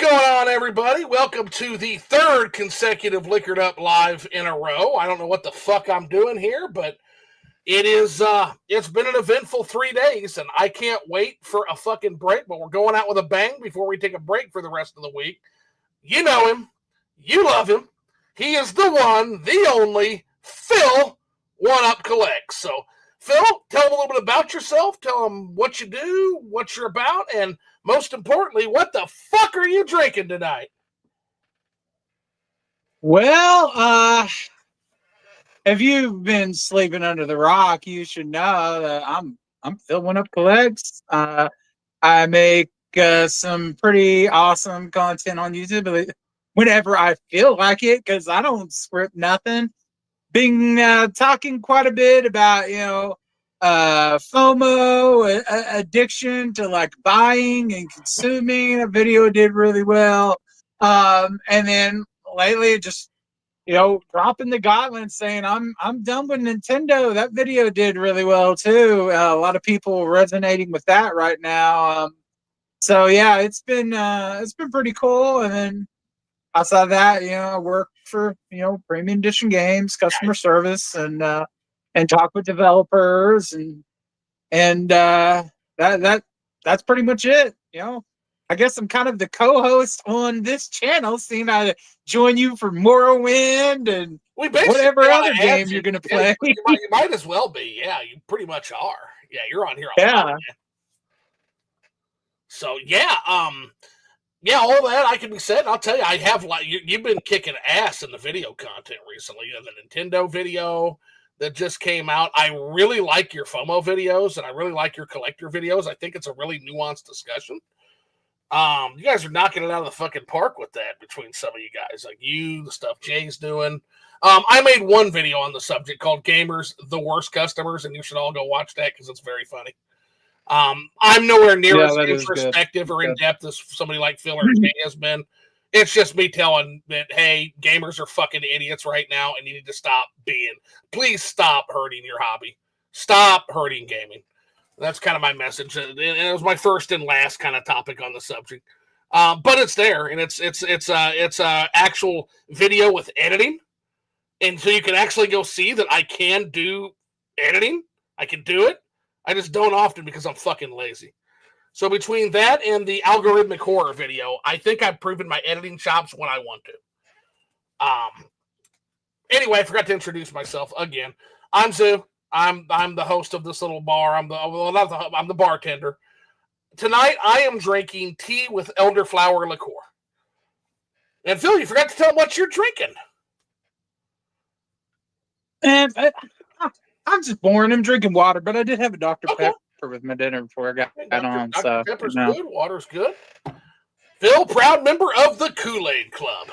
going on, everybody? Welcome to the third consecutive Liquored Up Live in a row. I don't know what the fuck I'm doing here, but it's been an eventful 3 days, and I can't wait for a fucking break, but we're going out with a bang before we take a break for the rest of the week. You know him. You love him. He is the one, the only, Phil1UpCollects. So, Phil, tell him a little bit about yourself. Tell him what you do, what you're about, and most importantly, what the fuck are you drinking tonight? Well, if you've been sleeping under the rock, you should know that I'm Phil1UpCollects. I make some pretty awesome content on YouTube whenever I feel like it, because I don't script nothing. Been talking quite a bit about FOMO, addiction to like buying and consuming. A video did really well, and then lately just dropping the gauntlet, saying I'm done with Nintendo. That video did really well too. A lot of people resonating with that right now. So yeah, it's been pretty cool. And then outside of that, I work for premium edition games, customer service, and talk with developers, and that's pretty much it. I guess I'm kind of the co-host on this channel, seeing I join you for Morrowind and whatever other game you're going to play. You might as well be. Yeah, you pretty much are. Yeah, you're on here a lot, man. So, yeah, all that I can be said. I'll tell you, I have you've been kicking ass in the video content recently. The Nintendo video that just came out. I really like your FOMO videos, and I really like your collector videos. I think it's a really nuanced discussion. You guys are knocking it out of the fucking park with that between some of you guys, like you, the stuff Jay's doing. I made one video on the subject called "Gamers, the Worst Customers," and you should all go watch that because it's very funny. I'm nowhere near as introspective or in depth as somebody like Phil or Jay has been. It's just me telling that, hey, gamers are fucking idiots right now, and you need to stop being. Please stop hurting your hobby. Stop hurting gaming. That's kind of my message, and it was my first and last kind of topic on the subject. But it's there, and it's actual video with editing, and so you can actually go see that I can do editing. I can do it. I just don't often because I'm fucking lazy. So between that and the algorithmic horror video, I think I've proven my editing chops when I want to. Anyway, I forgot to introduce myself again. I'm Zoo. I'm the host of this little bar. I'm the bartender. Tonight I am drinking tea with elderflower liqueur. And Phil, you forgot to tell them what you're drinking. And I'm just boring. I'm drinking water, but I did have a Dr. Pepper with my dinner before I got on. Dr. Pepper's good. Water's good. Phil, proud member of the Kool-Aid Club.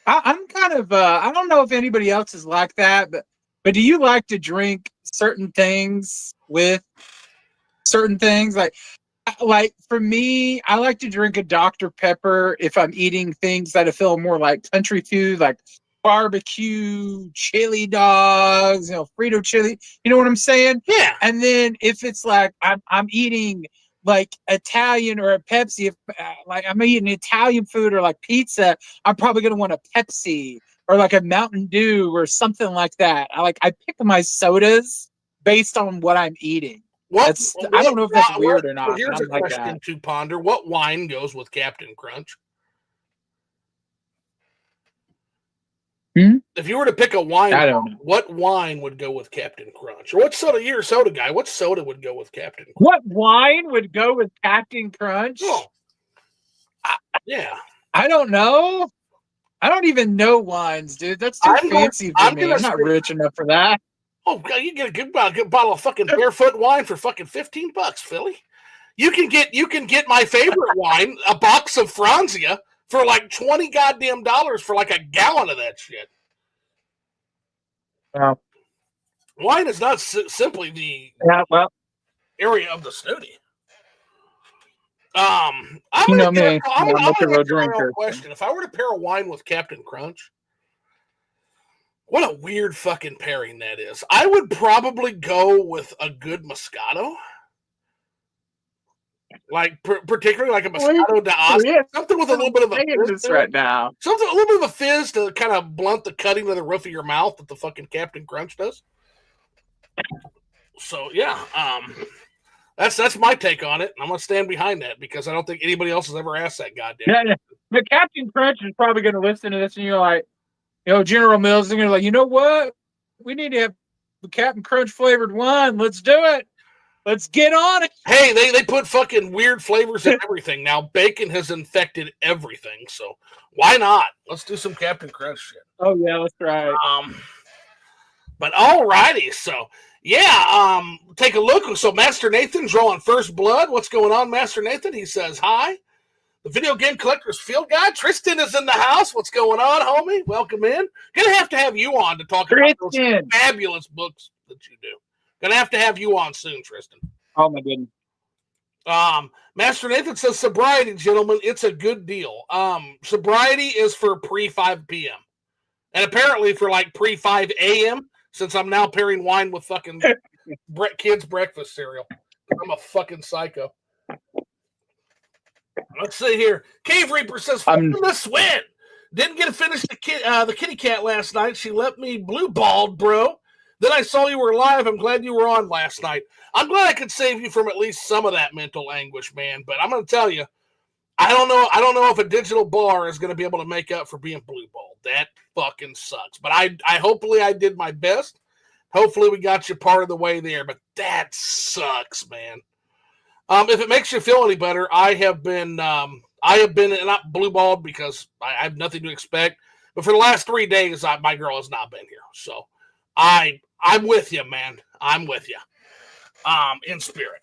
I'm kind of I don't know if anybody else is like that, but do you like to drink certain things with certain things? Like for me, I like to drink a Dr. Pepper if I'm eating things that I feel more like country food, like barbecue, chili dogs, Frito chili. You know what I'm saying? Yeah. And then if it's like I'm eating like Italian or a Pepsi, if like I'm eating Italian food or like pizza, I'm probably gonna want a Pepsi or like a Mountain Dew or something like that. I pick my sodas based on what I'm eating. I don't know if that's weird or not. Here's a question to ponder: what wine goes with Captain Crunch? If you were to pick a wine, what wine would go with Captain Crunch? Or what soda? You're a soda guy. What soda would go with Captain Crunch? What wine would go with Captain Crunch? Oh. Yeah. I don't know. I don't even know wines, dude. That's too fancy for me. I'm not rich enough for that. Oh, God, you get a good bottle of fucking barefoot wine for fucking $15, Philly. You can get my favorite wine, a box of Franzia, for like $20 goddamn for like a gallon of that shit. Wine is not simply the area of the snooty. I'm a question. If I were to pair a wine with Captain Crunch, what a weird fucking pairing that is. I would probably go with a good Moscato. Like particularly like a Moscato d'Asti, something with a little bit of a fizz right now. Something a little bit of a fizz to kind of blunt the cutting of the roof of your mouth that the fucking Captain Crunch does. So yeah, that's my take on it. I'm gonna stand behind that because I don't think anybody else has ever asked that goddamn. Yeah. The Captain Crunch is probably going to listen to this, and you're like, General Mills, and you're like, you know what? We need to have the Captain Crunch flavored wine. Let's do it. Let's get on it. Hey, they put fucking weird flavors in everything now. Bacon has infected everything, so why not? Let's do some Captain Crunch shit. Oh yeah, let's try it. But alrighty, so yeah, take a look. So Master Nathan drawing first blood. What's going on, Master Nathan? He says hi. The Video Game Collectors Field Guy. Tristan is in the house. What's going on, homie? Welcome in. Gonna have to have you on to talk about those fabulous books that you do. Gonna have to have you on soon, Tristan. Oh my goodness. Master Nathan says sobriety, gentlemen, it's a good deal. Sobriety is for pre-5 p.m. And apparently for like pre-5 a.m., since I'm now pairing wine with fucking kids' breakfast cereal. I'm a fucking psycho. Let's see here. Cave Reaper says, FlippingTheS'Wit. Didn't get to finish the kitty cat last night. She left me blue-balled, bro. Then I saw you were live. I'm glad you were on last night. I'm glad I could save you from at least some of that mental anguish, man. But I'm going to tell you, I don't know if a digital bar is going to be able to make up for being blue-balled. That fucking sucks. But I hopefully I did my best. Hopefully we got you part of the way there. But that sucks, man. If it makes you feel any better, I have been not blue-balled because I have nothing to expect. But for the last 3 days, my girl has not been here. So I'm with you, man. I'm with you. In spirit.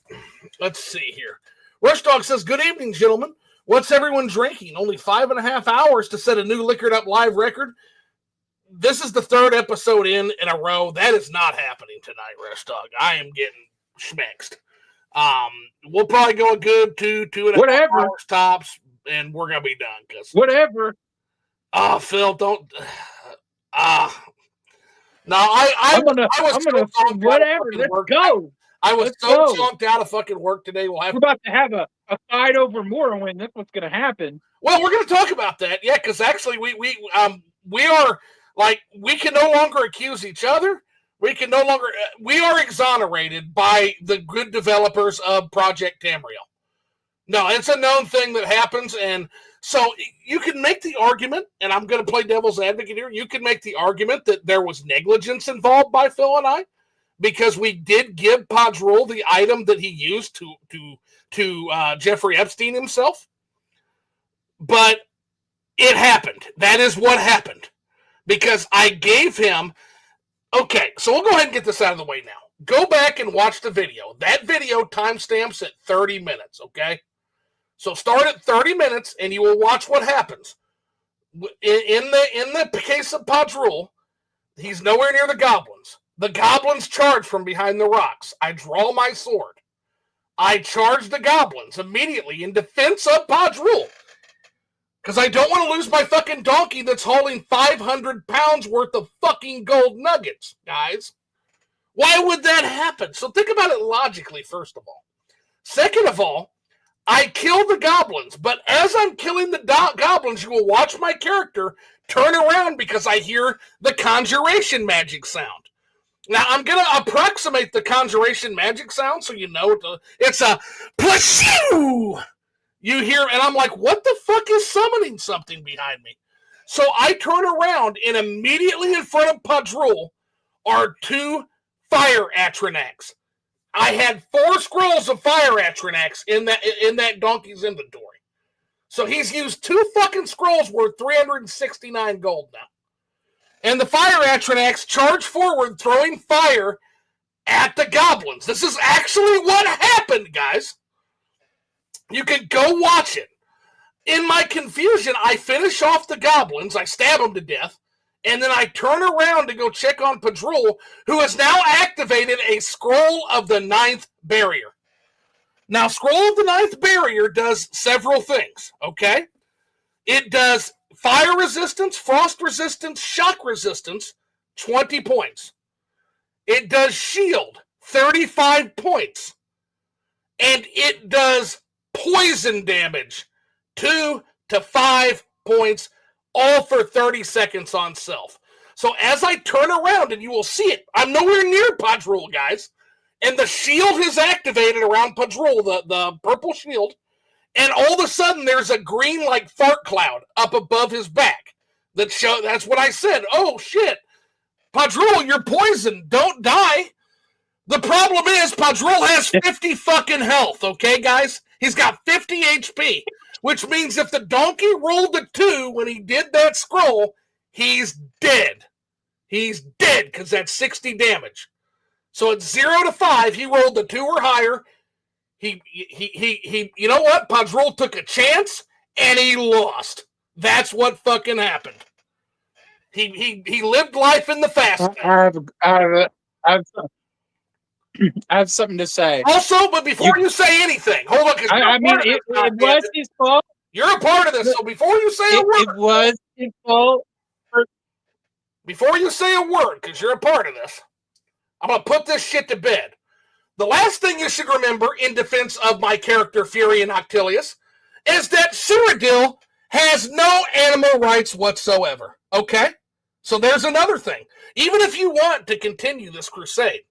Let's see here. Rush Dog says, good evening, gentlemen. What's everyone drinking? Only 5.5 hours to set a new Liquored Up live record. This is the 3rd episode in a row. That is not happening tonight, Rush Dog. I am getting schmexed. We'll probably go a good 2.5 hours tops, and we're gonna be done. Cause whatever. Phil, don't. No, I'm gonna whatever. Let's go. I was so chunked out of fucking work today. We're about to have a fight over Morrowind. That's what's gonna happen. Well, we're gonna talk about that, yeah, because actually we are like we can no longer accuse each other. We are exonerated by the good developers of Project Tamriel. No, it's a known thing that happens, and so you can make the argument, and I'm going to play devil's advocate here. You can make the argument that there was negligence involved by Phil and I, because we did give Padrul the item that he used to Jeffrey Epstein himself. But it happened. That is what happened, because I gave him. Okay, so we'll go ahead and get this out of the way now. Go back and watch the video. That video timestamps at 30 minutes, okay? So start at 30 minutes, and you will watch what happens. In the case of Padrul, he's nowhere near the goblins. The goblins charge from behind the rocks. I draw my sword. I charge the goblins immediately in defense of Padrul. Because I don't want to lose my fucking donkey that's hauling 500 pounds worth of fucking gold nuggets, guys. Why would that happen? So think about it logically, first of all. Second of all, I kill the goblins, but as I'm killing the goblins, you will watch my character turn around because I hear the conjuration magic sound. Now, I'm going to approximate the conjuration magic sound so you know it's a plashoo! You hear, and I'm like, what the fuck is summoning something behind me? So I turn around, and immediately in front of Padrul are 2 fire Atranax. I had 4 scrolls of fire Atranax in that donkey's inventory. So he's used 2 fucking scrolls worth 369 gold now. And the fire Atranax charge forward, throwing fire at the goblins. This is actually what happened, guys. You can go watch it. In my confusion, I finish off the goblins, I stab them to death, and then I turn around to go check on Padrul, who has now activated a Scroll of the 9th Barrier. Now, Scroll of the 9th Barrier does several things, okay? It does fire resistance, frost resistance, shock resistance, 20 points. It does shield, 35 points. And it does poison damage, 2 to 5 points, all for 30 seconds on self. So as I turn around, and you will see it, I'm nowhere near Padrul, guys, and the shield is activated around Padrul, the purple shield, and all of a sudden there's a green like fart cloud up above his back. That's what I said. Oh shit, Padrul, you're poisoned. Don't die. The problem is Padrul has 50 fucking health, okay, guys? He's got 50 HP, which means if the donkey rolled a 2 when he did that scroll, he's dead. He's dead because that's 60 damage. So at 0 to 5, he rolled a 2 or higher. He you know what? Padrul took a chance and he lost. That's what fucking happened. He lived life in the fast lane. I have something to say. Also, but before you say anything, hold on. I mean, it was his fault. You're a part of this, so before you say a word. It was his fault. Before you say a word, because you're a part of this, I'm going to put this shit to bed. The last thing you should remember in defense of my character, Fury and Octilius, is that Cyrodiil has no animal rights whatsoever. Okay? So there's another thing. Even if you want to continue this crusade,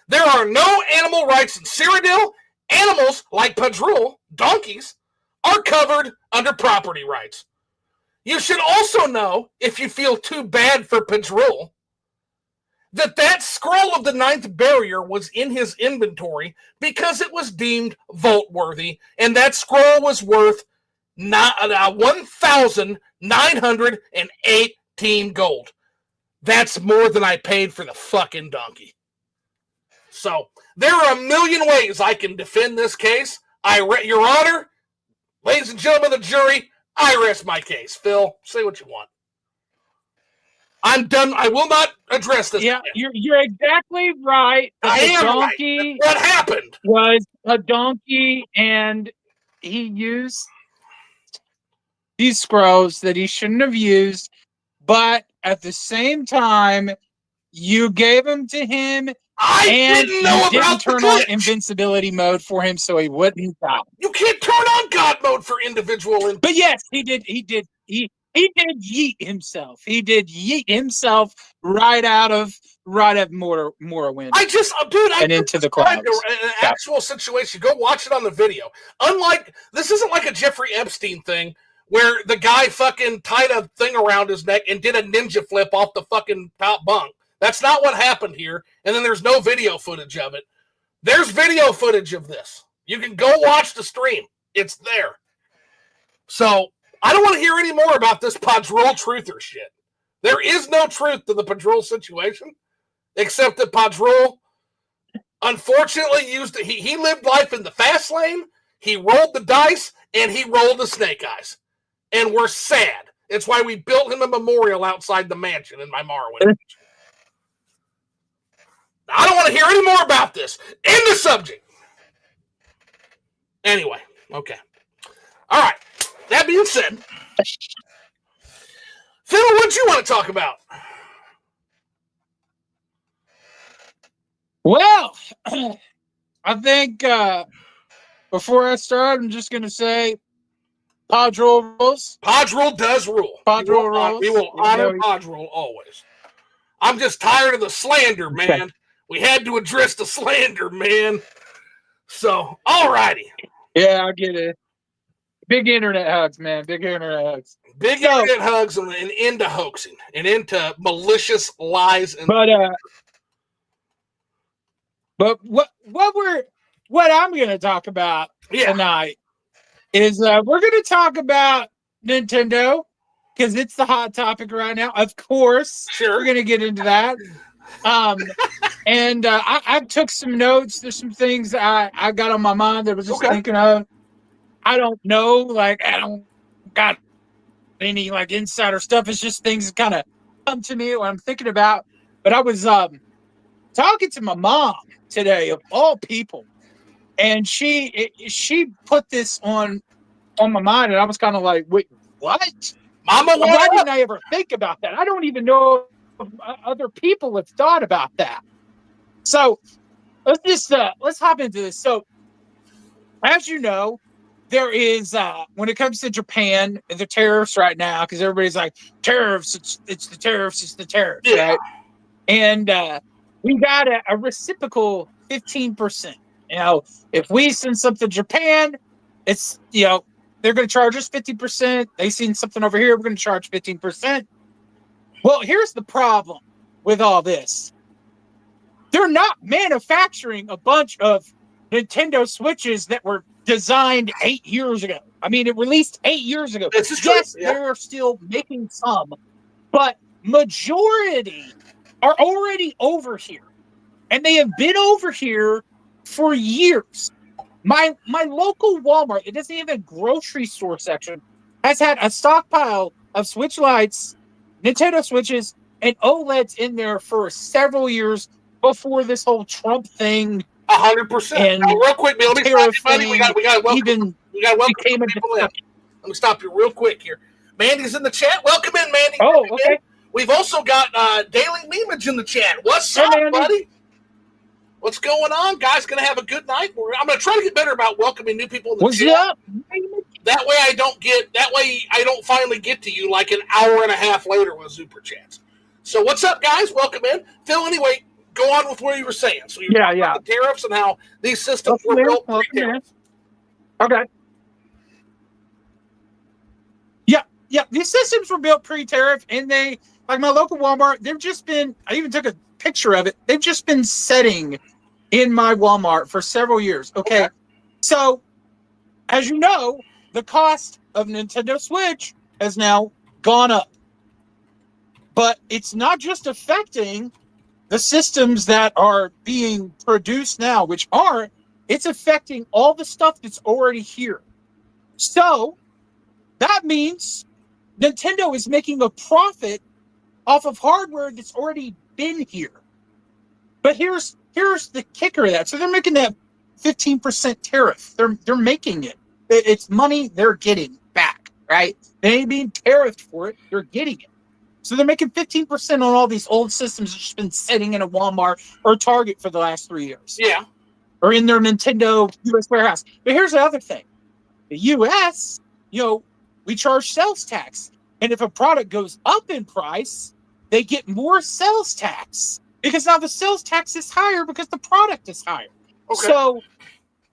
there are no animal rights in Cyrodiil. Animals, like Padrul, donkeys, are covered under property rights. You should also know, if you feel too bad for Padrul, that scroll of the 9th barrier was in his inventory because it was deemed vault-worthy, and that scroll was worth 1,918 gold. That's more than I paid for the fucking donkey. So, there are a million ways I can defend this case. Your Honor, ladies and gentlemen of the jury, I rest my case. Phil, say what you want. I'm done. I will not address this. Yeah, you're exactly right. I am donkey right. What happened? Was a donkey, and he used these scrolls that he shouldn't have used, but at the same time, you gave them to him. I didn't know about turn on invincibility mode for him so he wouldn't die. You can't turn on God mode for individual. But yes, he did yeet himself. He did yeet himself right out of Morrowind. And into the clouds. An actual situation. Go watch it on the video. This isn't like a Jeffrey Epstein thing where the guy fucking tied a thing around his neck and did a ninja flip off the fucking top bunk. That's not what happened here. And then there's no video footage of it. There's video footage of this. You can go watch the stream. It's there. So, I don't want to hear any more about this Padrul truther shit. There is no truth to the Padrul situation, except that Padrul, unfortunately, he lived life in the fast lane, he rolled the dice, and he rolled the snake eyes. And we're sad. It's why we built him a memorial outside the mansion in my Morrowind. I don't want to hear any more about this. End the subject. Anyway, okay. All right. That being said, Phil, what do you want to talk about? Well, I think before I start, I'm just going to say Padrul rules. Padrul does rule. Padrul rules. We will honor Padrul always. I'm just tired of the slander, man. Okay. We had to address the slander, man. So, all righty. Yeah, I get it. Big internet hugs, man. Big internet hugs. Big internet hugs and into hoaxing and into malicious lies. But what I'm going to talk about tonight is we're going to talk about Nintendo because it's the hot topic right now. Of course, we're going to get into that. And I took some notes. There's some things I got on my mind that I was just thinking of. I don't know, I don't got any insider stuff. It's just things that kind of come to me when I'm thinking about. But I was talking to my mom today, of all people, and she put this on my mind, and I was kind of like, wait, what? Mama, why didn't I ever think about that? I don't even know if other people have thought about that. So let's hop into this. So, as you know, there is when it comes to Japan, the tariffs right now, because everybody's like tariffs, it's the tariffs, Yeah. right? And we got a reciprocal 15%. You know, if we send something to Japan, it's, you know, they're going to charge us 50%. They send something over here, we're going to charge 15%. Well, here's the problem with all this. They're not manufacturing a bunch of Nintendo Switches that were designed 8 years ago. I mean, it released 8 years ago. This is yes, true. Yeah. they're still making some, but majority are already over here. And they have been over here for years. My local Walmart, it doesn't even have a grocery store section, has had a stockpile of Switch Lites, Nintendo Switches, and OLEDs in there for several years before this whole Trump thing. 100%. Now, real quick, let me stop you, buddy. We got to welcome people in. Let me stop you real quick here. Mandy's in the chat. Welcome in, Mandy. Oh, okay. We've also got Daily Memeage in the chat. What's up, buddy? What's going on? Guys, going to have a good night. I'm going to try to get better about welcoming new people in the chat. What's up? That way I don't finally get to you like an hour and a half later with super chats. So what's up, guys? Welcome in. Phil, anyway, go on with what you were saying. So you were about the tariffs and how these systems were built pre-tariff. Okay. Yeah, these systems were built pre-tariff, and they, like my local Walmart, they've just been, I even took a picture of it, they've just been setting in my Walmart for several years. Okay. So, as you know, the cost of Nintendo Switch has now gone up. But it's not just affecting the systems that are being produced now, which are, it's affecting all the stuff that's already here. So, that means Nintendo is making a profit off of hardware that's already been here. But here's the kicker of that. So they're making that 15% tariff. They're making it. It's money they're getting back, right? They ain't being tariffed for it. They're getting it. So they're making 15% on all these old systems that's just been sitting in a Walmart or Target for the last 3 years. Yeah. Or in their Nintendo US warehouse. But here's the other thing. The US, we charge sales tax. And if a product goes up in price, they get more sales tax. Because now the sales tax is higher because the product is higher. Okay. So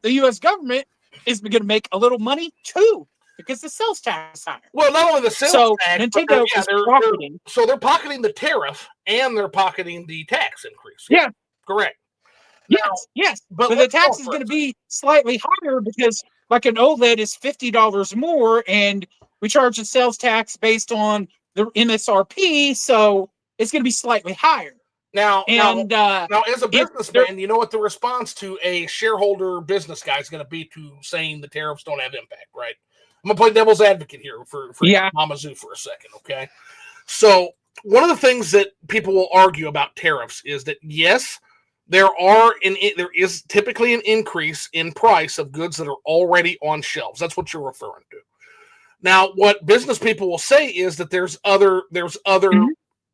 the U.S. government is going to make a little money too because the sales tax is higher. Well, not only the sales tax, Nintendo is pocketing. So they're pocketing the tariff and they're pocketing the tax increase. Yeah. Correct. Yes. But the tax is going to be slightly higher because like an OLED is $50 more and we charge the sales tax based on the MSRP. So it's going to be slightly higher. Now, as a businessman, you know what the response to a shareholder business guy is going to be to saying the tariffs don't have impact, right? I'm going to play devil's advocate here for Mama Zoo for a second, okay? So one of the things that people will argue about tariffs is that, yes, there is typically an increase in price of goods that are already on shelves. That's what you're referring to. Now, what business people will say is that there's other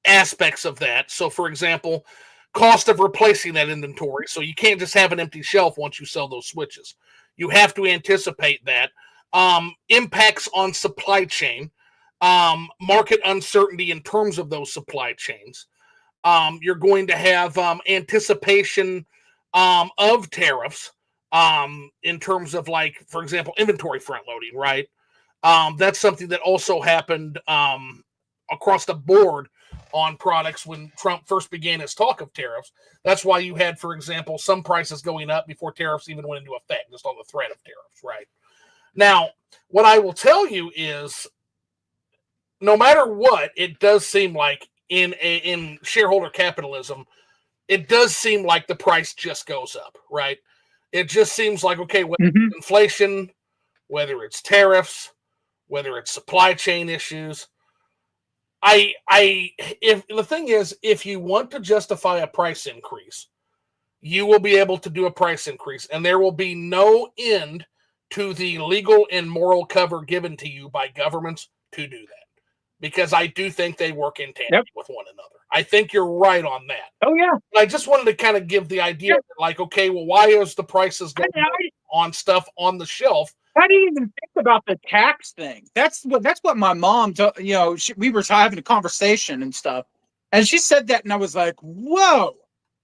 aspects of that. So, for example, cost of replacing that inventory. So you can't just have an empty shelf once you sell those Switches. You have to anticipate that. Impacts on supply chain, market uncertainty in terms of those supply chains. You're going to have anticipation of tariffs in terms of, like, for example, inventory front loading, right? That's something that also happened across the board on products when Trump first began his talk of tariffs. That's why you had, for example, some prices going up before tariffs even went into effect, just on the threat of tariffs, right? Now, what I will tell you is, no matter what, it does seem like in shareholder capitalism, it does seem like the price just goes up, right? It just seems like, okay, whether it's inflation, whether it's tariffs, whether it's supply chain issues, if the thing is, if you want to justify a price increase, you will be able to do a price increase, and there will be no end to the legal and moral cover given to you by governments to do that. Because I do think they work in tandem with one another. I think you're right on that. Oh, yeah. But I just wanted to kind of give the idea that, like, okay, well, why is the prices going on stuff on the shelf I didn't even think about the tax thing. That's what my mom, we were having a conversation and stuff, and she said that, and I was like, "Whoa!"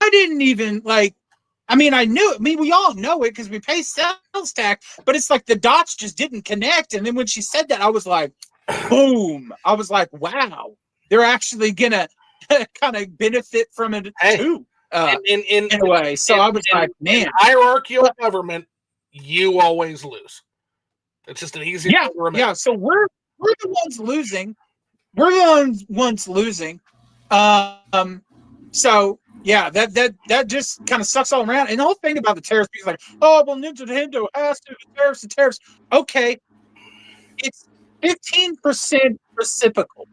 I didn't even like. I mean, I knew it. I mean, we all know it because we pay sales tax, but it's like the dots just didn't connect. And then when she said that, I was like, "Boom!" I was like, "Wow, they're actually gonna kind of benefit from it too." In a way. So I was like, man, hierarchical government, you always lose. It's just an easy thing to remember. Yeah. So we're the ones losing. We're the ones losing. So yeah, that just kind of sucks all around. And the whole thing about the tariffs is like, oh well, Nintendo has to the tariffs. Okay, it's 15% reciprocal.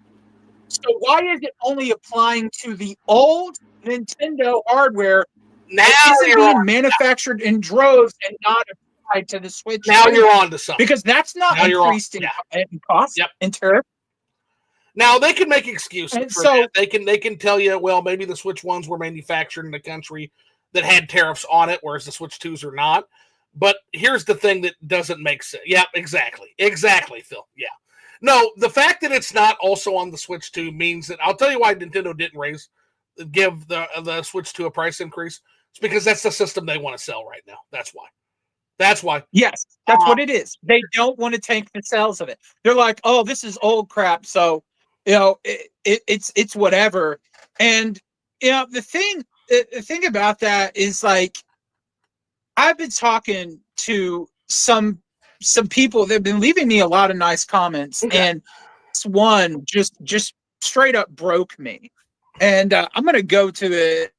So why is it only applying to the old Nintendo hardware now that isn't being manufactured in droves and not applied to the Switch? Now you're on to something. Because that's not increased in cost and tariff. Now they can make excuses for that. They can tell you, well, maybe the Switch 1s were manufactured in a country that had tariffs on it, whereas the Switch 2s are not. But here's the thing that doesn't make sense. Yeah, exactly, Phil. Yeah. No, the fact that it's not also on the Switch 2 means that I'll tell you why Nintendo didn't give the Switch 2 a price increase. It's because that's the system they want to sell right now. That's why. Yes, that's what it is. They don't want to tank the sales of it. They're like, oh, this is old crap. So, it's whatever. And, the thing about that is like, I've been talking to some people that have been leaving me a lot of nice comments, and this one just straight up broke me. And I'm gonna go to it.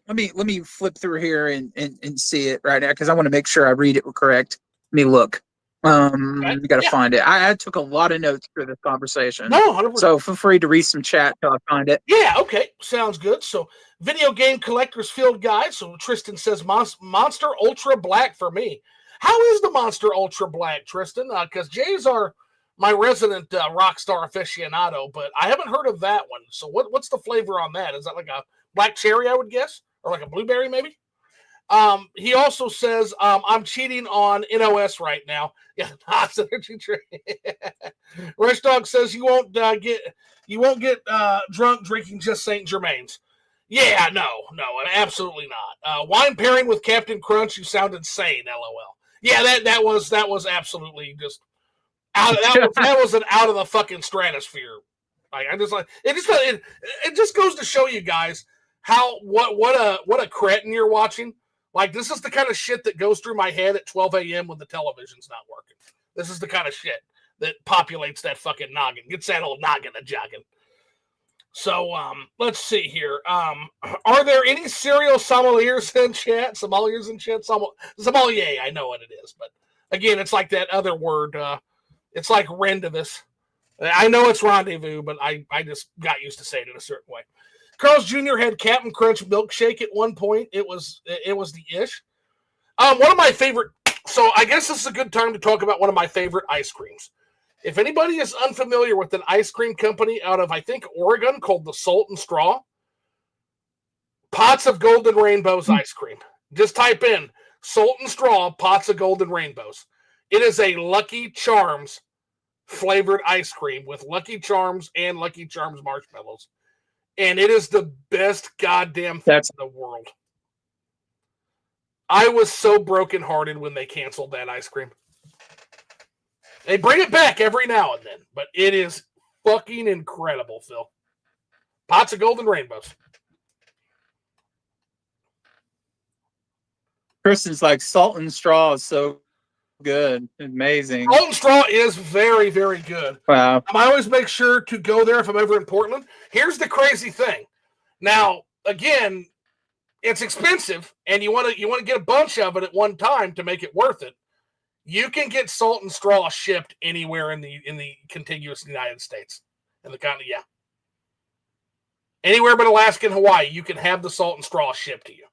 Let me flip through here and see it right now because I want to make sure I read it correct. Let me look. You got to find it. I took a lot of notes for this conversation. No, 100%. So feel free to read some chat till I find it. Yeah, okay. Sounds good. So video game collector's field guide. So Tristan says Monster Ultra Black for me. How is the Monster Ultra Black, Tristan? Because Jay's my resident Rockstar aficionado, but I haven't heard of that one. So what's the flavor on that? Is that like a black cherry, I would guess? Or like a blueberry, maybe? He also says, I'm cheating on NOS right now. Yeah, Knott's energy drink. Rush Dog says you won't get drunk drinking just St. Germain's. Yeah, no, absolutely not. Wine pairing with Captain Crunch, you sound insane, LOL. Yeah, that was absolutely just that was an out of the fucking stratosphere. Like it just goes to show you guys what a cretin you're watching. Like, this is the kind of shit that goes through my head at 12 a.m. when the television's not working. This is the kind of shit that populates that fucking noggin, gets that old noggin a-jogging. So, let's see here. Are there any cereal sommeliers in chat? Sommeliers in chat? Sommelier, I know what it is. But, again, it's like that other word. It's like rendezvous. I know it's rendezvous, but I just got used to saying it a certain way. Carl's Jr. had Captain Crunch milkshake at one point. It was the ish. One of my favorite. So I guess this is a good time to talk about one of my favorite ice creams. If anybody is unfamiliar with an ice cream company out of, I think, Oregon called the Salt and Straw, Pots of Golden Rainbows ice cream. Just type in Salt and Straw Pots of Golden Rainbows. It is a Lucky Charms flavored ice cream with Lucky Charms and Lucky Charms marshmallows. And it is the best goddamn thing in the world. I was so brokenhearted when they canceled that ice cream. They bring it back every now and then, but it is fucking incredible, Phil. Pots of Golden Rainbows. Kristen's like, Salt and Straw is so good. Amazing. Salt and Straw is very, very good. Wow. I always make sure to go there if I'm ever in Portland. Here's the crazy thing. Now, again, it's expensive, and you want to get a bunch of it at one time to make it worth it. You can get Salt and Straw shipped anywhere in the contiguous United States. In the continent, yeah. Anywhere but Alaska and Hawaii, you can have the Salt and Straw shipped to you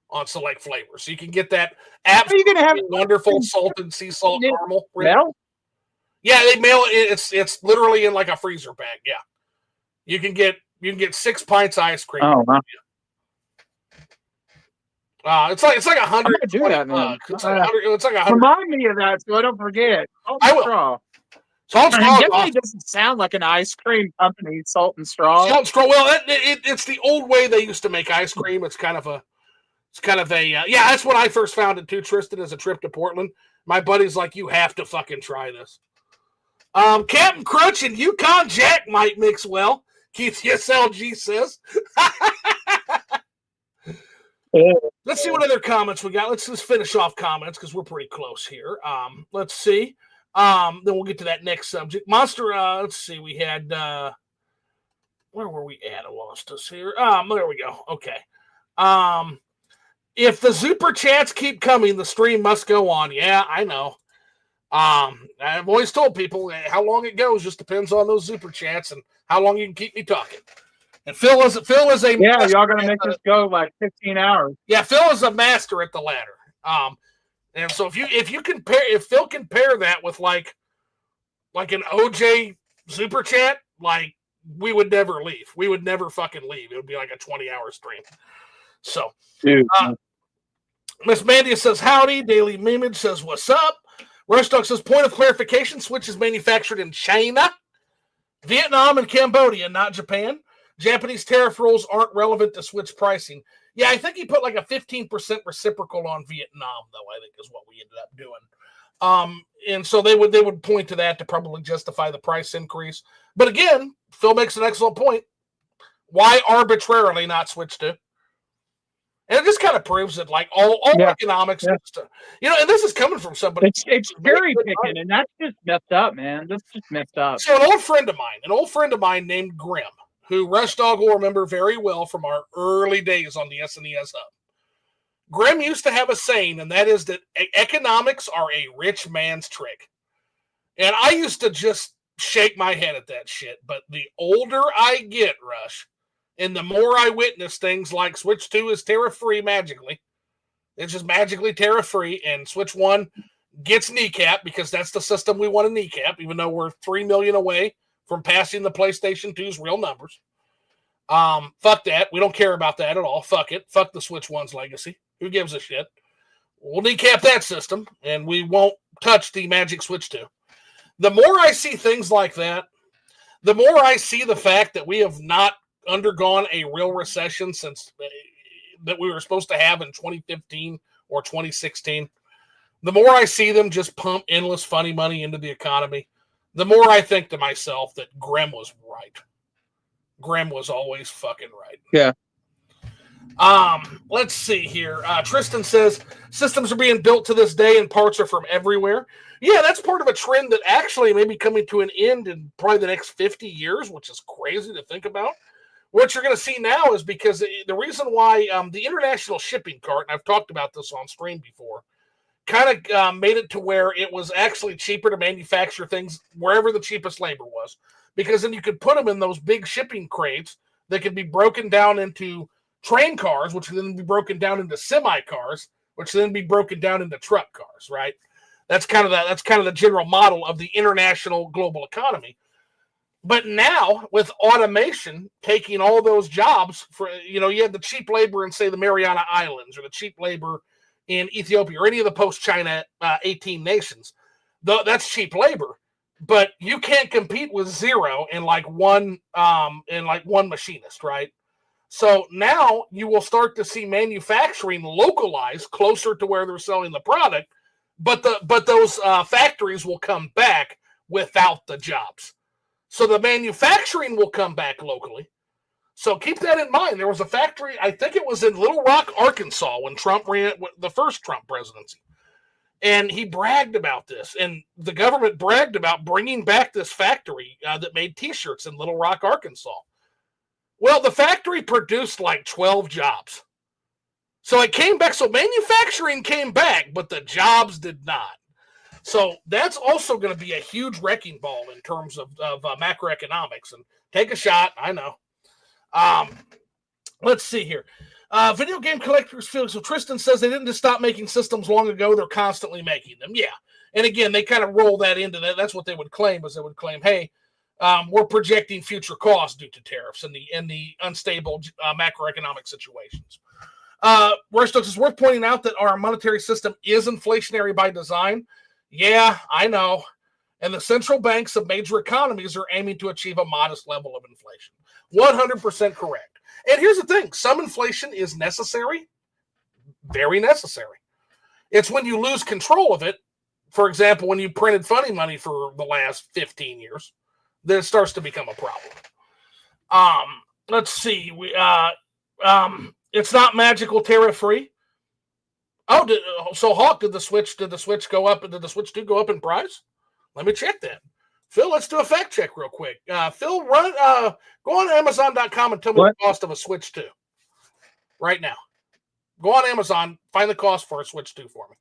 on select flavors. So you can get that absolutely wonderful salted sea salt caramel. Mail? Yeah, they mail it. It's literally in like a freezer bag. Yeah, you can get 6 pints of ice cream. Oh, wow. It's like I'm gonna do that, man. It's like 100. Remind me of that so I don't forget. I will. Straw. Salt and It straw. definitely doesn't sound like an ice cream company. Salt and straw. Salt and straw. Well, it's the old way they used to make ice cream. It's kind of a yeah. That's when I first found it too, Tristan. As a trip to Portland, my buddy's like, you have to fucking try this. Captain Crunch and Yukon Jack might mix well. Keith SLG says. Let's see what other comments we got. Let's just finish off comments because we're pretty close here. Let's see. Then we'll get to that next subject. Monster, let's see. We had where were we at? I lost us here. There we go. Okay. If the super chats keep coming, the stream must go on. Yeah, I know. I've always told people how long it goes just depends on those super chats and how long you can keep me talking. And Phil is a yeah. Y'all gonna make this go like 15 hours? Yeah, Phil is a master at the ladder. And so if Phil can pair that with like an OJ super chat, like we would never leave. We would never fucking leave. It would be like a 20-hour stream. So, Miss Mandia says howdy. Daily Memeage says what's up. Rushdock says point of clarification: Switch is manufactured in China, Vietnam, and Cambodia, not Japan. Japanese tariff rules aren't relevant to Switch pricing. Yeah, I think he put like a 15% reciprocal on Vietnam, though, I think is what we ended up doing. And so they would point to that to probably justify the price increase. But again, Phil makes an excellent point. Why arbitrarily not Switch 2? And it just kind of proves that, like, all economics, and this is coming from somebody. It's cherry picking, and that's just messed up, man. That's just messed up. So an old friend of mine named Grim, who Rush Dog will remember very well from our early days on the SNES Hub. Grim used to have a saying, and that is that economics are a rich man's trick. And I used to just shake my head at that shit. But the older I get, Rush, and the more I witness things like Switch 2 is tariff-free magically. It's just magically tariff-free, and Switch 1 gets kneecap because that's the system we want to kneecap, even though we're 3 million away from passing the PlayStation 2's real numbers. Fuck that. We don't care about that at all. Fuck it. Fuck the Switch 1's legacy. Who gives a shit? We'll kneecap that system, and we won't touch the Magic Switch 2. The more I see things like that, the more I see the fact that we have not undergone a real recession since that we were supposed to have in 2015 or 2016. The more I see them just pump endless funny money into the economy, the more I think to myself that Grim was right. Grim was always fucking right. Yeah. Let's see here. Tristan says systems are being built to this day and parts are from everywhere. Yeah, that's part of a trend that actually may be coming to an end in probably the next 50 years, which is crazy to think about. What you're going to see now is because the reason why the international shipping cart, and I've talked about this on stream before, kind of made it to where it was actually cheaper to manufacture things wherever the cheapest labor was. Because then you could put them in those big shipping crates that could be broken down into train cars, which would then be broken down into semi cars, which would then be broken down into truck cars, right? That's kind of the general model of the international global economy. But now, with automation taking all those jobs, you had the cheap labor in, say, the Mariana Islands or the cheap labor in Ethiopia or any of the post-China 18 nations. That's cheap labor, but you can't compete with zero in like one machinist, right? So now you will start to see manufacturing localized closer to where they're selling the product, but those factories will come back without the jobs. So the manufacturing will come back locally. So keep that in mind. There was a factory, I think it was in Little Rock, Arkansas, when Trump ran the first Trump presidency. And he bragged about this. And the government bragged about bringing back this factory that made T-shirts in Little Rock, Arkansas. Well, the factory produced like 12 jobs. So it came back. So manufacturing came back, but the jobs did not. So that's also going to be a huge wrecking ball in terms of macroeconomics. And take a shot, I know. Let's see here. Video game collectors feel so. Tristan says they didn't just stop making systems long ago; they're constantly making them. Yeah, and again, they kind of roll that into that. That's what they would claim. Is they would claim, hey, we're projecting future costs due to tariffs and the unstable macroeconomic situations. Rostock, it's worth pointing out that our monetary system is inflationary by design. Yeah, I know. And the central banks of major economies are aiming to achieve a modest level of inflation. 100% correct. And here's the thing. Some inflation is necessary, very necessary. It's when you lose control of it, for example, when you printed funny money for the last 15 years, that it starts to become a problem. Let's see. It's not magical tariff free. Oh, so Hawk, did the Switch go up? Did the Switch 2 go up in price? Let me check that. Phil, let's do a fact check real quick. Phil, go on Amazon.com and tell me the cost of a Switch 2 right now. Go on Amazon, find the cost for a Switch 2 for me.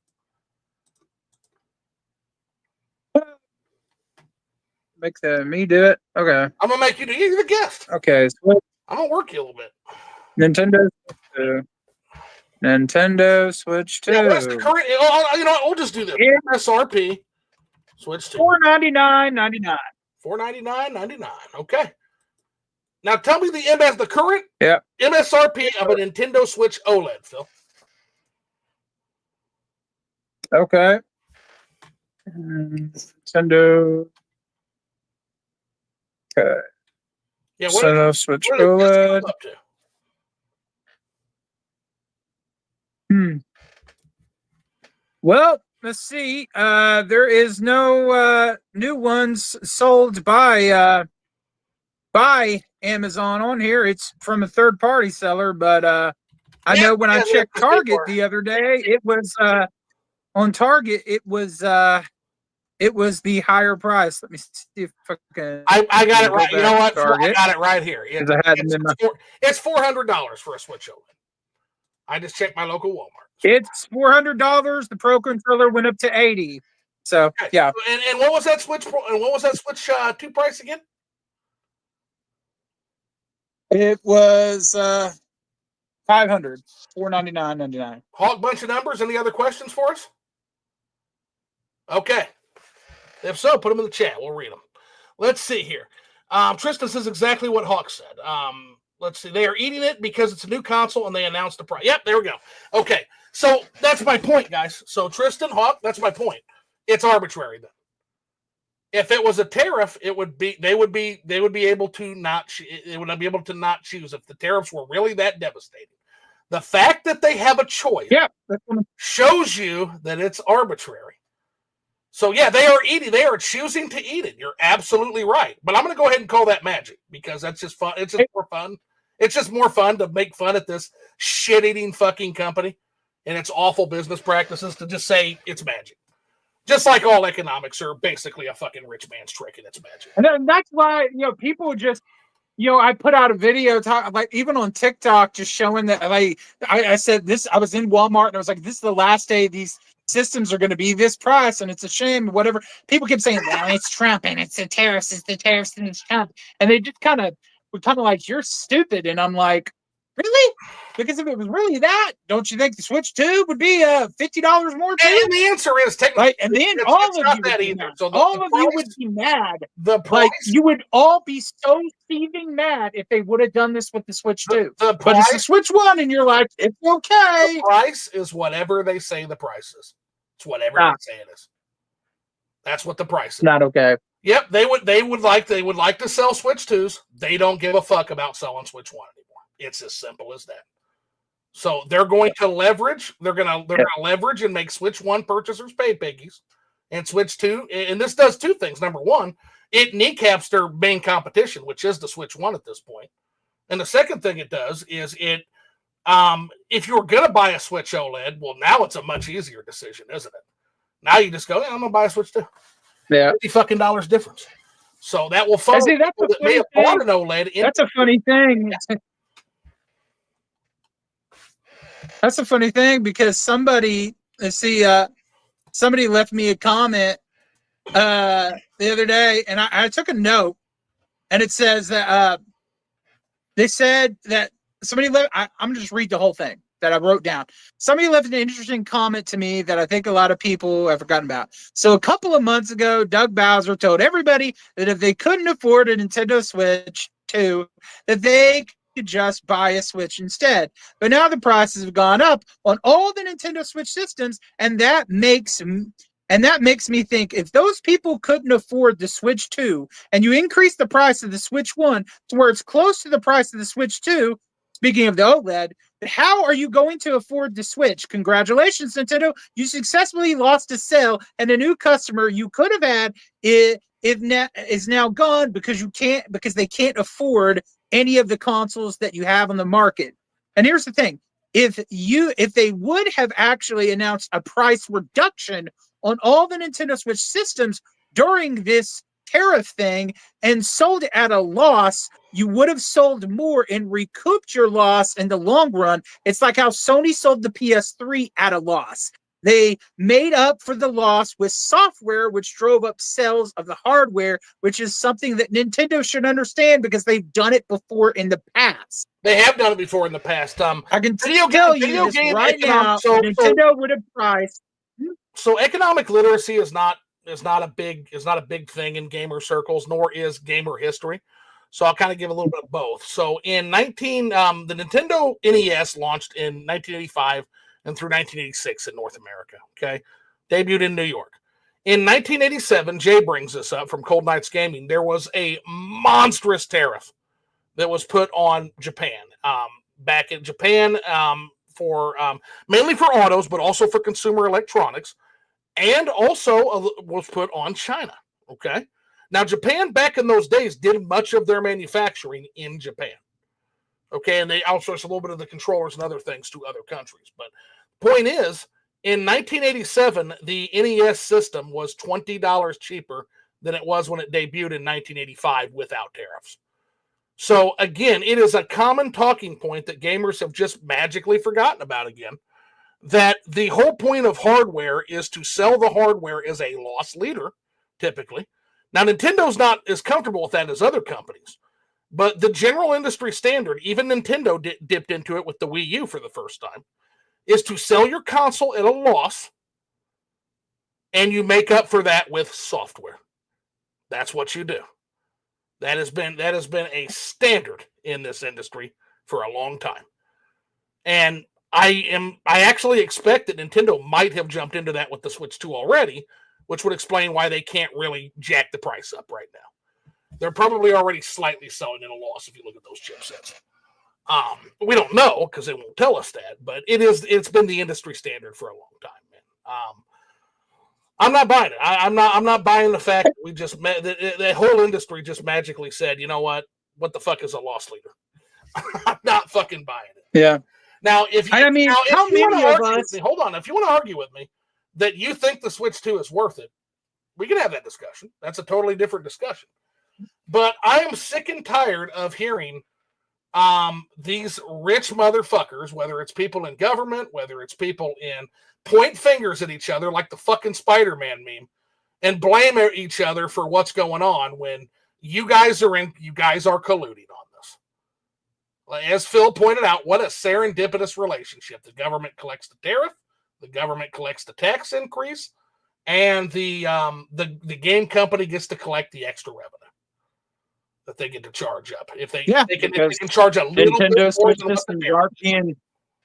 Make me do it. Okay. I'm gonna make you do. You're the guest. Okay. So I'm gonna work you a little bit. Nintendo Switch 2. Yeah, what's the current? You know, we'll just do this. MSRP Switch 2. $499.99. $499.99. Okay. Now tell me the current MSRP of a Nintendo Switch OLED, Phil. Okay. Nintendo. Okay. Yeah, Nintendo Switch OLED. Up to? Well, let's see. There is no new ones sold by Amazon on here. It's from a third-party seller, but I know when I checked Target the other day, it was on Target. It was the higher price. Let me see if I can. I got it right. You know what? Target. I got it right here. It's $400 for a Switch OLED. I just checked my local Walmart. It's $400. The Pro controller went up to $80. So okay. Yeah. And what was that Switch Pro? And what was that Switch 2 price again? It was $500. $499.99. Hawk, bunch of numbers. Any other questions for us? Okay. If so, put them in the chat. We'll read them. Let's see here. Tristan says exactly what Hawk said. Let's see. They are eating it because it's a new console and they announced the price. Yep, there we go. Okay. So that's my point, guys. So Tristan, Hawk, that's my point. It's arbitrary then. If it was a tariff, they would be able to not choose if the tariffs were really that devastating. The fact that they have a choice shows you that it's arbitrary. So yeah, they are choosing to eat it. You're absolutely right. But I'm going to go ahead and call that magic because that's just fun. It's just more fun. It's just more fun to make fun at this shit-eating fucking company and its awful business practices to just say it's magic. Just like all economics are basically a fucking rich man's trick and it's magic. And then that's why, people just, I put out a video even on TikTok, just showing that I said this, I was in Walmart and I was like, this is the last day these systems are going to be this price and it's a shame, whatever. People keep saying, well, it's Trump and it's the tariffs and it's Trump. And they just were kind of like, you're stupid. And I'm like, really? Because if it was really that, don't you think the Switch 2 would be $50 more too? And the answer is technically, right? And then all of you would be mad. You would be mad. The price, you would all be so seething mad if they would have done this with the Switch 2. But it's the Switch 1, and you're like, it's okay. The price is whatever they say the price is. It's whatever they say it is. That's what the price is. Not okay. Yep, they would like to sell Switch 2s. They don't give a fuck about selling Switch 1 anymore. It's as simple as that. So they're going to leverage. They're gonna leverage and make Switch 1 purchasers pay piggies, and Switch 2. And this does two things. Number one, it kneecaps their main competition, which is the Switch 1 at this point. And the second thing it does is it. If you're gonna buy a Switch OLED, well, now it's a much easier decision, isn't it? Now you just go, I'm gonna buy a Switch 2. Yeah, $50 difference. So that will funnel people that may have bought an OLED. That's a funny thing. That's a funny thing because somebody left me a comment the other day, and I took a note, and it says that they said that somebody left. I'm gonna just read the whole thing that I wrote down. Somebody left an interesting comment to me that I think a lot of people have forgotten about. So a couple of months ago, Doug Bowser told everybody that if they couldn't afford a Nintendo Switch 2, that they could just buy a Switch instead. But now the prices have gone up on all the Nintendo Switch systems, and that makes me think, if those people couldn't afford the Switch 2 and you increase the price of the Switch 1 to where it's close to the price of the Switch 2, speaking of the OLED, how are you going to afford the Switch? Congratulations, Nintendo. You successfully lost a sale, and a new customer you could have had is now gone because they can't afford any of the consoles that you have on the market. And here's the thing. If they would have actually announced a price reduction on all the Nintendo Switch systems during this tariff thing and sold it at a loss, you would have sold more and recouped your loss in the long run. It's like how Sony sold the PS3 at a loss. They made up for the loss with software, which drove up sales of the hardware, which is something that Nintendo should understand because they've done it before in the past. They have done it before in the past. I can tell you this right now. Nintendo would have priced. So economic literacy is not a big thing in gamer circles, nor is gamer history. So I'll kind of give a little bit of both. So the Nintendo NES launched in 1985 and through 1986 in North America. Okay, debuted in New York. In 1987, Jay brings this up from Cold Nights Gaming. There was a monstrous tariff that was put on Japan. Back in Japan, for mainly for autos, but also for consumer electronics, and also was put on China. Okay, now Japan back in those days did much of their manufacturing in Japan. Okay, and they outsourced a little bit of the controllers and other things to other countries. But point is, in 1987, the NES system was $20 cheaper than it was when it debuted in 1985 without tariffs. So again, it is a common talking point that gamers have just magically forgotten about again, that the whole point of hardware is to sell the hardware as a loss leader, typically. Now, Nintendo's not as comfortable with that as other companies, but the general industry standard, even Nintendo dipped into it with the Wii U for the first time, is to sell your console at a loss, and you make up for that with software. That's what you do. That has been a standard in this industry for a long time. And I actually expect that Nintendo might have jumped into that with the Switch 2 already, which would explain why they can't really jack the price up right now. They're probably already slightly selling at a loss if you look at those chipsets. We don't know because they won't tell us that, but it's been the industry standard for a long time, man. I'm not buying it. I'm not buying the fact that we just the whole industry just magically said, you know what the fuck is a loss leader? I'm not fucking buying it. Yeah. Now, if you want to argue with me that you think the Switch 2 is worth it, we can have that discussion. That's a totally different discussion. But I am sick and tired of hearing these rich motherfuckers, whether it's people in government, whether it's people in point fingers at each other like the fucking Spider-Man meme and blame each other for what's going on when you guys are colluding on this. As Phil pointed out, what a serendipitous relationship. The government collects the tariff, the government collects the tax increase, and the game company gets to collect the extra revenue that they get to charge up. If they can charge a little Nintendo bit more Switch systems aren't being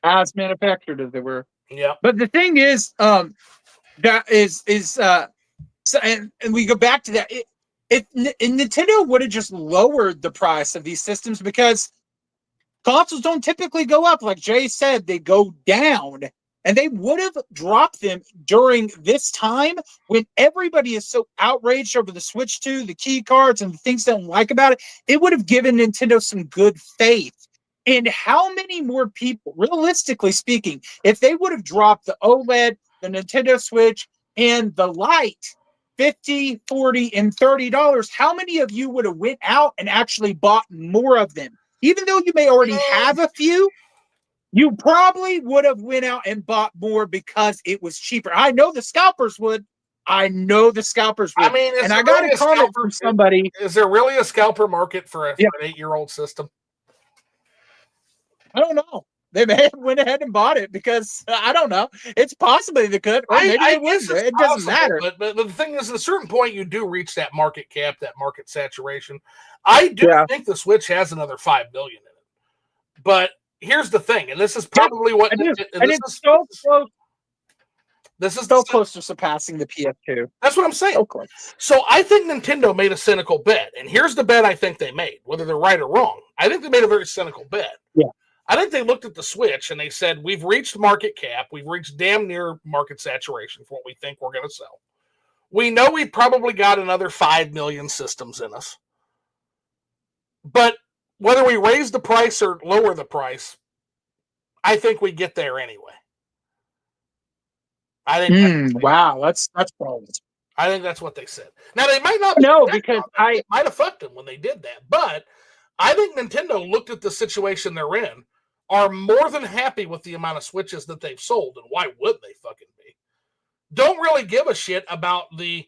as manufactured as they were. Yeah. But the thing is, and we go back to that. If Nintendo would have just lowered the price of these systems, because consoles don't typically go up, like Jay said, they go down. And they would have dropped them during this time when everybody is so outraged over the Switch 2, the key cards, and the things they don't like about it. It would have given Nintendo some good faith. And how many more people, realistically speaking, if they would have dropped the OLED, the Nintendo Switch, and the Lite, $50, $40, and $30, how many of you would have went out and actually bought more of them? Even though you may already have a few, you probably would have went out and bought more because it was cheaper. I know the scalpers would. I mean, and I got a comment from somebody. Is there really a scalper market for an 8-year-old system? I don't know. They may have went ahead and bought it because I don't know. It's possibly they could, or maybe they wouldn't. It doesn't matter. But the thing is, at a certain point, you do reach that market cap, that market saturation. I do think the Switch has another $5 billion in it. But here's the thing, and this is probably what and this it's is. so close. This is So close to surpassing the PS2. That's what I'm saying. So close. So I think Nintendo made a cynical bet, and here's the bet I think they made, whether they're right or wrong. I think they made a very cynical bet. Yeah. I think they looked at the Switch and they said, we've reached market cap. We've reached damn near market saturation for what we think we're going to sell. We know we probably got another 5 million systems in us. But whether we raise the price or lower the price, I think we get there anyway. I think wow, that's bold. I think that's what they said. Now they might not. Because it might have fucked them when they did that, but I think Nintendo looked at the situation they're in, are more than happy with the amount of Switches that they've sold, and why would they fucking be? Don't really give a shit about the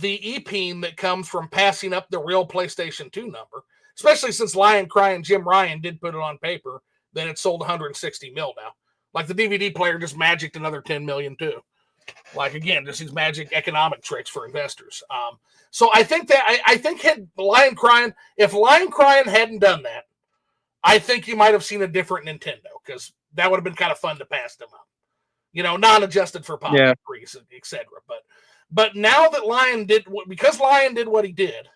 e-peen that comes from passing up the real PlayStation 2 number, especially since Lion Cry and Jim Ryan did put it on paper that it sold 160 mil now. Like the DVD player just magicked another 10 million too. Like again, just these magic economic tricks for investors. So I think that I think had Lion Crying, if Lion Crying hadn't done that, I think you might have seen a different Nintendo, because that would have been kind of fun to pass them up. You know, non-adjusted for pop increase, etc. But now that Lion did, because Lion did what he did,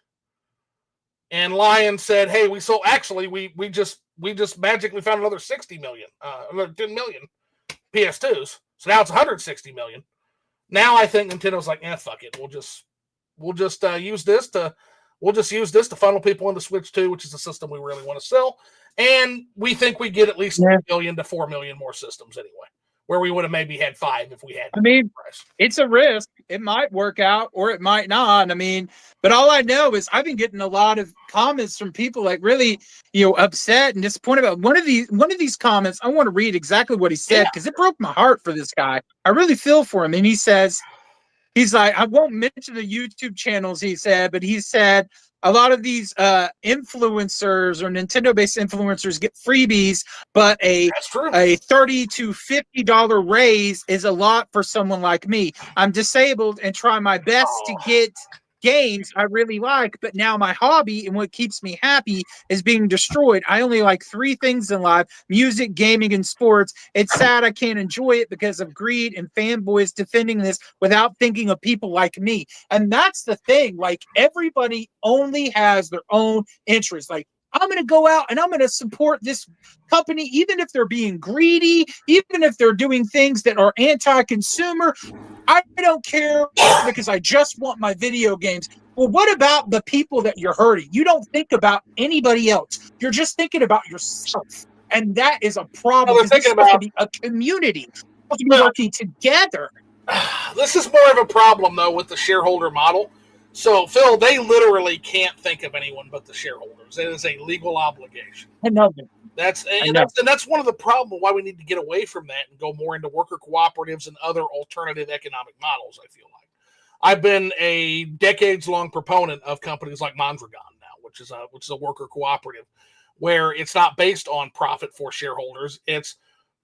and Lion said, "Hey, we just magically found another 60 million, another 10 million PS2s. So now it's 160 million." Now I think Nintendo's like, fuck it. We'll just use this to funnel people into Switch 2, which is a system we really want to sell. And we think we get at least 3 million to 4 million more systems anyway, where we would have maybe had 5 if we had. It's a risk. It might work out or it might not. But all I know is I've been getting a lot of comments from people like really, upset and disappointed about one of these comments. I want to read exactly what he said, because it broke my heart for this guy. I really feel for him. And he says, he's like, I won't mention the YouTube channels, he said, but he said a lot of these influencers or Nintendo-based influencers get freebies, but a $30 to $50 raise is a lot for someone like me. I'm disabled and try my best to get games I really like, but now my hobby and what keeps me happy is being destroyed. I only like 3 things in life: music, gaming, and sports. It's sad I can't enjoy it because of greed and fanboys defending this without thinking of people like me. And that's the thing. Like, everybody only has their own interests. Like, I'm going to go out and I'm going to support this company, even if they're being greedy, even if they're doing things that are anti-consumer. I don't care, because I just want my video games. Well, what about the people that you're hurting? You don't think about anybody else. You're just thinking about yourself. And that is a problem, because it's supposed to be a community. It's supposed to be working together. This is more of a problem, though, with the shareholder model. So, Phil, they literally can't think of anyone but the shareholders. It is a legal obligation. I know that. That's one of the problems why we need to get away from that and go more into worker cooperatives and other alternative economic models. I feel like I've been a decades-long proponent of companies like Mondragon now, which is a worker cooperative, where it's not based on profit for shareholders. It's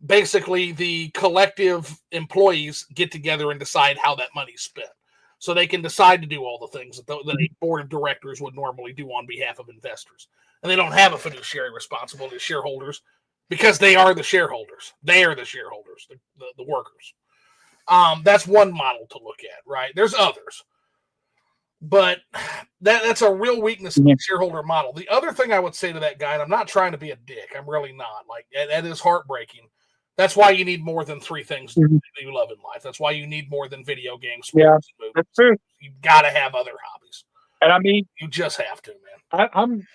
basically the collective employees get together and decide how that money's spent, so they can decide to do all the things that a board of directors would normally do on behalf of investors. And they don't have a fiduciary responsibility to shareholders, because they are the shareholders. They are the shareholders, the workers. That's one model to look at, right? There's others. But that's a real weakness in the shareholder model. The other thing I would say to that guy, and I'm not trying to be a dick, I'm really not. Like, that is heartbreaking. That's why you need more than 3 things that you love in life. That's why you need more than video games, sports, and movies. That's true. You've got to have other hobbies. And you just have to, man.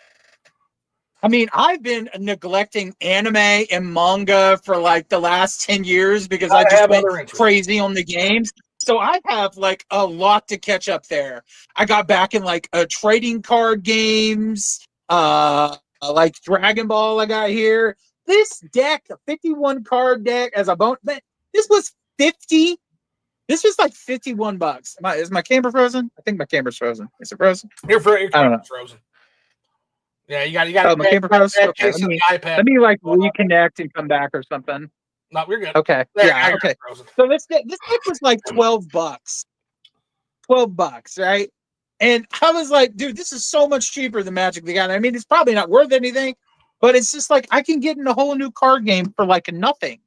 I've been neglecting anime and manga for like the last 10 years because I just went crazy on the games. So I have like a lot to catch up there. I got back in like trading card games, like Dragon Ball I got here. This deck, a 51 card deck as a bonus, this was $50. This was like $51. Is my camera frozen? I think my camera's frozen. Is it frozen? Your camera's frozen. Yeah, you got. Oh, my camera frozen. Okay, let me like reconnect and come back or something. No, we're good. Okay. Yeah. Okay. So this deck was like $12. $12, right? And I was like, dude, this is so much cheaper than Magic the Gathering. It's probably not worth anything, But it's just like I can get in a whole new card game for like nothing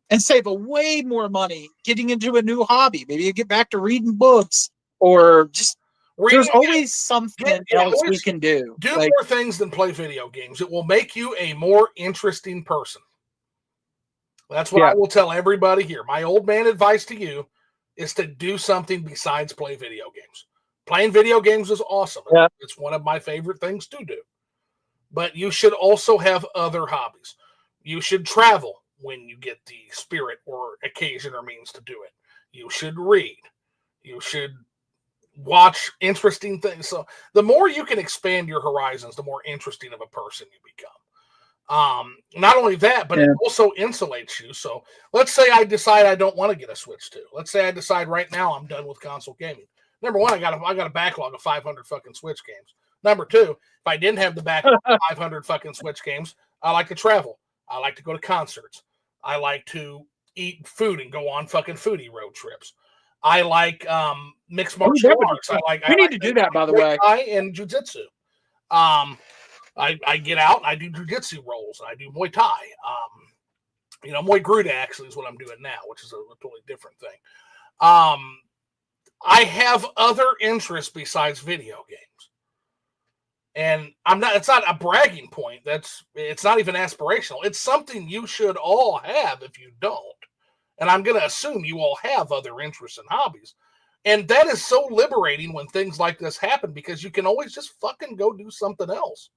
and save a way more money getting into a new hobby. Maybe you get back to reading books or just there's always something else we can do. Do more things than play video games. It will make you a more interesting person. That's what I will tell everybody here. My old man advice to you is to do something besides play video games. Playing video games is awesome. Yeah. It's one of my favorite things to do. But you should also have other hobbies. You should travel when you get the spirit or occasion or means to do it. You should read. You should watch interesting things. So the more you can expand your horizons, the more interesting of a person you become. Not only that, but it also insulates you. So let's say I decide I don't want to get a Switch 2. Let's say I decide right now I'm done with console gaming. Number one, I got a backlog of 500 fucking Switch games. Number two, if I didn't have the backlog of 500 fucking Switch games, I like to travel. I like to go to concerts. I like to eat food and go on fucking foodie road trips. I like mixed martial arts. We need to do that, by the way. And jiu-jitsu. I get out and I do jiu-jitsu rolls and I do Muay Thai. Muay Gruda actually is what I'm doing now, which is a totally different thing. I have other interests besides video games. And it's not a bragging point. It's not even aspirational. It's something you should all have if you don't. And I'm going to assume you all have other interests and hobbies. And that is so liberating when things like this happen because you can always just fucking go do something else.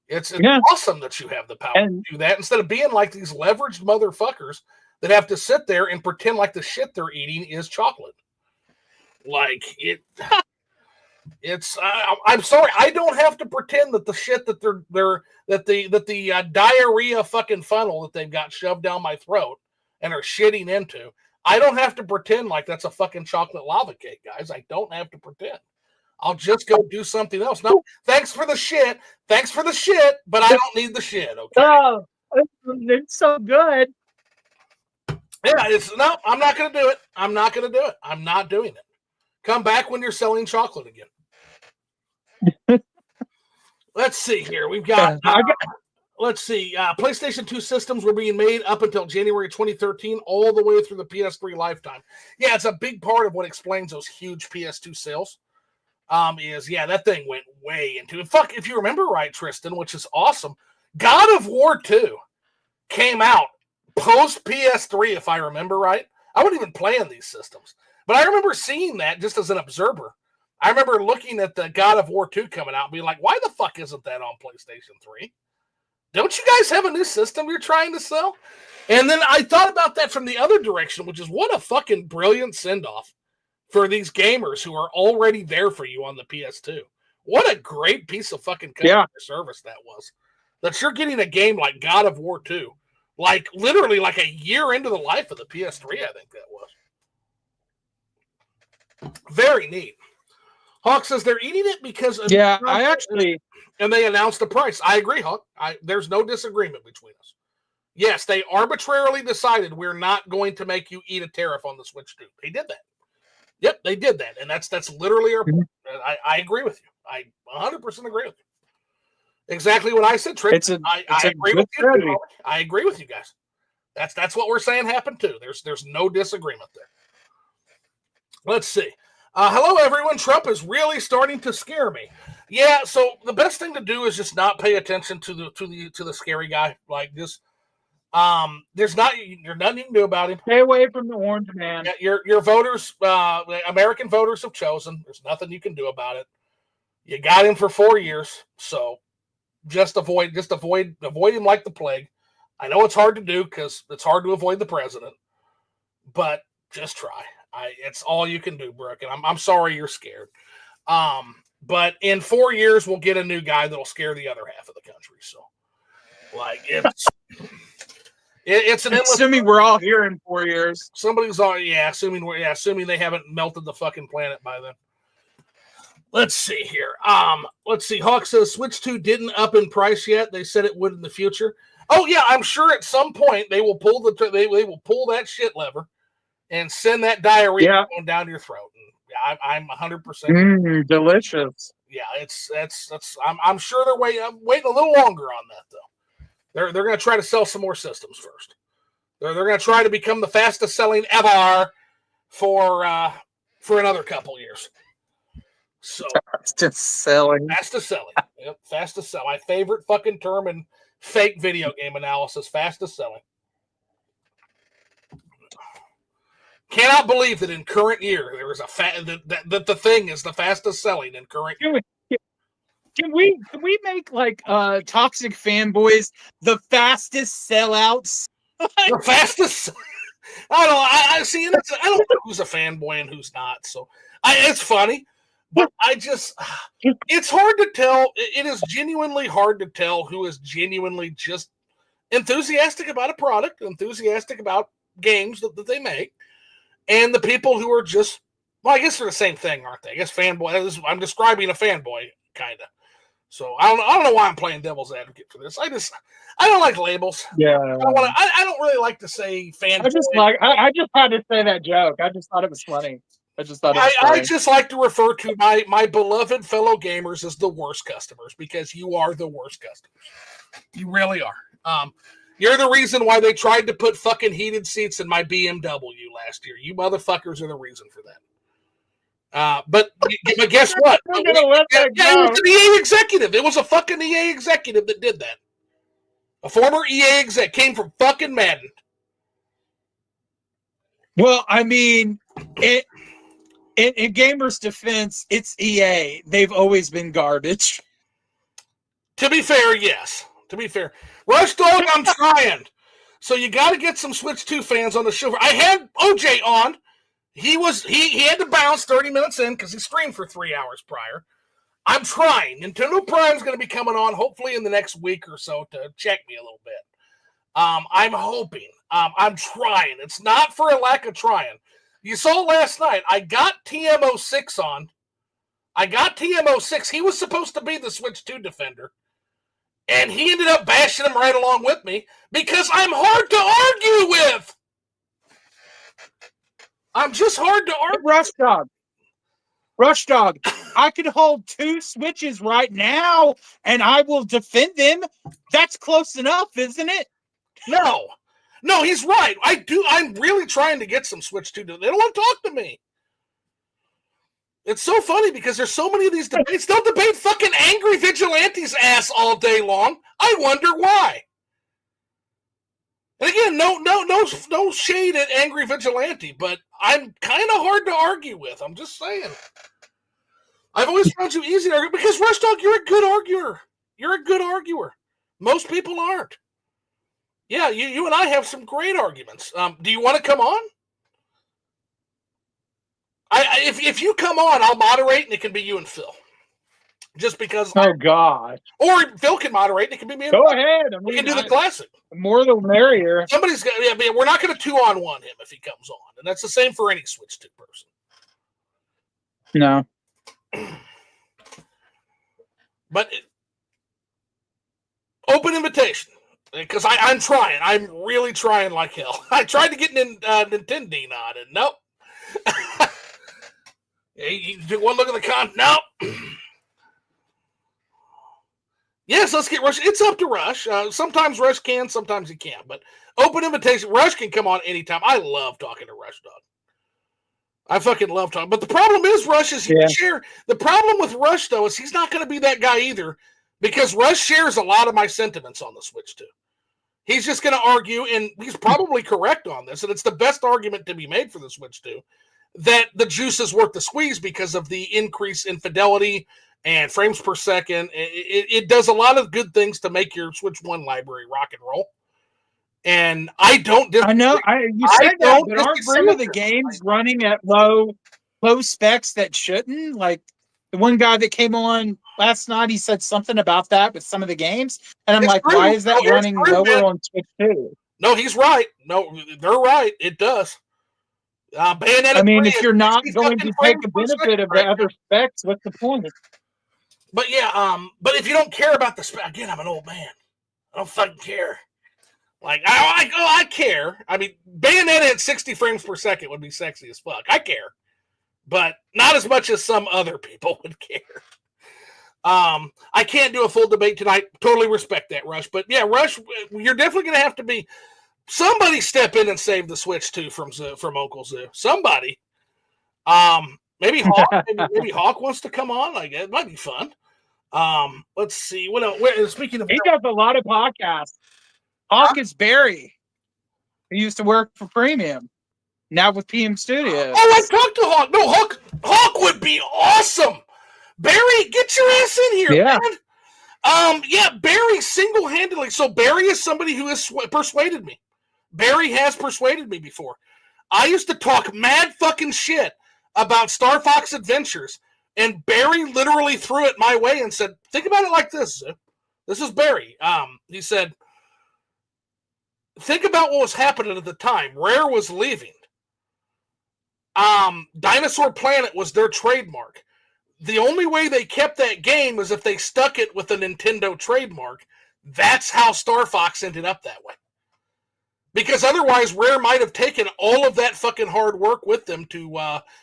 It's awesome that you have the power to do that instead of being like these leveraged motherfuckers that have to sit there and pretend like the shit they're eating is chocolate. I'm sorry, I don't have to pretend that the shit that the diarrhea fucking funnel that they've got shoved down my throat and are shitting into. I don't have to pretend like that's a fucking chocolate lava cake, guys. I don't have to pretend. I'll just go do something else. No, thanks for the shit. But I don't need the shit. Okay. Oh, it's so good. Yeah, I'm not going to do it. I'm not doing it. Come back when you're selling chocolate again. Let's see here. We've got, PlayStation 2 systems were being made up until January 2013, all the way through the PS3 lifetime. Yeah, it's a big part of what explains those huge PS2 sales. That thing went way into it. Fuck, if you remember right, Tristan, which is awesome, God of War 2 came out post PS3, if I remember right. I wasn't even playing these systems, but I remember seeing that just as an observer. I remember looking at the God of War 2 coming out and being like, why the fuck isn't that on PlayStation 3? Don't you guys have a new system you're trying to sell? And then I thought about that from the other direction, which is what a fucking brilliant send-off for these gamers who are already there for you on the PS2. What a great piece of fucking customer service that was. That you're getting a game like God of War 2, like literally like a year into the life of the PS3, I think that was. Very neat. Hawk says they're eating it because of and they announced the price. I agree, Hawk. There's no disagreement between us. Yes, they arbitrarily decided we're not going to make you eat a tariff on the Switch 2. They did that. Yep, they did that, and that's literally our point. I agree with you. I 100% agree with you. Exactly what I said, Trick. I agree with you. I agree with you guys. That's what we're saying happened too. There's no disagreement there. Let's see. Hello, everyone. Trump is really starting to scare me. Yeah, so the best thing to do is just not pay attention to the scary guy like this. There's nothing you can do about him. Stay away from the orange man. Yeah, your voters, American voters have chosen. There's nothing you can do about it. You got him for 4 years, so just avoid him like the plague. I know it's hard to do because it's hard to avoid the president, but just try. It's all you can do, Brooke, and I'm sorry you're scared. But in 4 years, we'll get a new guy that'll scare the other half of the country. So, it's an assuming we're all here in 4 years. Assuming they haven't melted the fucking planet by then. Let's see here. Let's see. Hawk says Switch 2 didn't up in price yet. They said it would in the future. Oh yeah, I'm sure at some point they will pull they will pull that shit lever and send that diarrhea going down your throat. And I'm 100%. Delicious. Yeah, I'm sure they're waiting a little longer on that though. They're going to try to sell some more systems first. They're going to try to become the fastest selling ever for another couple years. So fastest selling. Fastest selling. Yep, fastest selling. My favorite fucking term in fake video game analysis. Fastest selling. Cannot believe that in current year there was that the thing is the fastest selling in current year. Can we make like toxic fanboys the fastest sellouts? The fastest. I see. I don't know who's a fanboy and who's not. So it's funny, but it's hard to tell. It is genuinely hard to tell who is genuinely just enthusiastic about a product, enthusiastic about games that they make, and the people who are just, well, I guess they're the same thing, aren't they? I guess fanboy. I'm describing a fanboy, kind of. So I don't know why I'm playing devil's advocate for this. I don't like labels. Yeah. I don't really like to say fanboy. I just had to say that joke. I just thought it was funny. I just like to refer to my beloved fellow gamers as the worst customers, because you are the worst customers. You really are. You're the reason why they tried to put fucking heated seats in my BMW last year. You motherfuckers are the reason for that. But guess what? It was an EA executive. It was a fucking EA executive that did that. A former EA exec came from fucking Madden. Well, I mean, in gamers' defense, it's EA. They've always been garbage. To be fair, yes. To be fair. Rush Dog, I'm trying. So you got to get some Switch 2 fans on the show. I had OJ on. He had to bounce 30 minutes in because he streamed for 3 hours prior. I'm trying. Nintendo Prime's going to be coming on hopefully in the next week or so to check me a little bit. I'm hoping. I'm trying. It's not for a lack of trying. You saw last night, I got TM06 on. He was supposed to be the Switch 2 defender. And he ended up bashing him right along with me because I'm hard to argue with. I'm just hard to argue. Rush Dog, I could hold 2 Switches right now, and I will defend them. That's close enough, isn't it? No, he's right. I'm really trying to get some Switch 2. They don't want to talk to me. It's so funny because there's so many of these debates. They'll debate fucking Angry Vigilante's ass all day long. I wonder why. And again, no shade at Angry Vigilante, but I'm kind of hard to argue with. I'm just saying. I've always found you easy to argue because, Rush Dog, you're a good arguer. You're a good arguer. Most people aren't. Yeah, you and I have some great arguments. Do you want to come on? If you come on, I'll moderate, and it can be you and Phil. Just because. Oh God. Or Phil can moderate, and it can be me. Go ahead. We can do the classic. The more the merrier. Somebody's got. Yeah, we're not going to 2-on-1 him if he comes on, and that's the same for any Switch 2 person. No. But open invitation, because I'm trying. I'm really trying like hell. I tried to get Nintendo on, and nope. You took one look at the nope. Yes, let's get Rush. It's up to Rush. Sometimes Rush can, sometimes he can't. But open invitation. Rush can come on anytime. I love talking to Rush Dog. I fucking love talking. But the problem is, Rush is share. The problem with Rush, though, is he's not going to be that guy either, because Rush shares a lot of my sentiments on the Switch 2. He's just going to argue, and he's probably correct on this, and it's the best argument to be made for the Switch 2, that the juice is worth the squeeze because of the increase in fidelity and frames per second. It does a lot of good things to make your Switch 1 library rock and roll. And I don't disagree. I know. You said that, but aren't some of the games running at low specs that shouldn't? Like the one guy that came on last night, he said something about that with some of the games. And I'm like, true. Why is that running lower on Switch 2? No, he's right. No, they're right. It does. I mean, if you're not going to take the benefit of the other specs, what's the point? But yeah, but if you don't care about the spec, again, I'm an old man. I don't fucking care. Like, I care. I mean, Bayonetta at 60 frames per second would be sexy as fuck. I care. But not as much as some other people would care. I can't do a full debate tonight. Totally respect that, Rush. But yeah, Rush, you're definitely going to have to be somebody step in and save the Switch 2 from Uncle Zoo. Somebody. Maybe Hawk. maybe Hawk wants to come on. Like it might be fun. Let's see. What else? Speaking of, he does a lot of podcasts. Hawk is Barry. He used to work for Premium. Now with PM Studios. Oh, I talked to Hawk. No, Hawk would be awesome. Barry, get your ass in here, man. Yeah, Barry single-handedly. So Barry is somebody who has persuaded me. Barry has persuaded me before. I used to talk mad fucking shit about Star Fox Adventures, and Barry literally threw it my way and said, think about it like this. This is Barry. He said, think about what was happening at the time. Rare was leaving. Dinosaur Planet was their trademark. The only way they kept that game is if they stuck it with a Nintendo trademark. That's how Star Fox ended up that way. Because otherwise, Rare might have taken all of that fucking hard work with them to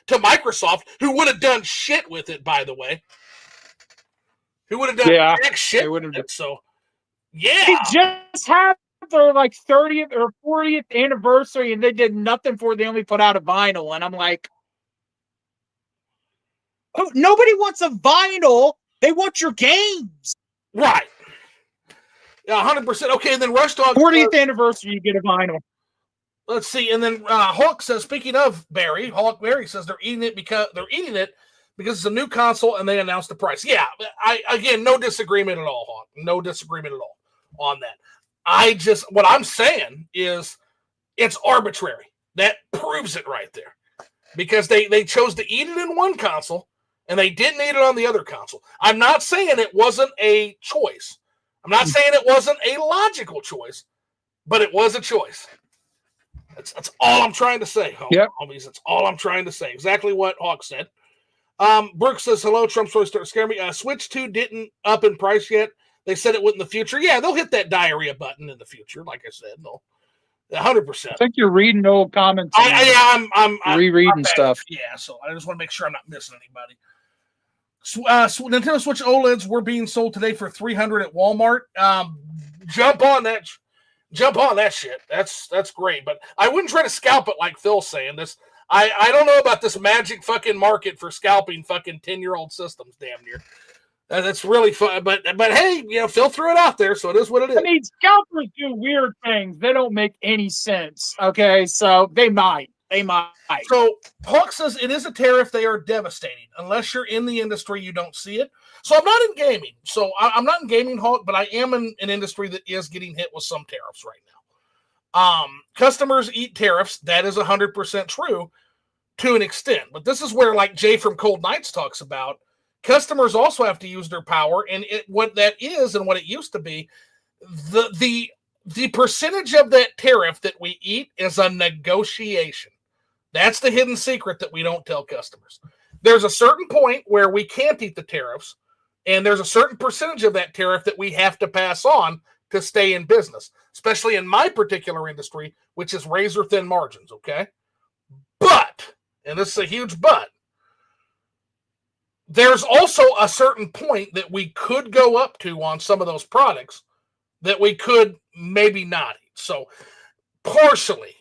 Microsoft, who would have done shit with it, by the way. Who would have done shit with it. So, yeah. They just had their 30th or 40th anniversary, and they did nothing for it. They only put out a vinyl, and I'm like, oh, nobody wants a vinyl. They want your games. Right. Yeah, 100%. Okay, and then Rush Dog. 40th anniversary, you get a vinyl. Let's see. And then Hawk says, speaking of Barry, Hawk Barry says they're eating it because it's a new console and they announced the price. Yeah, again, no disagreement at all, Hawk. No disagreement at all on that. What I'm saying is it's arbitrary. That proves it right there. Because they chose to eat it in one console and they didn't eat it on the other console. I'm not saying it wasn't a choice. I'm not saying it wasn't a logical choice, but it was a choice. That's all I'm trying to say, homies. That's all I'm trying to say. Exactly what Hawk said. Brooks says, hello, Trump's really starting to scare me. Switch 2 didn't up in price yet. They said it would in the future. Yeah, they'll hit that diarrhea button in the future, like I said. No, 100%. I think you're reading old comments. I'm rereading stuff. Yeah, so I just want to make sure I'm not missing anybody. Nintendo Switch OLEDs were being sold today for $300 at Walmart. Jump on that shit. That's great. But I wouldn't try to scalp it like Phil's saying. I don't know about this magic fucking market for scalping fucking 10-year-old systems. Damn near. That's really fun. But hey, Phil threw it out there, so it is what it is. I mean, scalpers do weird things. They don't make any sense. Okay, so they might. So Hawk says it is a tariff. They are devastating. Unless you're in the industry, you don't see it. So I'm not in gaming. So I'm not in gaming, Hawk, but I am in an industry that is getting hit with some tariffs right now. Customers eat tariffs. That is 100% true to an extent. But this is where, like Jay from Cold Nights talks about, customers also have to use their power. And what that is and what it used to be, the percentage of that tariff that we eat is a negotiation. That's the hidden secret that we don't tell customers. There's a certain point where we can't eat the tariffs, and there's a certain percentage of that tariff that we have to pass on to stay in business, especially in my particular industry, which is razor-thin margins, okay? But, and this is a huge but, there's also a certain point that we could go up to on some of those products that we could maybe not eat. So, partially,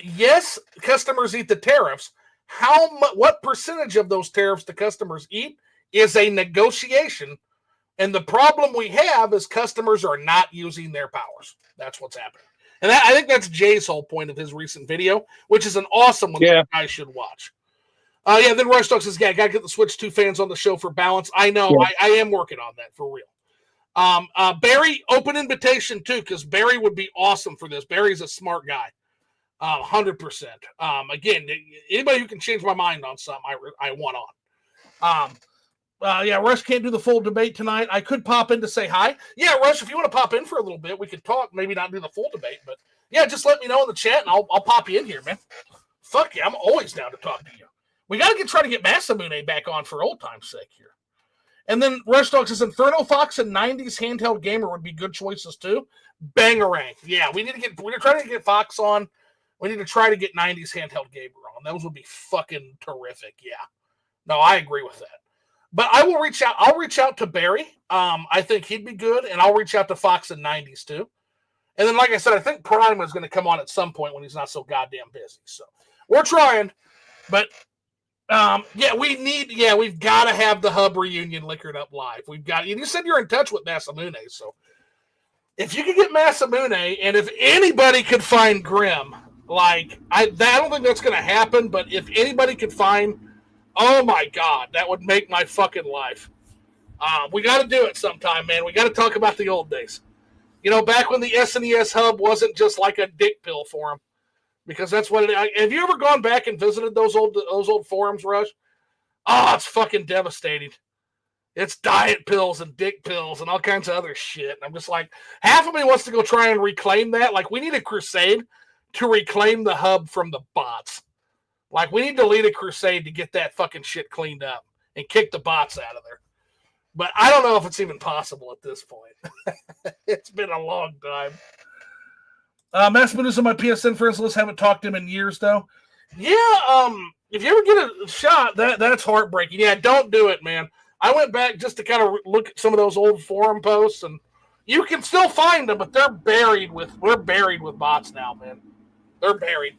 yes, customers eat the tariffs. What percentage of those tariffs the customers eat is a negotiation, and the problem we have is customers are not using their powers. That's what's happening, and I think that's Jay's whole point of his recent video, which is an awesome one that you guys should watch. Then Rush Dog says, yeah, gotta get the Switch 2 fans on the show for balance. I know, I am working on that for real. Barry, open invitation too, because Barry would be awesome for this. Barry's a smart guy, 100%. Again, anybody who can change my mind on something, I want on. Rush can't do the full debate tonight. I could pop in to say hi. Yeah, Rush, if you want to pop in for a little bit, we could talk. Maybe not do the full debate, but yeah, just let me know in the chat, and I'll pop you in here, man. Fuck yeah, I'm always down to talk to you. We got to try to get Masamune back on for old time's sake here. And then Rush Dog says Inferno Fox and 90s handheld gamer would be good choices too. Bangarang. Yeah, we're trying to get Fox on. We need to try to get 90s handheld gamer on. Those would be fucking terrific. Yeah. No, I agree with that. But I will reach out. I'll reach out to Barry. I think he'd be good, and I'll reach out to Fox in 90s too. And then, like I said, I think Prime is going to come on at some point when he's not so goddamn busy. So we're trying, but we've got to have the Hub reunion liquored up live. We've got. You said you're in touch with Masamune, so if you could get Masamune, and if anybody could find Grim, like I don't think that's going to happen, but if anybody could find, oh my god, that would make my fucking life. We got to do it sometime, man. We got to talk about the old days. You know, back when the SNES Hub wasn't just like a dick pill for them, because that's what it. Have you ever gone back and visited those old forums, Rush? Oh, it's fucking devastating. It's diet pills and dick pills and all kinds of other shit. And I'm just like, half of me wants to go try and reclaim that. Like, we need a crusade to reclaim the Hub from the bots. Like, we need to lead a crusade to get that fucking shit cleaned up and kick the bots out of there. But I don't know if it's even possible at this point. It's been a long time. Massman is on my PSN friends list. Haven't talked to him in years, though. Yeah, if you ever get a shot, that's heartbreaking. Yeah, don't do it, man. I went back just to kind of look at some of those old forum posts, and you can still find them, but we're buried with bots now, man. They're buried.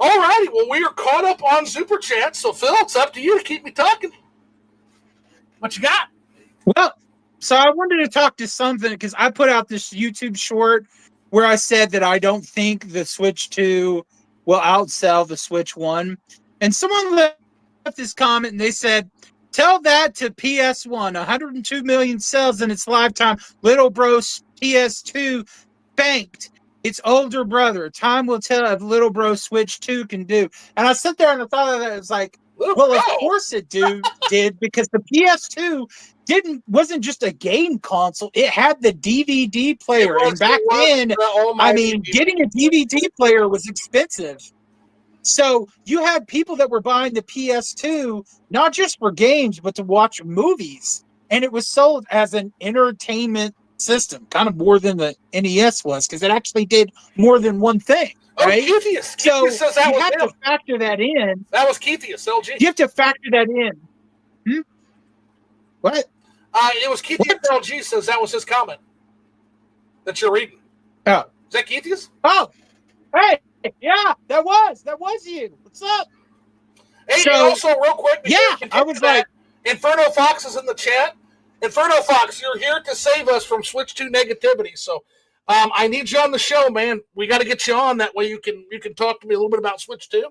All righty, well, we are caught up on Super Chat, so Phil, it's up to you to keep me talking. What you got? Well, so I wanted to talk to something because I put out this YouTube short where I said that I don't think the Switch 2 will outsell the Switch 1. And someone left this comment and they said, tell that to PS1, 102 million sales in its lifetime. Little bro PS2 banked its older brother. Time will tell if little bro Switch 2 can do. And I sat there and I thought of that. It was like, well, of course it did, because the PS2 wasn't just a game console. It had the DVD player. And back then, getting a DVD player was expensive. So you had people that were buying the PS2, not just for games, but to watch movies. And it was sold as an entertainment system, kind of more than the NES was, because it actually did more than one thing. Right? Oh, Keithius. So says that you was have him. to factor that in. That was Keithius, LG. You have to factor that in. What? It was Keithius, LG says that was his comment that you're reading. Oh. Is that Keithius? Oh. Hey. Yeah, that was you. What's up? Hey, so, also, real quick. Yeah, I was like. Inferno Fox is in the chat. Inferno Fox, you're here to save us from Switch 2 negativity. So, I need you on the show, man. We got to get you on. That way you can talk to me a little bit about Switch 2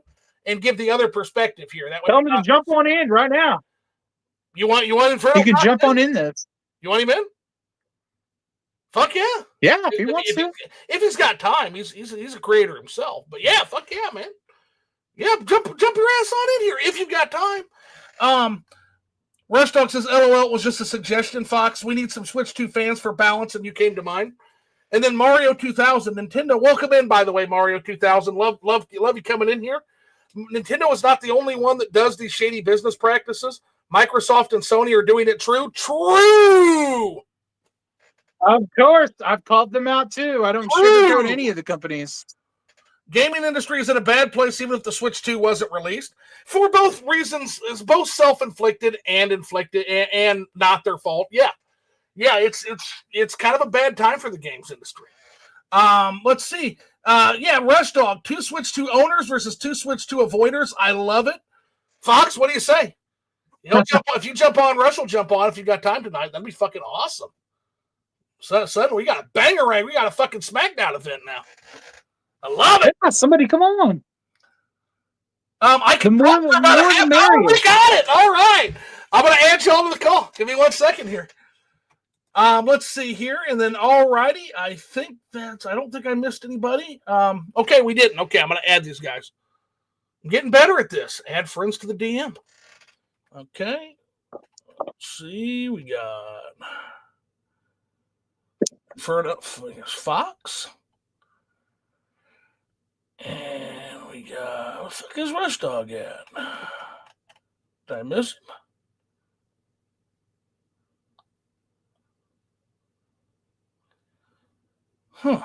and give the other perspective here. That way, tell me to jump on in right now. You want Inferno? You can jump on in this. You want him in? Fuck yeah. Yeah, if he wants to. If he's got time, he's a creator himself. But yeah, fuck yeah, man. Yeah, jump your ass on in here if you've got time. Rush Dog says, LOL, it was just a suggestion, Fox. We need some Switch 2 fans for balance, and you came to mind. And then Mario 2000, Nintendo, welcome in, by the way, Mario 2000. Love you coming in here. Nintendo is not the only one that does these shady business practices. Microsoft and Sony are doing it true. Of course. I've called them out, too. I don't sugarcoat any of the companies. Gaming industry is in a bad place, even if the Switch 2 wasn't released. For both reasons, it's both self-inflicted and inflicted and not their fault. Yeah, it's kind of a bad time for the games industry. Let's see. Rush Dog, 2 Switch 2 owners versus 2 Switch 2 avoiders. I love it. Fox, what do you say? If you jump on, Rush will jump on if you got time tonight. That'd be fucking awesome. So suddenly we got a Bangarang. We got a fucking SmackDown event now. I love it. Yeah, somebody come on. I can more the merrier. We got it. All right. I'm going to add you on to the call. Give me 1 second here. Let's see here. And then, all righty. I don't think I missed anybody. Okay, we didn't. Okay, I'm going to add these guys. I'm getting better at this. Add friends to the DM. Okay. Let's see. We got Fox. And we got, where the fuck is Rush Dog at? Did I miss him? Huh.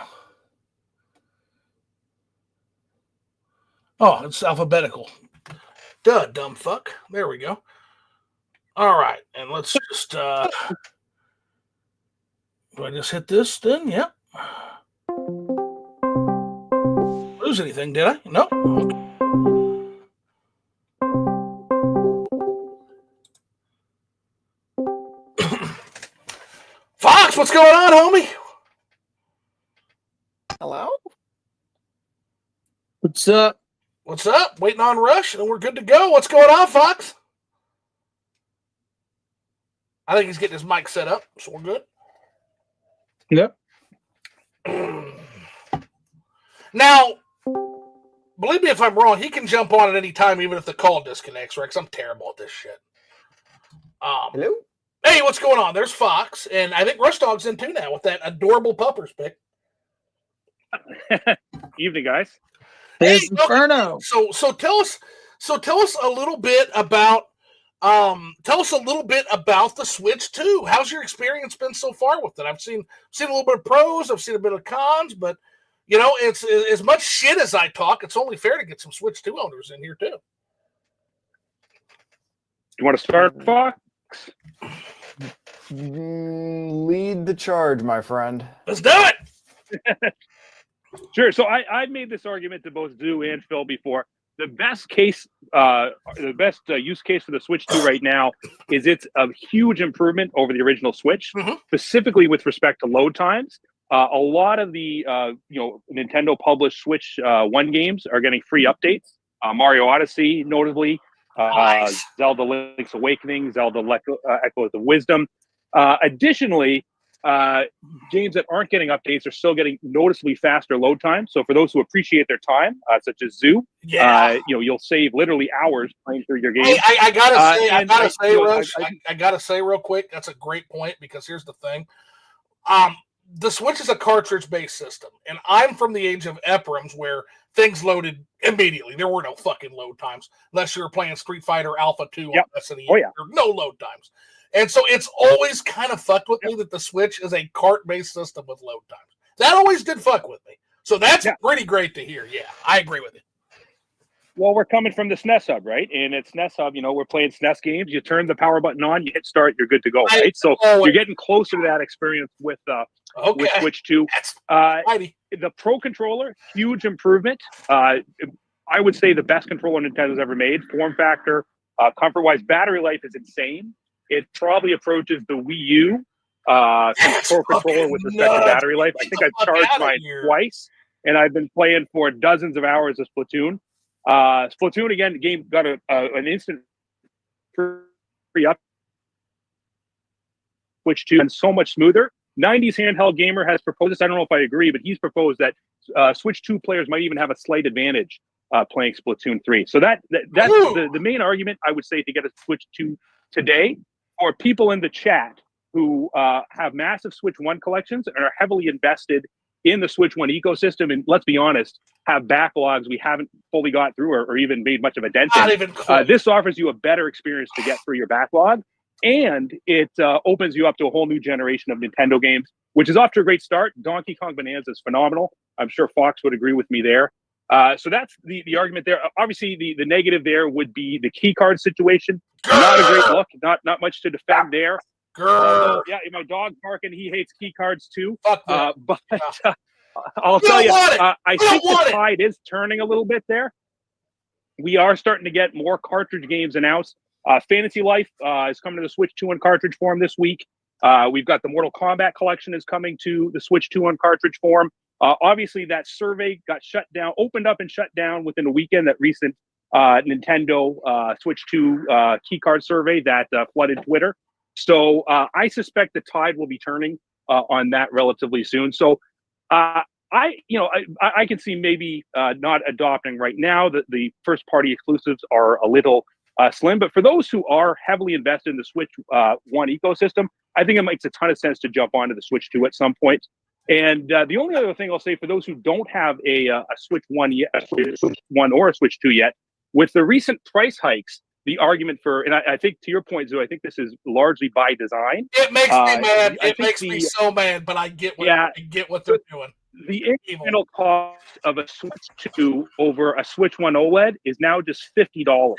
Oh, it's alphabetical. Duh, dumb fuck. There we go. All right, and let's just do I just hit this then? Yep. Lose anything, did I? No. Fox, what's going on, homie? Hello? What's up? What's up? Waiting on Rush, and we're good to go. What's going on, Fox? I think he's getting his mic set up, so we're good. Yep. Now, believe me if I'm wrong, he can jump on at any time, even if the call disconnects, right? Because I'm terrible at this shit. Hello? Hey, what's going on? There's Fox, and I think Rush Dog's in too now with that adorable puppers pick. Evening, guys. There's Inferno. So tell us a little bit about the Switch 2. How's your experience been so far with it? I've seen a little bit of pros, I've seen a bit of cons, but it's as much shit as I talk. It's only fair to get some Switch 2 owners in here too. You want to start, Fox? Lead the charge, my friend. Let's do it. Sure. So I've made this argument to both Zoo and Phil before. The best use case for the Switch 2 right now is it's a huge improvement over the original Switch, specifically with respect to load times. A lot of the Nintendo published Switch 1 games are getting free updates. Mario Odyssey, notably, Nice. Zelda Link's Awakening, Zelda Echoes of Wisdom. Additionally, games that aren't getting updates are still getting noticeably faster load times. So for those who appreciate their time, such as Zoo, you'll save literally hours playing through your game. Hey, I gotta say real quick, that's a great point, because here's the thing. The Switch is a cartridge-based system, and I'm from the age of EPROMs where things loaded immediately. There were no fucking load times unless you were playing Street Fighter Alpha 2 on SNES. Oh, yeah. There were no load times. And so it's always kind of fucked with me that the Switch is a cart-based system with load times. That always did fuck with me. So that's pretty great to hear. Yeah, I agree with you. Well, we're coming from the SNES Hub, right? And at SNES Hub, we're playing SNES games. You turn the power button on, you hit start, you're good to go, right? So you're getting closer to that experience with Switch 2. The Pro Controller, huge improvement. I would say the best controller Nintendo's ever made. Form factor, comfort-wise, battery life is insane. It probably approaches the Wii U Pro Controller with respect to battery life. I think I've charged mine twice, and I've been playing for dozens of hours of Splatoon. Splatoon, again, the game got an instant free up, Switch 2, and so much smoother. 90s Handheld Gamer has proposed this. I don't know if I agree, but he's proposed that Switch 2 players might even have a slight advantage playing Splatoon 3. So that's the main argument, I would say, to get a Switch 2 today. For people in the chat who have massive Switch 1 collections and are heavily invested in the Switch 1 ecosystem, and let's be honest, have backlogs we haven't fully got through or even made much of a dent in. This offers you a better experience to get through your backlog, and it opens you up to a whole new generation of Nintendo games, which is off to a great start. Donkey Kong Bonanza is phenomenal. I'm sure Fox would agree with me there. So that's the argument there. Obviously, the negative there would be the key card situation. Not a great look. Not much to defend there. My dog's barking. He hates key cards too. But I'll tell you, I think the tide is turning a little bit there. We are starting to get more cartridge games announced. Fantasy Life is coming to the Switch 2 on cartridge form this week. We've got the Mortal Kombat collection is coming to the Switch 2 on cartridge form. Obviously, that survey got opened up and shut down within a weekend. That recent Nintendo Switch 2 key card survey that flooded Twitter. So I suspect the tide will be turning on that relatively soon. So I can see maybe not adopting right now. The first party exclusives are a little slim, but for those who are heavily invested in the Switch 1 ecosystem, I think it makes a ton of sense to jump onto the Switch 2 at some point. And the only other thing I'll say for those who don't have a Switch 1 yet, a Switch 1 or a Switch 2 yet, with the recent price hikes, the argument for, and I think to your point, Zoe, I think this is largely by design. It makes me mad. It makes me so mad, but I get what they're doing. The incremental cost of a Switch 2 over a Switch 1 OLED is now just $50. $50.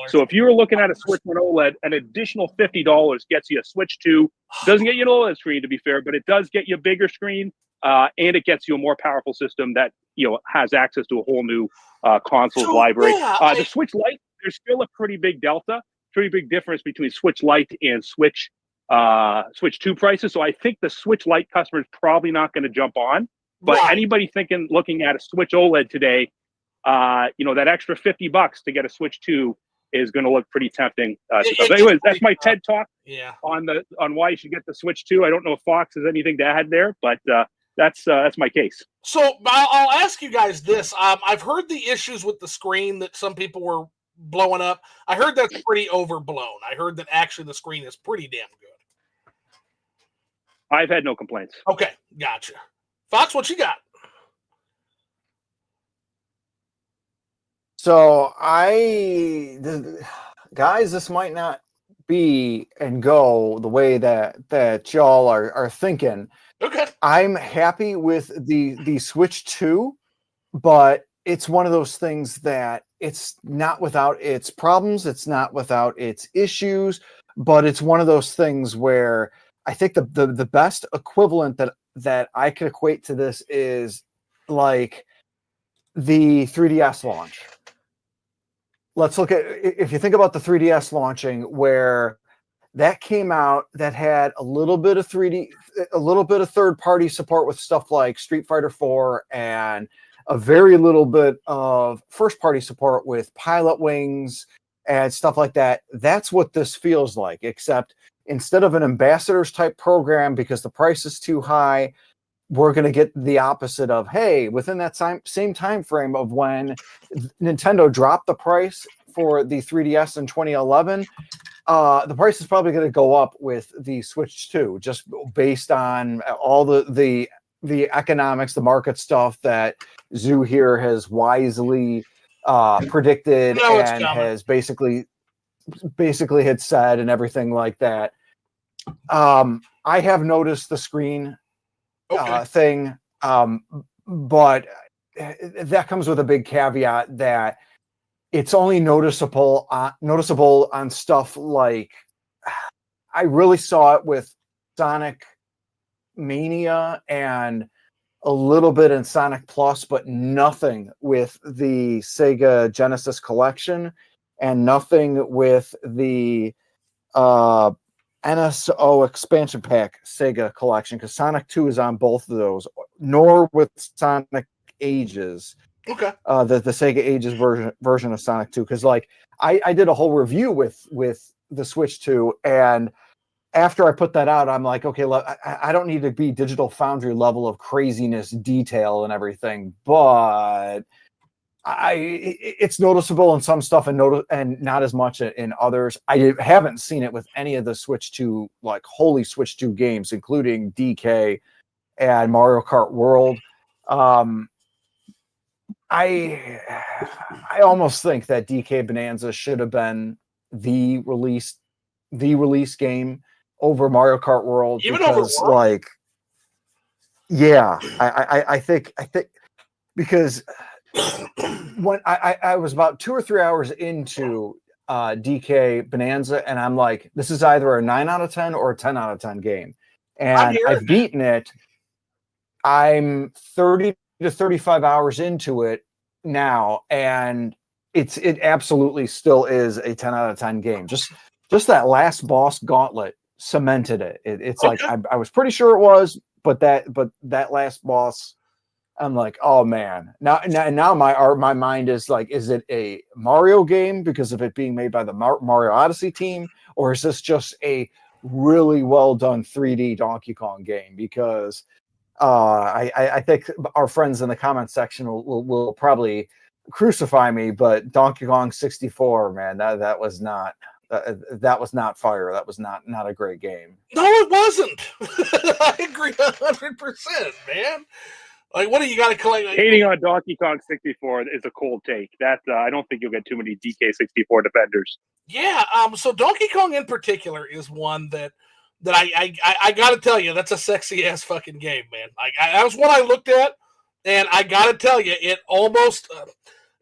So if you were looking at a Switch 1 OLED, an additional $50 gets you a Switch 2. Doesn't get you an OLED screen, to be fair, but it does get you a bigger screen, and it gets you a more powerful system that has access to a whole new consoles library. Yeah, the Switch Lite, there's still a pretty big delta, pretty big difference between Switch Lite and Switch 2 prices. So I think the Switch Lite customer is probably not going to jump on. But right. anybody looking at a Switch OLED today, that extra $50 to get a Switch 2 is going to look pretty tempting. Anyways, that's my TED talk on why you should get the Switch 2. I don't know if Fox has anything to add there, but that's my case. So I'll ask you guys this. I've heard the issues with the screen that some people were blowing up. I heard that's pretty overblown. I heard that actually the screen is pretty damn good. I've had no complaints. Okay, gotcha. Fox, what you got? So guys, this might not be and go the way that y'all are thinking. Okay. I'm happy with the Switch 2, but it's one of those things that it's not without its problems, it's not without its issues, but it's one of those things where I think the best equivalent that I could equate to this is like the 3DS launch. Let's look at, if you think about the 3DS launching, where that came out, that had a little bit of third-party support with stuff like Street Fighter 4 and a very little bit of first-party support with Pilot Wings and stuff like that. That's what this feels like, except instead of an ambassadors type program, because the price is too high, we're going to get the opposite of, hey, within that same time frame of when Nintendo dropped the price for the 3DS in 2011, the price is probably going to go up with the Switch 2, just based on all the economics, the market stuff that Zoo here has wisely predicted and has basically had said and everything like that. I have noticed the screen thing, but that comes with a big caveat that it's only noticeable on stuff like, I really saw it with Sonic Mania and a little bit in Sonic Plus, but nothing with the Sega Genesis collection and nothing with the NSO expansion pack Sega collection, because Sonic 2 is on both of those, nor with Sonic Ages. Okay. The Sega Ages version of Sonic 2, because like I did a whole review with the Switch 2, and after I put that out, I'm like, okay, I don't need to be Digital Foundry level of craziness, detail, and everything, but it's noticeable in some stuff and not as much in others. I haven't seen it with any of the Switch 2, like holy Switch 2 games, including DK and Mario Kart World. I almost think that DK Bonanza should have been the release game over Mario Kart World, even because over World? like, yeah, I think because when I was about 2 or 3 hours into DK Bonanza, and I'm like, this is either a 9 out of 10 or a 10 out of 10 game, and I've beaten it. I'm 30 to 35 hours into it now, and it absolutely still is a 10 out of 10 game. Just that last boss gauntlet cemented it. It's okay. Like I was pretty sure it was, but that last boss, I'm like, oh man. Now my mind is like, is it a Mario game because of it being made by the Mario Odyssey team, or is this just a really well done 3D Donkey Kong game? Because I think our friends in the comment section will probably crucify me, but Donkey Kong 64, man, that was not fire. That was not a great game. No, it wasn't. I agree 100%, man. Like, what do you got to collect? Hating on Donkey Kong 64 is a cold take. That I don't think you'll get too many DK 64 defenders. Yeah. So Donkey Kong in particular is one that that I got to tell you, that's a sexy ass fucking game, man. That was what I looked at, and I got to tell you, it almost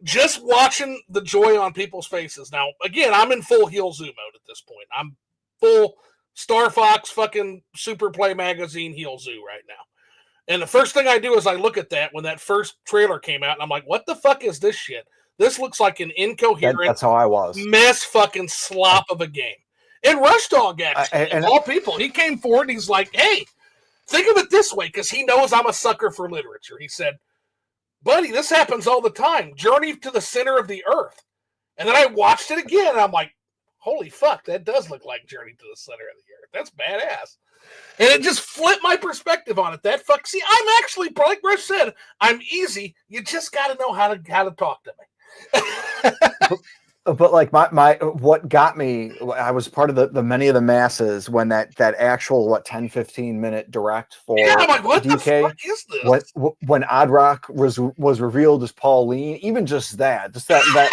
just watching the joy on people's faces. Now, again, I'm in full heel zoo mode at this point. I'm full Star Fox fucking Super Play Magazine heel zoo right now. And the first thing I do is I look at that when that first trailer came out, and I'm like, what the fuck is this shit? This looks like an incoherent That's how I was. mess fucking slop of a game. And Rush Dog, actually, of all people, he came forward and he's like, hey, think of it this way, because he knows I'm a sucker for literature. He said, buddy, this happens all the time. Journey to the Center of the Earth. And then I watched it again, and I'm like, holy fuck, that does look like Journey to the Center of the Earth. That's badass. And it just flipped my perspective on it. See, I'm actually, like Rush said, I'm easy. You just got to know how to talk to me. But like my what got me, I was part of the many of the masses when that actual 10-15 minute direct for I'm like, what DK, the fuck is this? When Odd Rock was revealed as Pauline, even just that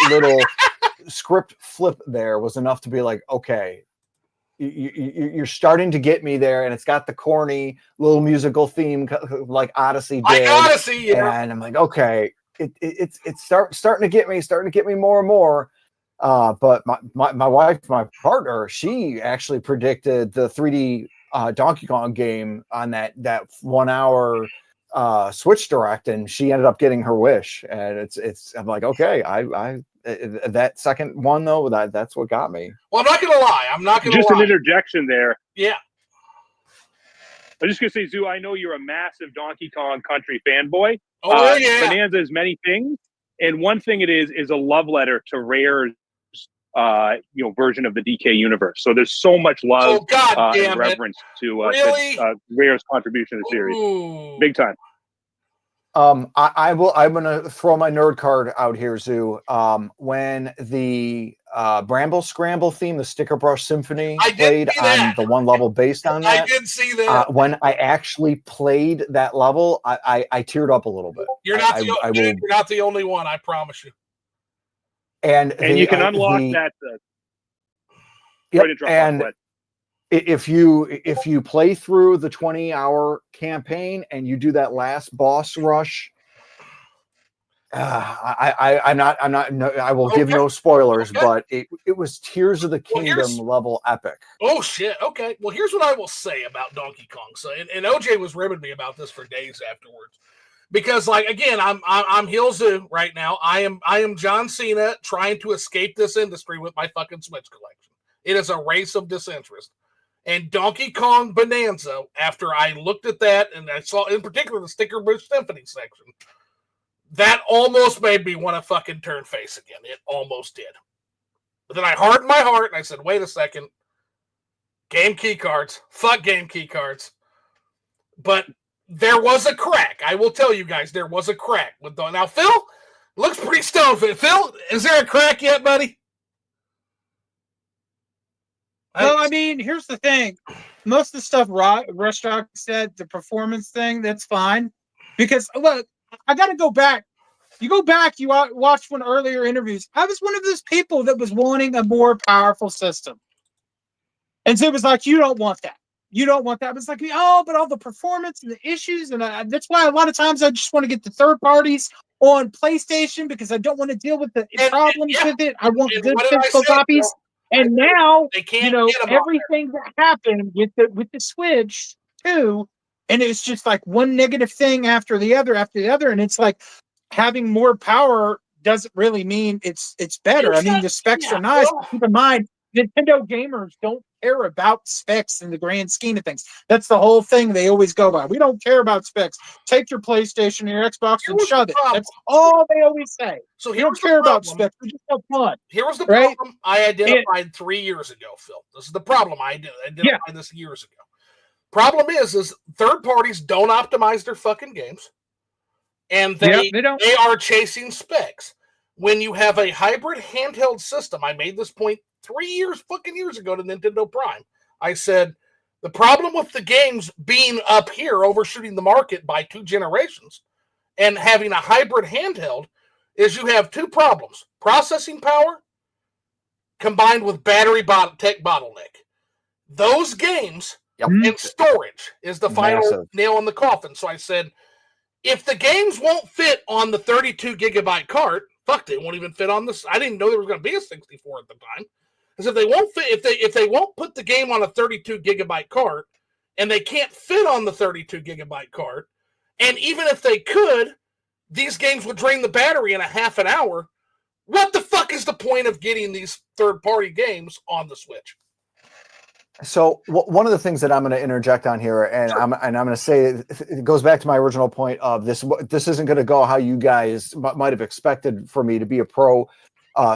little script flip there was enough to be like, okay, you're starting to get me there, and it's got the corny little musical theme like Odyssey did. Like Odyssey, yeah. And I'm like, okay, it's starting to get me more and more. But my wife, my partner, she actually predicted the 3D Donkey Kong game on that 1 hour Switch Direct, and she ended up getting her wish. And I'm like, okay, I that second one though, that's what got me. Well, I'm not gonna lie. Just an interjection there. Yeah. I'm just gonna say, Zoo, I know you're a massive Donkey Kong Country fanboy. Oh yeah. Bonanza is many things, and one thing it is a love letter to Rare's version of the DK universe. So there's so much love and reverence to Rare's contribution to the series. Ooh. Big time. I'm gonna throw my nerd card out here, Zoo. When the Bramble Scramble theme, the Sticker Brush Symphony, played on the one level based on that, I did see that. When I actually played that level, I teared up a little bit. You're not the only one, I promise you. And you can unlock that. If you play through the 20-hour campaign and you do that last boss rush, I will give no spoilers, but it was Tears of the Kingdom level epic. Oh shit! Okay, well here's what I will say about Donkey Kong. So and OJ was ribbing me about this for days afterwards, because like again, I'm heel zoo right now. I am John Cena trying to escape this industry with my fucking Switch collection. It is a race of disinterest. And Donkey Kong Bonanza, after I looked at that and I saw in particular the Sticker Brush Symphony section, that almost made me want to fucking turn face again. It almost did. But then I hardened my heart and I said, wait a second. Game key cards. Fuck game key cards. But there was a crack. I will tell you guys, there was a crack. Now, Phil looks pretty stoned. Phil, is there a crack yet, buddy? Well, I mean, here's the thing. Most of the stuff Rush Dog said, the performance thing, that's fine. Because, look, I got to go back. You go back, you watch one earlier interviews. I was one of those people that was wanting a more powerful system. And so it was like, you don't want that. You don't want that. It was like, but all the performance and the issues. And that's why a lot of times I just want to get the third parties on PlayStation because I don't want to deal with the problems with it. I want good physical copies. And now, everything that happened with the Switch too, and it's just like one negative thing after the other, and it's like having more power doesn't really mean it's better. I mean, the specs are nice. But keep in mind, Nintendo gamers don't care about specs in the grand scheme of things. That's the whole thing they always go by. We don't care about specs. Take your PlayStation, your Xbox, and shove it. That's all they always say. So we don't care about specs. We just have fun. Here was the problem I identified 3 years ago, Phil. This is the problem I identified this years ago. Problem is third parties don't optimize their fucking games, and they are chasing specs. When you have a hybrid handheld system, I made this point 3 years ago to Nintendo Prime. I said, the problem with the games being up here, overshooting the market by 2 generations, and having a hybrid handheld is you have 2 problems. Processing power combined with battery tech bottleneck. Those games Yep. And storage is the final Massive. nail in the coffin. So I said, if the games won't fit on the 32 gigabyte cart, fuck, they won't even fit on this. I didn't know there was going to be a 64 at the time. Because if they won't fit, if they won't put the game on a 32 gigabyte cart, and they can't fit on the 32 gigabyte cart, and even if they could, these games would drain the battery in a half an hour. What the fuck is the point of getting these third-party games on the Switch? So one of the things that I'm going to interject on here, and I'm going to say it goes back to my original point of this. This isn't going to go how you guys might have expected for me to be a pro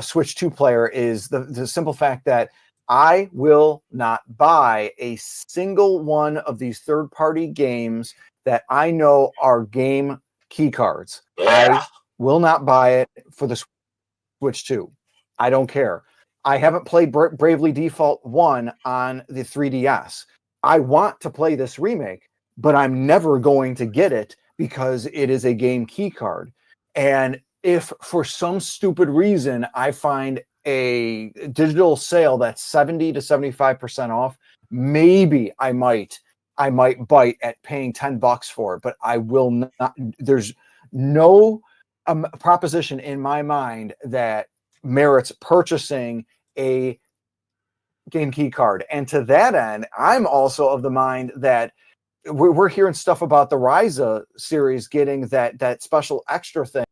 Switch 2 player. Is the simple fact that I will not buy a single one of these third-party games that I know are game key cards. Yeah. I will not buy it for the Switch 2. I don't care. I haven't played Bravely Default 1 on the 3DS. I want to play this remake, but I'm never going to get it because it is a game key card. And if for some stupid reason I find a digital sale that's 70 to 75% off, maybe I might bite at paying $10 for it, but I will not. There's no proposition in my mind that merits purchasing a game key card. And to that end, I'm also of the mind that we're hearing stuff about the Ryza series getting that special extra thing.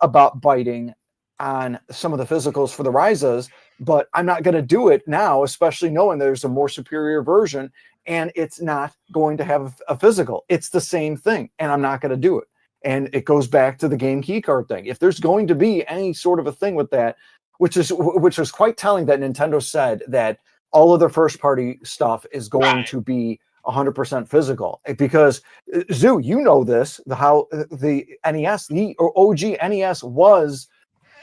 About biting on some of the physicals for the Ryzas, but I'm not going to do it now, especially knowing there's a more superior version and it's not going to have a physical. It's the same thing, and I'm not going to do it. And it goes back to the game key card thing. If there's going to be any sort of a thing with that, which was quite telling that Nintendo said that all of their first party stuff is going to be 100% physical, because Zoo, you know this, how the NES, the OG NES was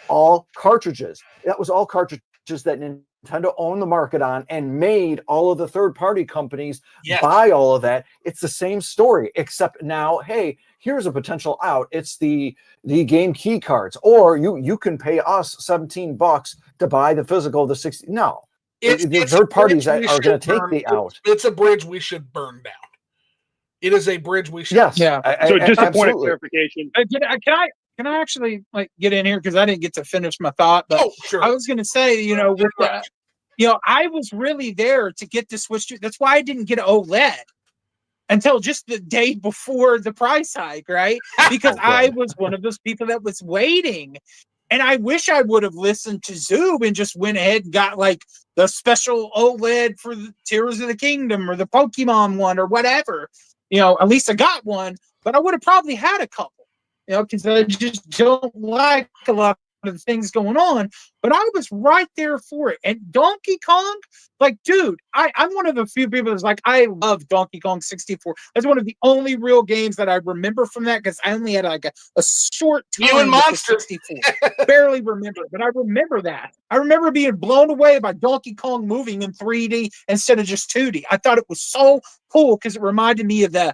all cartridges. That was all cartridges that Nintendo owned the market on and made all of the third-party companies buy all of that. It's the same story, except now, hey, here's a potential out. It's the game key cards, or you can pay us $17 to buy the physical of the 60. No. The third parties that are going to take the out. It's a bridge we should burn down. It is a bridge we should. Yes. Yeah. So just a point of clarification. Can I actually get in here, because I didn't get to finish my thought? But sure. I was going to say, with I was really there to get the Switch 2. That's why I didn't get an OLED until just the day before the price hike, right? Because I was one of those people that was waiting. And I wish I would have listened to Zoob and just went ahead and got the special OLED for the Tears of the Kingdom or the Pokemon one or whatever. At least I got one, but I would have probably had a couple, because I just don't like a lot of the things going on. But I was right there for it. And Donkey Kong, dude, I'm one of the few people that's I love Donkey Kong 64. That's one of the only real games that I remember from that, because I only had a short time You and with the Monster. 64. Barely remember, but I remember that. I remember being blown away by Donkey Kong moving in 3D instead of just 2D. I thought it was so cool because it reminded me of the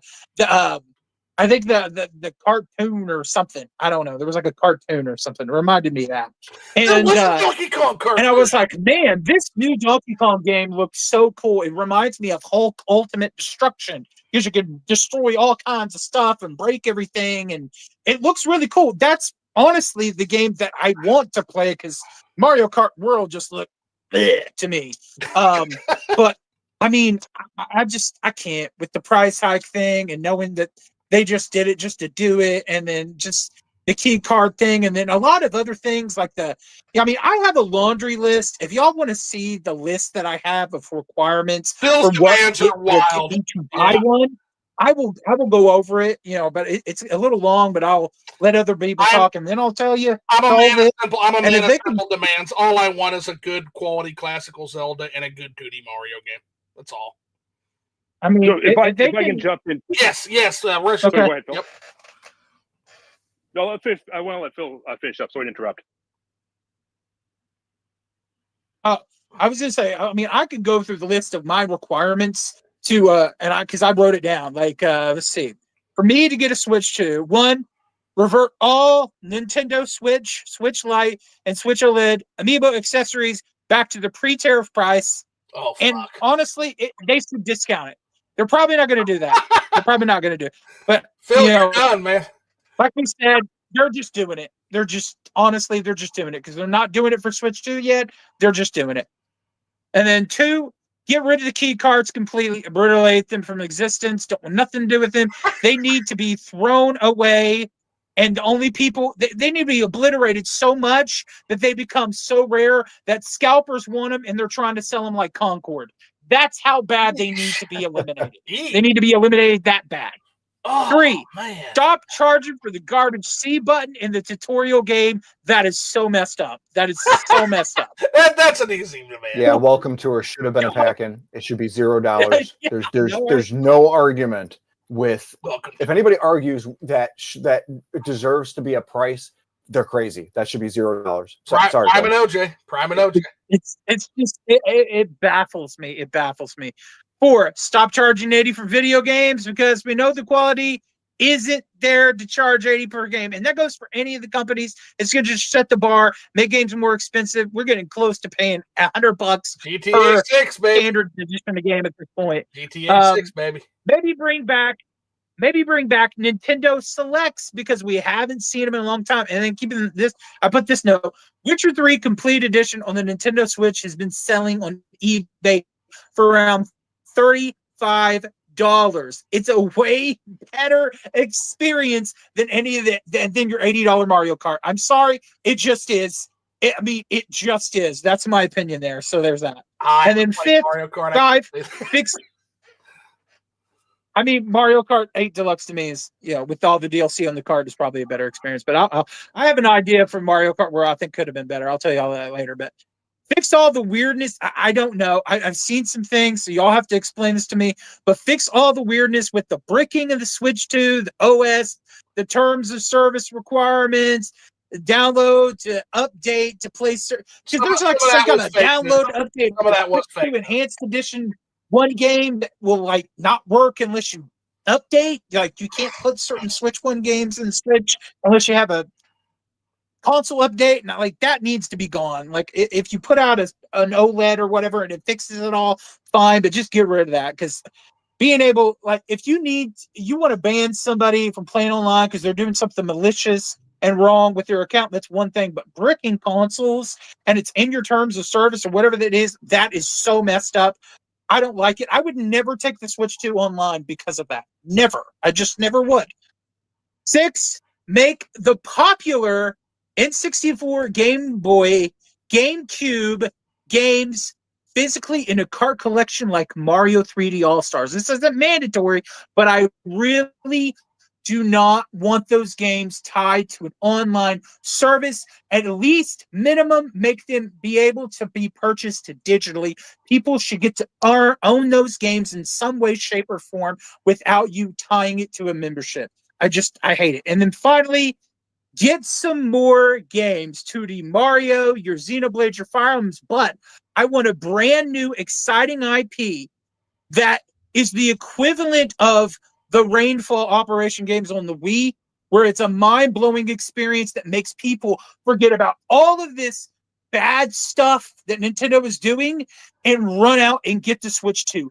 I think the cartoon or something. I don't know. There was a cartoon or something. It reminded me of that. And Donkey Kong cartoon. And I was like, man, this new Donkey Kong game looks so cool. It reminds me of Hulk Ultimate Destruction, because you can destroy all kinds of stuff and break everything, and it looks really cool. That's honestly the game that I want to play, because Mario Kart World just looked to me. But I mean, I can't with the price hike thing, and knowing that they just did it just to do it, and then just the key card thing, and then a lot of other things I have a laundry list. If y'all want to see the list that I have of requirements Phil's for what demands are wild. to buy one, I will go over it, but it's a little long, but I'll let other people talk, and then I'll tell you. I'm a man of simple demands. All I want is a good quality classical Zelda and a good 2D Mario game. That's all. I mean, so if I can jump in. Yes. Okay. Go ahead, Phil. Yep. No, I want to let Phil finish up. Sorry to interrupt. I was gonna say, I mean, I could go through the list of my requirements to because I wrote it down. Like, let's see, for me to get a Switch 2, one, revert all Nintendo Switch, Switch Lite, and Switch OLED amiibo accessories back to the pre-tariff price. Oh, And fuck. honestly, they should discount it. They're probably not going to do that. They're probably not going to do it. But Phil, you you're know, done, man. like we said, they're just doing it. They're just doing it because they're not doing it for Switch 2 yet. They're just doing it. And then 2, get rid of the key cards completely, obliterate them from existence. Don't want nothing to do with them. They need to be thrown away. And the only people, they need to be obliterated so much that they become so rare that scalpers want them and they're trying to sell them like Concord. That's how bad they need to be eliminated. They need to be eliminated that bad. Oh, 3, man. stop charging for the garbage C button in the tutorial game. That is so messed up. That is so messed up. That's an easy demand. Yeah, welcome to her. Should have been a pack-in. It should be $0. Yeah, There's no argument with. Welcome. If anybody argues that that it deserves to be a price, they're crazy. That should be $0. Sorry, Prime and OJ. Prime and OJ. It's just it baffles me. It baffles me. 4, stop charging $80 for video games because we know the quality isn't there to charge $80 per game. And that goes for any of the companies. It's going to just set the bar, make games more expensive. We're getting close to paying $100 GTA 6, baby. standard edition of the game at this point. GTA 6, baby. Maybe bring back Nintendo Selects because we haven't seen them in a long time. And then keeping this, I put this note: Witcher 3 Complete Edition on the Nintendo Switch has been selling on eBay for around $35. It's a way better experience than any of than your $80 Mario Kart. I'm sorry, it just is. It just is. That's my opinion there. So there's that. And then 5, fix. I mean, Mario Kart 8 Deluxe to me is, with all the DLC on the card, is probably a better experience. But I have an idea for Mario Kart where I think could have been better. I'll tell you all that later. But fix all the weirdness. I don't know. I've seen some things, so y'all have to explain this to me. But fix all the weirdness with the bricking of the Switch 2, the OS, the terms of service requirements, the download to update to play. Because there's like some kind of download update. Some of that was fake. Enhanced edition. One game that will not work unless you update. Like you can't put certain Switch 1 games in Switch unless you have a console update. And that needs to be gone. Like if you put out an OLED or whatever and it fixes it all, fine. But just get rid of that because being able, if you want to ban somebody from playing online because they're doing something malicious and wrong with their account, that's one thing. But bricking consoles and it's in your terms of service or whatever that is so messed up. I don't like it. I would never take the Switch 2 online because of that. Never. I just never would. 6, make the popular N64, Game Boy, GameCube games physically in a cart collection like Mario 3D All-Stars. This isn't mandatory, but I really do not want those games tied to an online service. At least minimum, make them be able to be purchased digitally. People should get to own those games in some way, shape, or form without you tying it to a membership. I hate it. And then finally, get some more games. 2D Mario, your Xenoblade, your Fire Emblems, but I want a brand new, exciting IP that is the equivalent of the Rainfall Operation games on the Wii, where it's a mind-blowing experience that makes people forget about all of this bad stuff that Nintendo is doing and run out and get the Switch 2.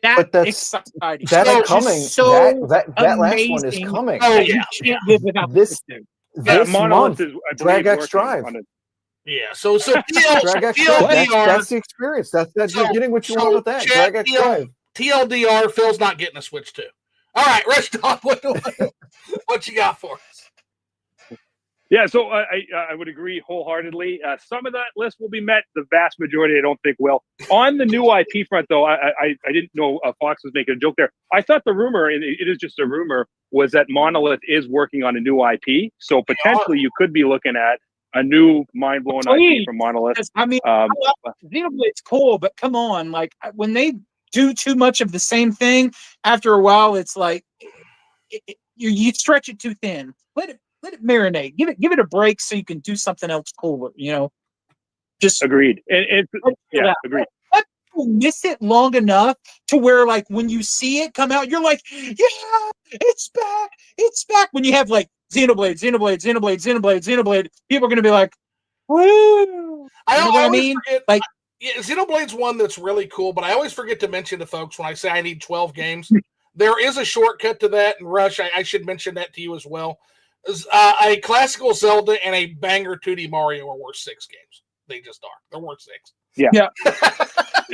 That's exciting. That's coming. So that last one is coming. Oh, yeah. You can't live without this month, Drag X Drive. Yeah, so Drag X Drive, that's the experience. You're getting what you want with that. Drag X Drive. TLDR, Phil's not getting a Switch 2. All right, Rich Dog, what you got for us? Yeah, so I would agree wholeheartedly. Some of that list will be met. The vast majority, I don't think, will. On the new IP front, though, I didn't know Fox was making a joke there. I thought the rumor, and it is just a rumor, was that Monolith is working on a new IP. So potentially you could be looking at a new mind-blowing IP from Monolith. I mean, Xenoblade's cool, but come on. When they do too much of the same thing, after a while, it's you stretch it too thin. Let let it marinate. Give it a break so you can do something else cooler. Just agreed. And yeah, agreed. Let people miss it long enough to where, like, when you see it come out, you're like, yeah, it's back, it's back. When you have like Xenoblade, people are gonna be like, woo. I You know what I mean? forget, like, yeah, Xenoblade's one that's really cool, but I always forget to mention to folks when I say I need 12 games. There is a shortcut to that, and Rush, I should mention that to you as well. A classical Zelda and a banger 2D Mario are worth 6 games. They just are. They're worth 6. Yeah.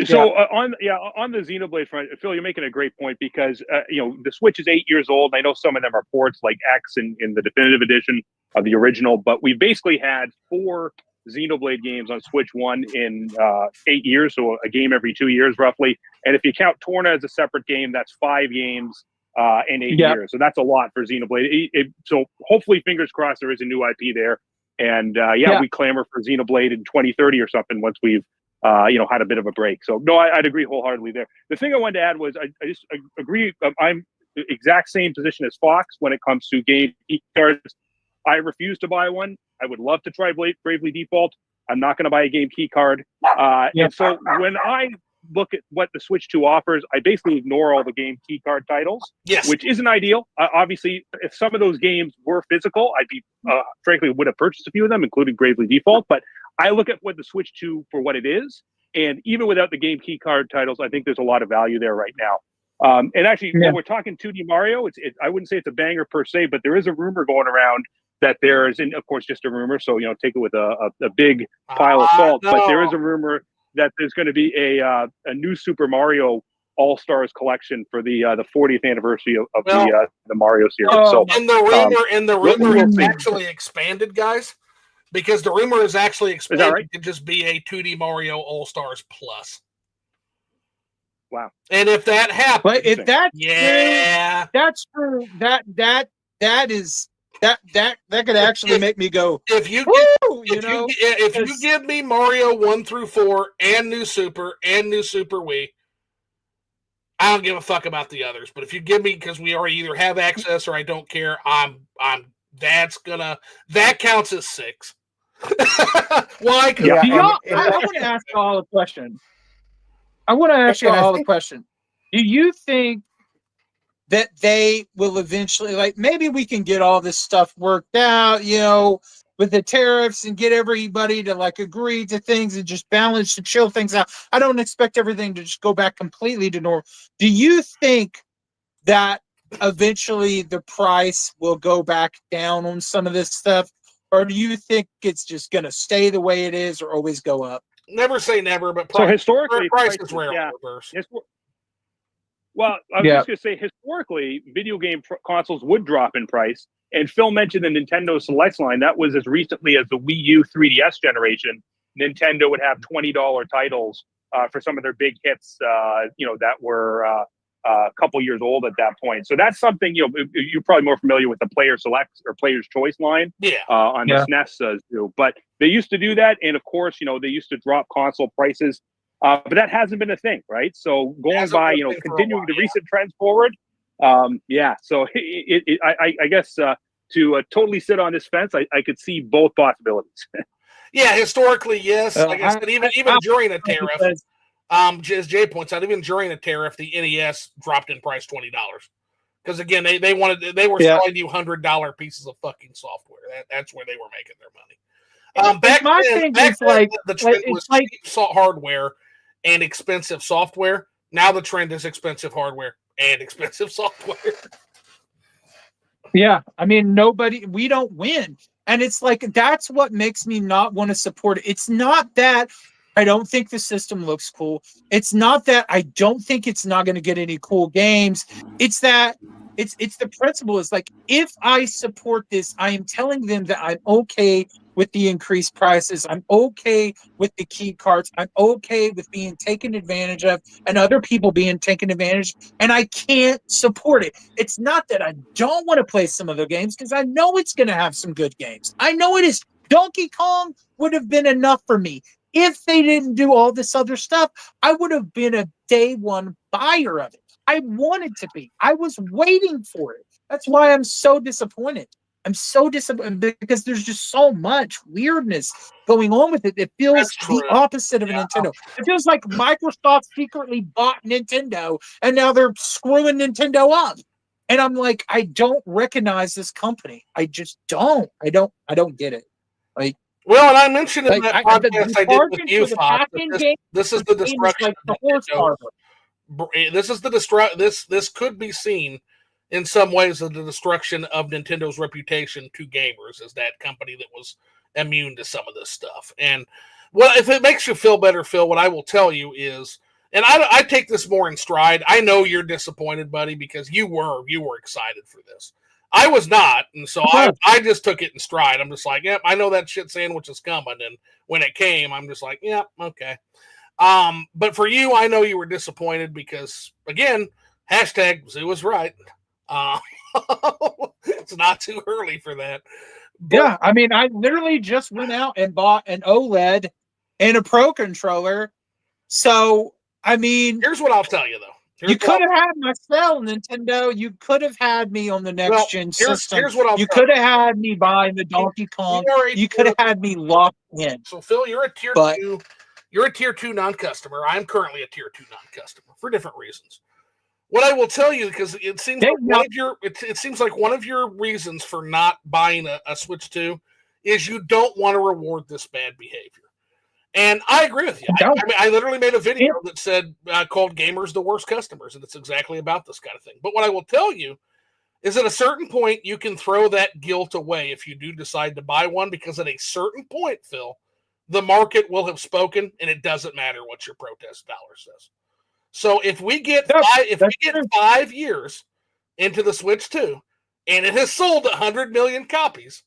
So Yeah. On the Xenoblade front, Phil, you're making a great point because the Switch is 8 years old. I know some of them are ports like X in the definitive edition of the original, but we basically had 4 Xenoblade games on Switch 1 in 8 years, so a game every 2 years roughly. And if you count Torna as a separate game, that's 5 games in 8 years. So that's a lot for Xenoblade. So hopefully, fingers crossed, there is a new IP there. And we clamor for Xenoblade in 2030 or something once we've had a bit of a break. So no, I'd agree wholeheartedly there. The thing I wanted to add was I just agree. I'm the exact same position as Fox when it comes to game cards. I refuse to buy one. I would love to try Bravely Default. I'm not going to buy a game key card. And so when I look at what the Switch 2 offers, I basically ignore all the game key card titles, which isn't ideal. Obviously, if some of those games were physical, I'd be frankly would have purchased a few of them, including Bravely Default. But I look at what the Switch 2 for what it is, and even without the game key card titles, I think there's a lot of value there right now. And actually, when we're talking 2D Mario, I wouldn't say it's a banger per se, but there is a rumor going around that there's, and of course, just a rumor, so take it with a big pile of salt. But there is a rumor that there's going to be a new Super Mario All-Stars collection for the 40th anniversary of the Mario series. And the rumor is actually expanded, guys, because the rumor is actually expanded to just be a 2D Mario All-Stars Plus. Wow! And if that happens, but if that's true, that could actually make me go. If you give me Mario 1 through 4 and New Super Wii, I don't give a fuck about the others. But if you give me, because we already either have access or I don't care, that counts as 6. Why? I want to ask you all a question. Do you think that they will eventually, like, maybe we can get all this stuff worked out, with the tariffs and get everybody to like agree to things and just balance to chill things out? I don't expect everything to just go back completely to normal. Do you think that eventually the price will go back down on some of this stuff? Or do you think it's just going to stay the way it is or always go up? Never say never, but historically, prices rarely reverse. Well, I was just going to say, historically, video game consoles would drop in price. And Phil mentioned the Nintendo Selects line. That was as recently as the Wii U 3DS generation. Nintendo would have $20 titles for some of their big hits, that were a couple years old at that point. So that's something, you're probably more familiar with the Player Select or Player's Choice line on the SNES too. But they used to do that. And of course, they used to drop console prices. But that hasn't been a thing, right? So going by, continuing the recent trends forward. So I guess to totally sit on this fence, I could see both possibilities. Historically, yes. Like I said, even during a tariff, as Jay points out, even during a tariff, the NES dropped in price $20 because again, they were selling you $100 pieces of fucking software. That's where they were making their money. Back then, the trend was cheap hardware and expensive software. Now the trend is expensive hardware and expensive software. Yeah, I mean, we don't win. And it's like, that's what makes me not want to support it. It's not that I don't think the system looks cool. It's not that I don't think it's not going to get any cool games. It's that it's the principle. It's like, if I support this, I am telling them that I'm okay with the increased prices. I'm okay with the key cards. I'm okay with being taken advantage of and other people being taken advantage. And I can't support it. It's not that I don't want to play some of the games, because I know it's going to have some good games. I know it is. Donkey Kong would have been enough for me. If they didn't do all this other stuff, I would have been a day one buyer of it. I wanted to be. I was waiting for it. That's why I'm so disappointed. I'm so disappointed because there's just so much weirdness going on with it. It feels That's true. the opposite of a Nintendo. It feels like Microsoft secretly bought Nintendo and now they're screwing Nintendo up. And I'm like, I don't recognize this company. I just don't. I don't get it. Like, well, and I mentioned in that podcast the I did with you, the Fox, pack-in that game this is the destruction like the of horse Nintendo. harbor. This is the this could be seen in some ways as the destruction of Nintendo's reputation to gamers as that company that was immune to some of this stuff. And well, if it makes you feel better, Phil, what I will tell you is, and I take this more in stride. I know you're disappointed, buddy, because you were excited for this. I was not, and so I just took it in stride. I'm just like, yep, I know that shit sandwich is coming, and when it came, I'm just like, yep, okay. But for you, I know you were disappointed because, again, hashtag Zoo was right. It's not too early for that. But, yeah, I mean, I literally just went out and bought an OLED and a Pro controller. So, I mean, here's what I'll tell you, though. You could have had my cell, Nintendo. You could have had me on the next gen system. Here's what you could have had me buying the Donkey Kong. You could have had me locked in. So, Phil, you're a tier 2. You're a tier 2 non-customer. I'm currently a tier 2 non-customer for different reasons. What I will tell you, because it seems like one of your reasons for not buying a Switch 2 is you don't want to reward this bad behavior. And I agree with you. I literally made a video that said called gamers the worst customers, and it's exactly about this kind of thing. But what I will tell you is at a certain point, you can throw that guilt away if you do decide to buy one, because at a certain point, Phil, the market will have spoken, and it doesn't matter what your protest dollar says. So if we get 5 years into the Switch 2, and it has sold 100 million copies,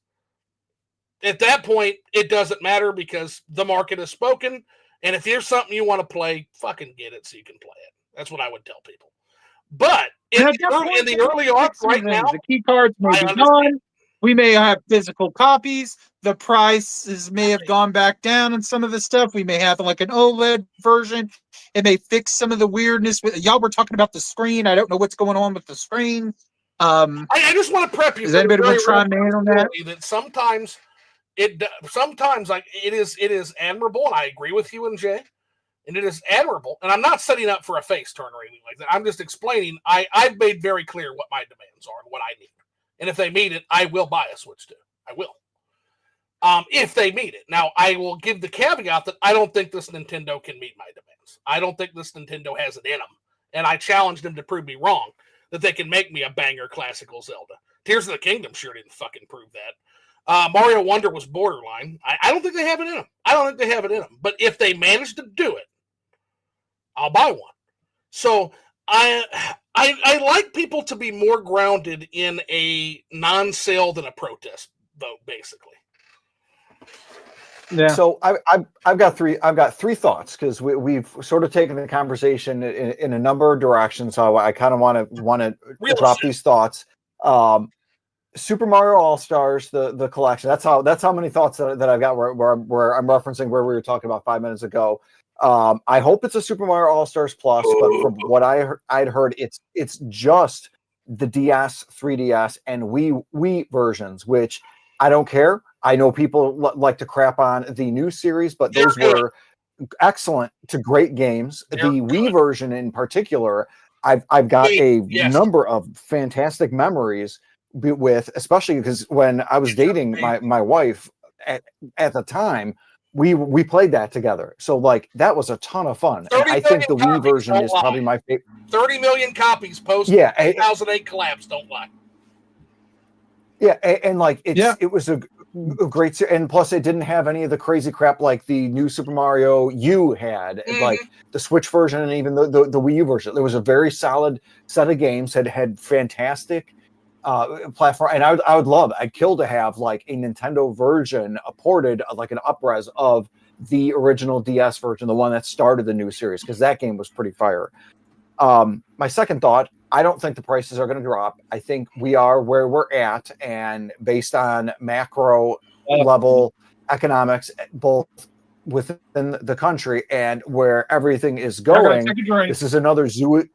at that point, it doesn't matter because the market has spoken. And if there's something you want to play, fucking get it so you can play it. That's what I would tell people. But in the early arc right now, the key cards may be gone. We may have physical copies. The prices may have gone back down on some of the stuff. We may have like an OLED version. It may fix some of the weirdness. Y'all were talking about the screen. I don't know what's going on with the screen. I just want to prep you. Does anybody want to try me on that? That sometimes like it is admirable, and I agree with you and Jay, and it is admirable. And I'm not setting up for a face turn or anything like that. I'm just explaining. I've made very clear what my demands are and what I need. And if they meet it, I will buy a Switch 2. I will. If they meet it. Now, I will give the caveat that I don't think this Nintendo can meet my demands. I don't think this Nintendo has it in them. And I challenged them to prove me wrong, that they can make me a banger classical Zelda. Tears of the Kingdom sure didn't fucking prove that. Mario Wonder was borderline. I don't think they have it in them. But if they manage to do it, I'll buy one. So I like people to be more grounded in a non-sale than a protest vote, basically. Yeah. So I've got three thoughts, because we've sort of taken the conversation in a number of directions. So I kind of want to drop these thoughts. Super Mario All-Stars, the collection. That's how many thoughts that I've got where I'm referencing where we were talking about 5 minutes ago. I hope it's a Super Mario All-Stars Plus, but from what I'd heard, it's just the DS, 3DS, and Wii versions, which I don't care. I know people like to crap on the new series, but those were excellent to great games. The Wii version in particular, I've got a number of fantastic memories with, especially because when I was dating my wife at the time, we played that together. So like that was a ton of fun. And I think the Wii version is probably my favorite. 30 million copies post 2008 collapse, don't lie. Yeah, and like it was a great, and plus it didn't have any of the crazy crap like the new Super Mario U had, like the Switch version and even the Wii U version. There was a very solid set of games, had fantastic platform, and I'd kill to have like a Nintendo version, ported like an upres of the original DS version, the one that started the new series, because that game was pretty fire. My second thought, I don't think the prices are going to drop. I think we are where we're at, and based on macro level economics, both within the country and where everything is going, this is another zoo.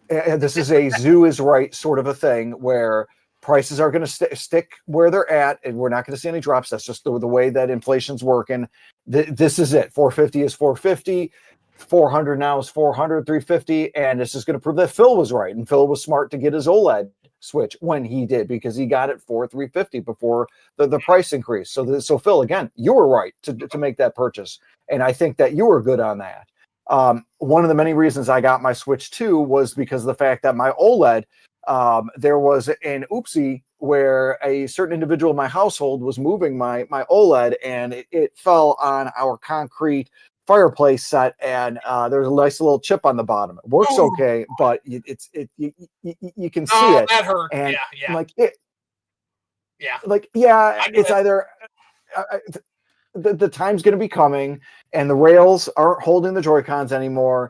This is a zoo is right sort of a thing where Prices are going to stick where they're at, and we're not going to see any drops. That's just the way that inflation's working. This is it. 450 is 450. 400 now is 400, 350, and this is going to prove that Phil was right, and Phil was smart to get his OLED switch when he did, because he got it for 350 before the price increase. So Phil, again, you were right to make that purchase, and I think that you were good on that. One of the many reasons I got my Switch 2 was because of the fact that my OLED, there was an oopsie where a certain individual in my household was moving my OLED, and it fell on our concrete fireplace set, and there's a nice little chip on the bottom. It works okay, but you can see it. That hurt. And yeah. like I it's either the time's going to be coming, and the rails aren't holding the Joy-Cons anymore.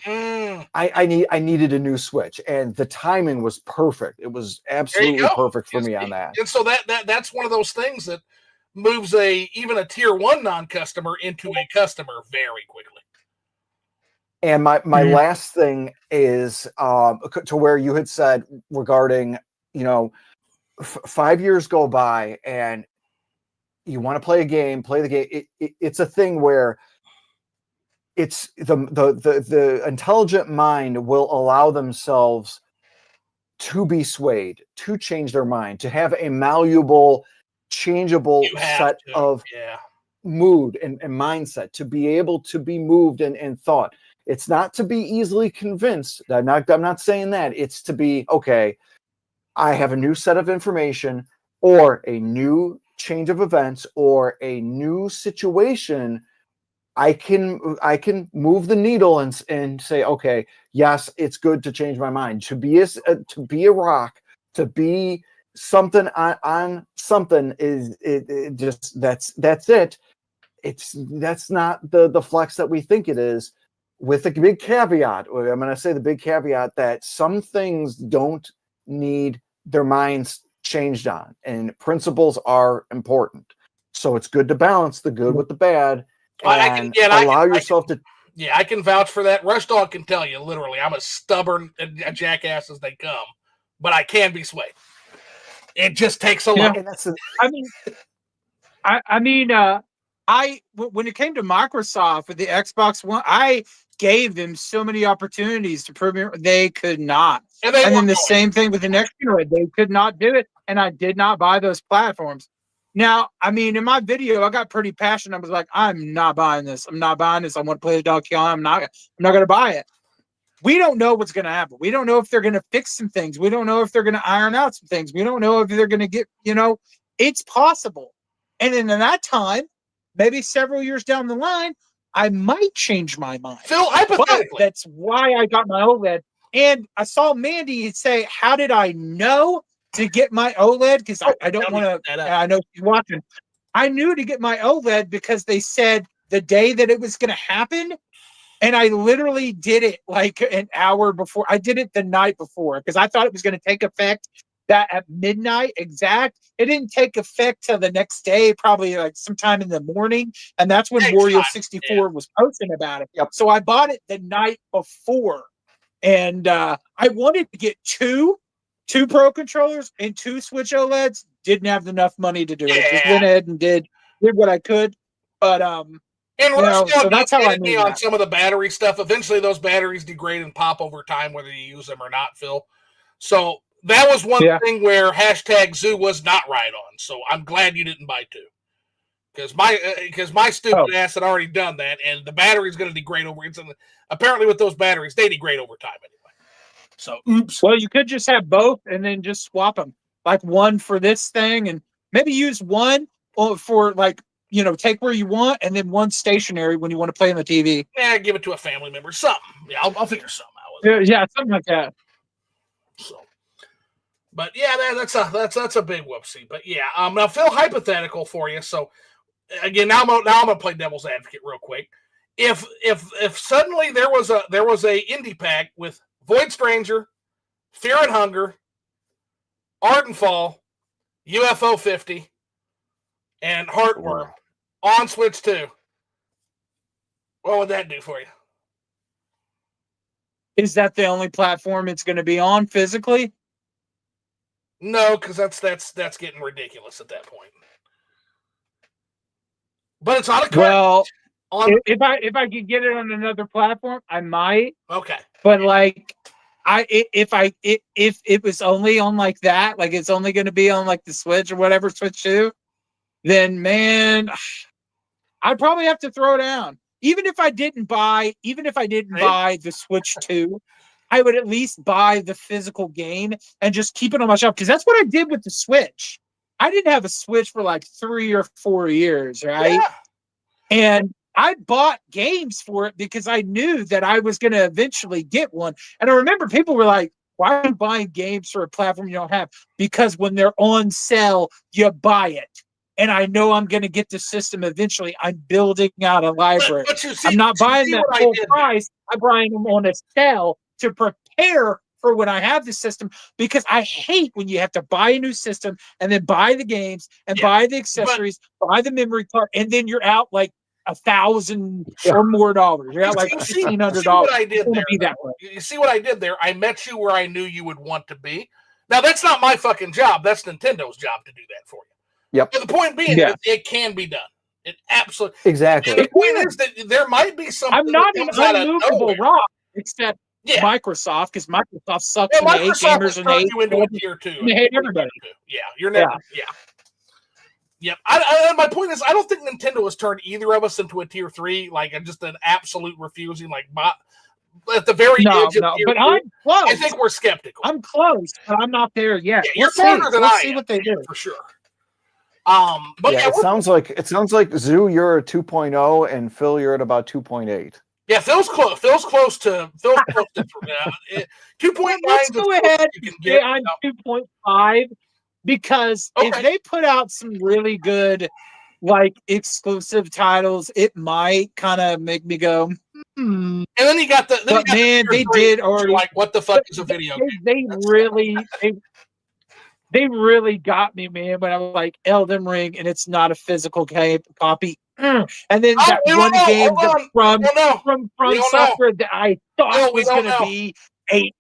I needed a new Switch, and the timing was perfect. It was absolutely perfect for me on that. And so that's one of those things that moves even a tier 1 non-customer into a customer very quickly. And my last thing is to where you had said regarding, 5 years go by and you want to play the game. It's a thing where it's the intelligent mind will allow themselves to be swayed, to change their mind, to have a malleable, changeable set of mood and mindset, to be able to be moved and thought. It's not to be easily convinced. I'm not saying that. It's to be, okay, I have a new set of information or a new change of events or a new situation. I can move the needle and say, okay, yes, it's good to change my mind. To be a rock, to be something on something is it just that's it. That's not the flex that we think it is, with a big caveat. I'm going to say the big caveat that some things don't need their minds changed on, and principles are important. So it's good to balance the good with the bad. And allow yourself to. Yeah, I can vouch for that. Rush Dog can tell you, literally, I'm as stubborn a jackass as they come, but I can be swayed. It just takes a lot. When it came to Microsoft with the Xbox One, I gave them so many opportunities to prove me they could not. And then the same thing with the next generation, they could not do it, and I did not buy those platforms. Now, in my video, I got pretty passionate. I was like, I'm not buying this. I'm not buying this. I want to play the Donkey Kong. I'm not going to buy it. We don't know what's going to happen. We don't know if they're going to fix some things. We don't know if they're going to iron out some things. We don't know if they're going to get, it's possible. And then in that time, maybe several years down the line, I might change my mind. Phil, hypothetically. But that's why I got my OLED. And I saw Mandy say, how did I know to get my OLED? Because I don't want to, I know she's watching. I knew to get my OLED because they said the day that it was going to happen. And I literally did it like an hour before. I did it the night before because I thought it was going to take effect that at midnight exact. It didn't take effect till the next day, probably like sometime in the morning. And that's when Wario64 was posting about it. Yep. So I bought it the night before. And I wanted to get two Pro controllers and 2 Switch OLEDs. Didn't have enough money to do it. Just went ahead and did what I could. But so that's how I knew on some of the battery stuff. Eventually, those batteries degrade and pop over time, whether you use them or not, Phil. So that was one thing where #Zoo was not right on. So I'm glad you didn't buy 2, because my stupid ass had already done that, and the battery's going to degrade over. Apparently, with those batteries, they degrade over time anyway. So oops. Well, you could just have both and then just swap them, like one for this thing, and maybe use one for like. Take where you want, and then one stationary when you want to play on the TV. Yeah, give it to a family member. Something. Yeah, I'll figure something out. Yeah, something like that. So, but yeah, that's a big whoopsie. But yeah, now Phil, hypothetical for you. So again, now I'm gonna play devil's advocate real quick. If suddenly there was a indie pack with Void Stranger, Fear and Hunger, Ardenfall, UFO 50, and Heartworm on Switch 2, what would that do for you? Is that the only platform it's going to be on physically? No, because that's getting ridiculous at that point. But it's on a cartridge. Well, if I could get it on another platform, I might. Okay. But like, if it was only on like that, like it's only going to be on like the Switch or whatever, Switch 2, then man, I'd probably have to throw down. Even if I didn't buy the Switch 2, I would at least buy the physical game and just keep it on my shelf, because that's what I did with the Switch. I didn't have a Switch for like 3 or 4 years, right? Yeah. And I bought games for it because I knew that I was going to eventually get one. And I remember people were like, why are you buying games for a platform you don't have? Because when they're on sale, you buy it. And I know I'm going to get the system eventually. I'm building out a library. But you see, I'm not buying that full price. I'm buying them on a sale to prepare for when I have the system, because I hate when you have to buy a new system and then buy the games and buy the accessories, buy the memory card, and then you're out like $1,000 or more dollars. You're out like $1,500. I did there. Be that way. You see what I did there? I met you where I knew you would want to be. Now that's not my fucking job. That's Nintendo's job to do that for you. Yep. But the point being, it can be done. It absolutely exactly. And the point is that there might be something. I'm not an unmovable rock, except Microsoft, because Microsoft sucks and they hate gamers and hate you into a tier 2. They hate everybody. Yeah, you're never. Yeah. Yep. My point is, I don't think Nintendo has turned either of us into a tier 3, like just an absolute refusing, like at the very edge of tier 3. I'm close. I think we're skeptical. I'm close, but I'm not there yet. Yeah, you're farther than I am. See what they do for sure. But it sounds like Zoo, you're at 2.0, and Phil, you're at about 2.8. Yeah, Phil's close. Phil's close to 2.9. Let's go ahead and get on 2.5, because if they put out some really good, like, exclusive titles, it might kind of make me go, And then you got the. But man, they did already. Like, what the fuck is a video game? They really got me, man. When I was like Elden Ring, and it's not a physical copy. And then that one game from Software that I thought was going to be a.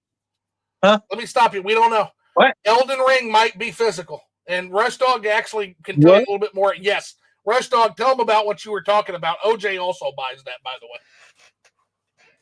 Huh? Let me stop you. We don't know. What? Elden Ring might be physical, and Rush Dog actually can tell you a little bit more. Yes, Rush Dog, tell them about what you were talking about. OJ also buys that, by the way.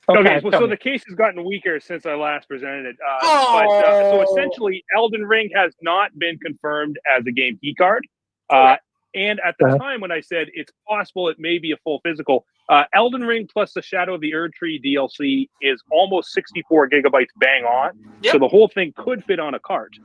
Okay, so the case has gotten weaker since I last presented it. So essentially, Elden Ring has not been confirmed as a game key card. And at the time when I said it's possible it may be a full physical, Elden Ring plus the Shadow of the Erdtree DLC is almost 64 gigabytes bang on. Yep. So the whole thing could fit on a cart,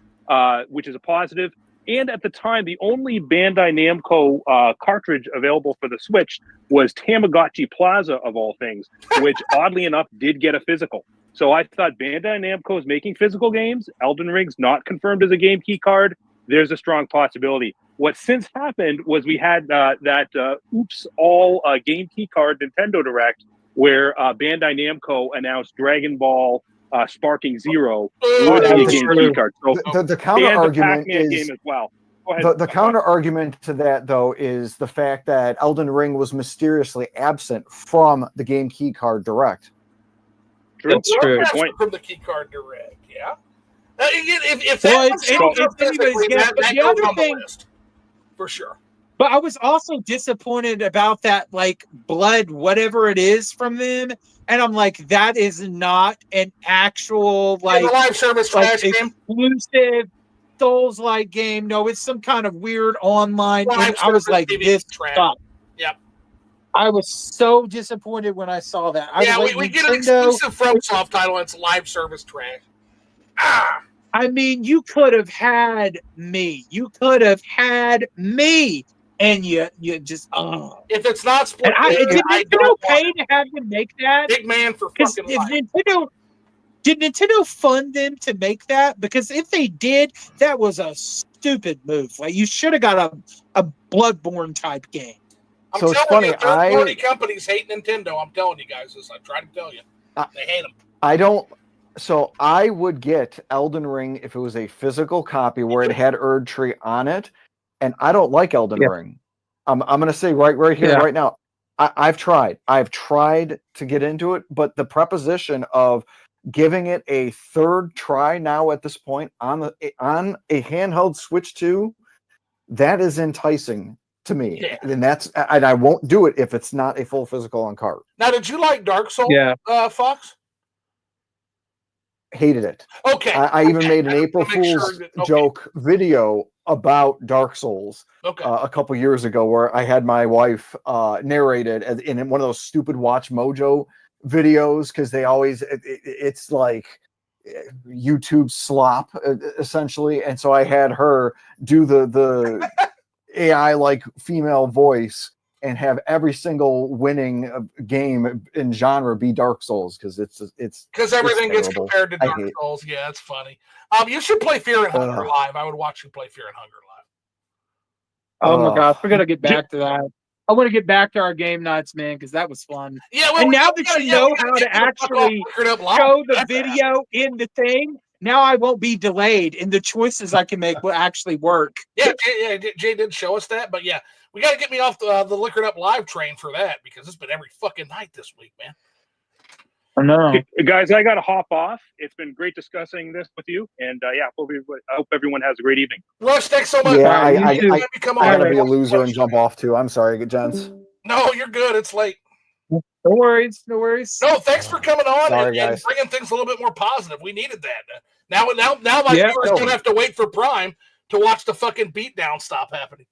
which is a positive. And at the time, the only Bandai Namco cartridge available for the Switch was Tamagotchi Plaza, of all things, which oddly enough did get a physical. So I thought Bandai Namco is making physical games. Elden Ring's not confirmed as a game key card. There's a strong possibility. What since happened was we had that Oops All Game Key Card Nintendo Direct, where Bandai Namco announced Dragon Ball Sparking Zero would be a game key card. So the counter argument is game as well. The counter argument to that, though, is the fact that Elden Ring was mysteriously absent from the game key card Direct. True. That's true. From the key card Direct, yeah. If it's anybody's guess. But the other thing, for sure. But I was also disappointed about that, like, blood, whatever it is from them. And I'm like, that is not an actual, like, live service like exclusive Souls-like game. No, it's some kind of weird online. I was like, this sucks. Yep. I was so disappointed when I saw that. We get an exclusive FromSoft title, and it's live service trash. I mean, you could have had me. And you just if it's not split, did Nintendo pay to have them make that? Big man for fucking life. Did Nintendo fund them to make that? Because if they did, that was a stupid move. Like, you should have got a Bloodborne type game. I'm telling you, third-party companies hate Nintendo. I'm telling you guys this. I'm trying to tell you, they hate them. So I would get Elden Ring if it was a physical copy where it had Erdtree on it. And I don't like Elden Ring. I'm going to say right here, right now, I've tried to get into it, but the preposition of giving it a third try now at this point on a handheld Switch 2, that is enticing to me. Yeah. And I won't do it if it's not a full physical on cart. Now, did you like Dark Souls, Fox? Hated it. Okay. I even made an April Fool's joke video about Dark Souls a couple years ago, where I had my wife narrated in one of those stupid Watch Mojo videos, because they always it's like YouTube slop essentially, and so I had her do the AI like female voice and have every single winning game in genre be Dark Souls, because because everything gets compared to Dark Souls. Yeah, it's funny. You should play Fear and Hunger live. I would watch you play Fear and Hunger live. Oh my gosh, we're gonna get back to that. I want to get back to our game nights, man, because that was fun. Yeah, and now that you know how to actually show the video in the thing, now I won't be delayed, and the choices I can make will actually work. Yeah, Jay did show us that, but yeah, we got to get me off the Liquored Up Live train for that, because it's been every fucking night this week, man. I know. Guys, I got to hop off. It's been great discussing this with you, and I hope everyone has a great evening. Rush, thanks so much. Yeah, I gotta be a loser and jump off too. I'm sorry, gents. No, you're good. It's late. No worries. No, thanks for coming on and bringing things a little bit more positive. We needed that. Now my viewers don't have to wait for Prime to watch the fucking beatdown stop happening.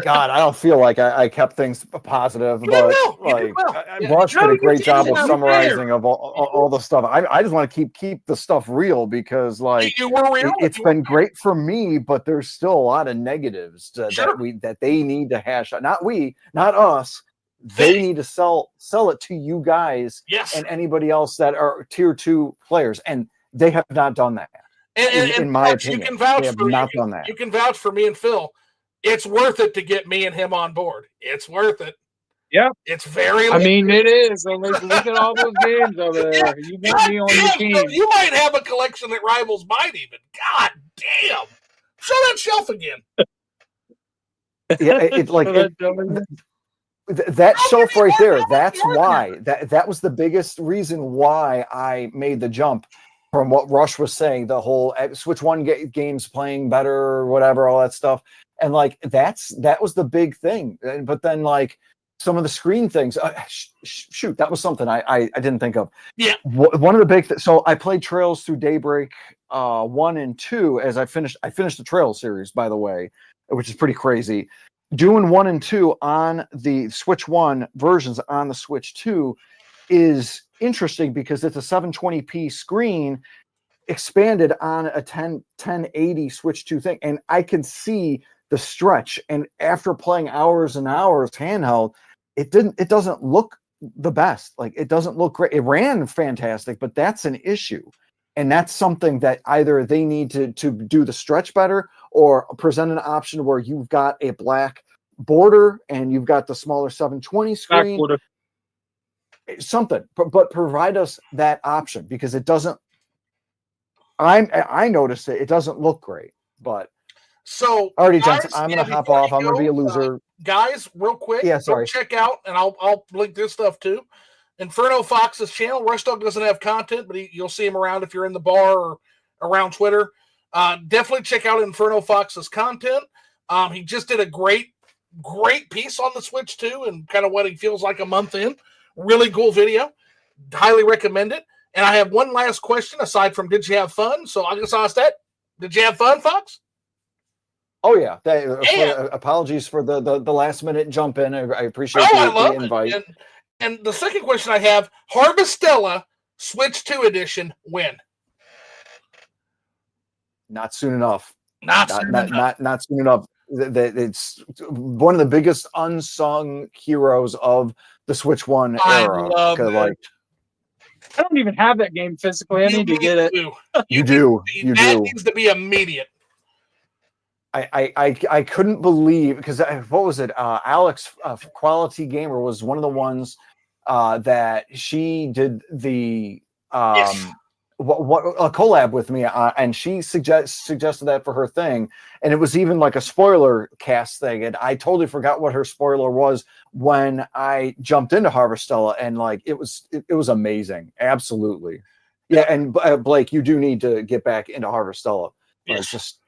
God, I don't feel like I kept things positive, but Rush did a great job of summarizing of all the stuff. I just want to keep the stuff real, because you were real. It's been great for me, but there's still a lot of negatives that they need to hash out. Not us. They need to sell it to you guys and anybody else that are tier 2 players, and they have not done that. In my opinion, you can vouch they have for not done that. You can vouch for me and Phil. It's worth it to get me and him on board. It's worth it. Yeah. It's very. I mean, it is. Look at all those games over there. You got me on your team. You might have a collection that rivals mine even. God damn. Show that shelf again. Yeah, it's like that shelf right there. That's why. That was the biggest reason why I made the jump from what Rush was saying. The whole Switch 1 games playing better or whatever, all that stuff. And that was the big thing. But then some of the screen things, shoot, that was something I didn't think of. Yeah. One of the big so I played Trails Through Daybreak 1 and 2 as I finished the Trails series, by the way, which is pretty crazy. Doing 1 and 2 on the Switch 1 versions on the Switch 2 is interesting, because it's a 720p screen expanded on a 1080 Switch 2 thing, and I can see the stretch. And after playing hours and hours handheld, it doesn't look the best. It doesn't look great. It ran fantastic, but that's an issue. And that's something that either they need to do the stretch better, or present an option where you've got a black border and you've got the smaller 720 screen. Something, but provide us that option, because it doesn't. I noticed it doesn't look great, but. So, alrighty, gents, I'm going to hop off. I'm going to be a loser. Guys, real quick, go check out, and I'll link this stuff too, Inferno Fox's channel. Rush Dog doesn't have content, but you'll see him around if you're in the bar or around Twitter. Definitely check out Inferno Fox's content. He just did a great piece on the Switch 2 and kind of what he feels like a month in. Really cool video. Highly recommend it. And I have one last question aside from did you have fun? So I'll just ask that. Did you have fun, Fox? Oh yeah. Apologies for the last minute jump in. I appreciate the invite. And the second question I have: Harvestella Switch 2 edition when? Not soon enough. Not soon enough. It's one of the biggest unsung heroes of the Switch 1 era. I love it. I don't even have that game physically. I need to get it. You do. That needs to be immediate. I couldn't believe, because what was it? Alex Quality Gamer was one of the ones that she did the what a collab with me, and she suggested that for her thing, and it was even like a spoiler cast thing, and I totally forgot what her spoiler was when I jumped into Harvestella, and it was amazing, absolutely. Yeah, and Blake, you do need to get back into Harvestella. Yes. Just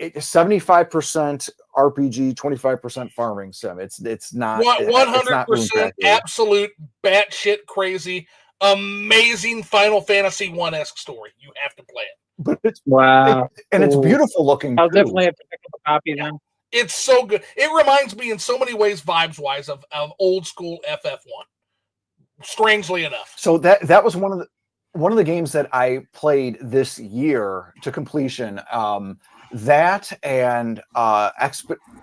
75% RPG, 25% farming sim. It's not 100% absolute batshit crazy, amazing Final Fantasy 1-esque story. You have to play it. But it's Wow. and it's beautiful looking. I'll too. definitely have to pick up a copy then. It's so good. It reminds me in so many ways, vibes-wise, of old school FF1. Strangely enough. So that was one of the games that I played this year to completion. That and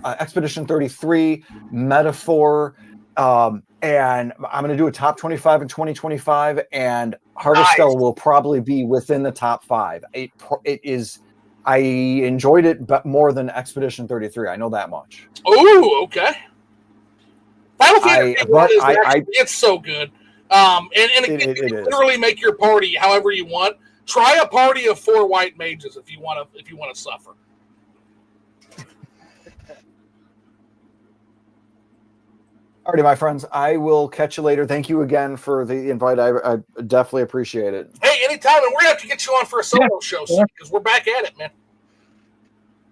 Expedition 33, Metaphor, and I'm going to do a top 25 in 2025, and Harvestella will probably be within the top 5. It is. I enjoyed it, but more than Expedition 33. I know that much. Oh, okay. Final Fantasy 1 is it's so good. And it can literally make your party however you want. Try a party of 4 white mages if you want to suffer. Alrighty, my friends. I will catch you later. Thank you again for the invite. I definitely appreciate it. Hey, anytime, and we're gonna have to get you on for a solo show soon because we're back at it, man.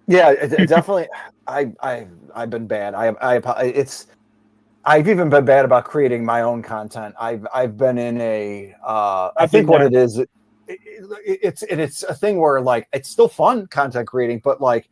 Yeah, it definitely. I've been bad. I've even been bad about creating my own content. I've been in a. I think what it is, it's a thing where like it's still fun content creating, but like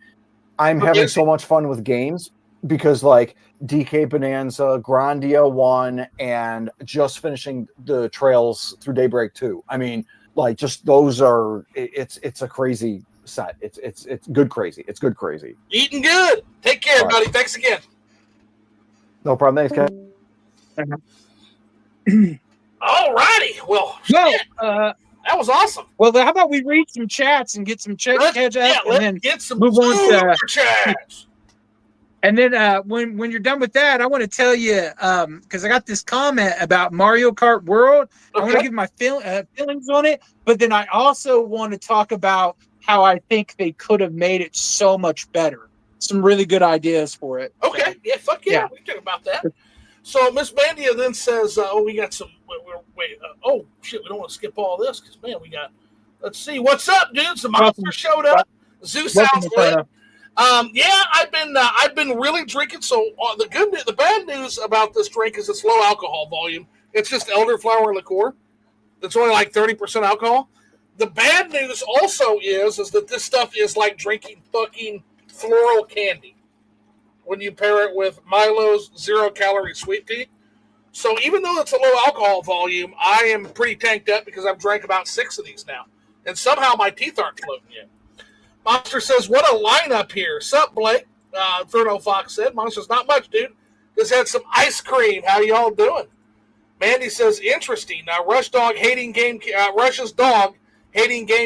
I'm having so much fun with games because like DK Bonanza, Grandia 1, and just finishing the Trails through Daybreak 2. I mean, like just those are. It's a crazy set. It's good crazy. It's good crazy. Eating good. Take care, buddy. Thanks again. No problem. Thanks, guys. All righty. Well, that was awesome. Well, how about we read some chats and get some catch up, and then get some move on to chats. And then when you're done with that, I want to tell you because I got this comment about Mario Kart World. I want to give my feelings on it, but then I also want to talk about how I think they could have made it so much better. Some really good ideas for it. Okay, yeah, fuck yeah. We can talk about that. So Miss Bandia then says, we got some, wait, oh, shit, we don't want to skip all this because, man, we got, let's see, what's up, dudes? The monster showed up. Zeus sounds lit. Yeah, I've been really drinking. So the bad news about this drink is it's low alcohol volume. It's just elderflower liqueur. It's only like 30% alcohol. The bad news also is that this stuff is like drinking fucking floral candy when you pair it with Milo's 0-calorie sweet tea. So even though it's a low alcohol volume, I am pretty tanked up because I've drank about 6 of these now. And somehow my teeth aren't floating yet. Monster says, what a lineup here. Sup, Blake? Inferno Fox said. Monster's not much, dude. Just had some ice cream. How y'all doing? Mandy says, interesting. Rush's dog hating game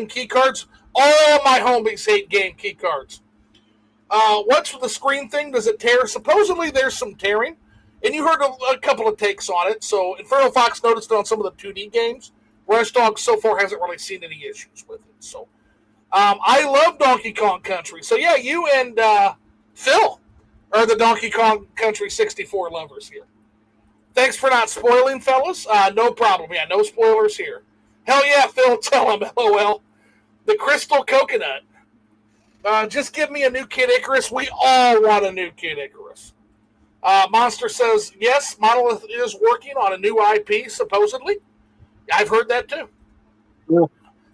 key cards. All my homies hate game key cards. What's with the screen thing? Does it tear? Supposedly there's some tearing. And you heard a couple of takes on it. So Inferno Fox noticed it on some of the 2D games. Rush Dog so far hasn't really seen any issues with it. So I love Donkey Kong Country. So yeah, you and Phil are the Donkey Kong Country 64 lovers here. Thanks for not spoiling, fellas. No problem. Yeah, no spoilers here. Hell yeah, Phil, tell him, LOL. The Crystal Coconut. Just give me a new Kid Icarus. We all want a new Kid Icarus. Monster says, yes, Monolith is working on a new IP, supposedly. I've heard that too. Cool.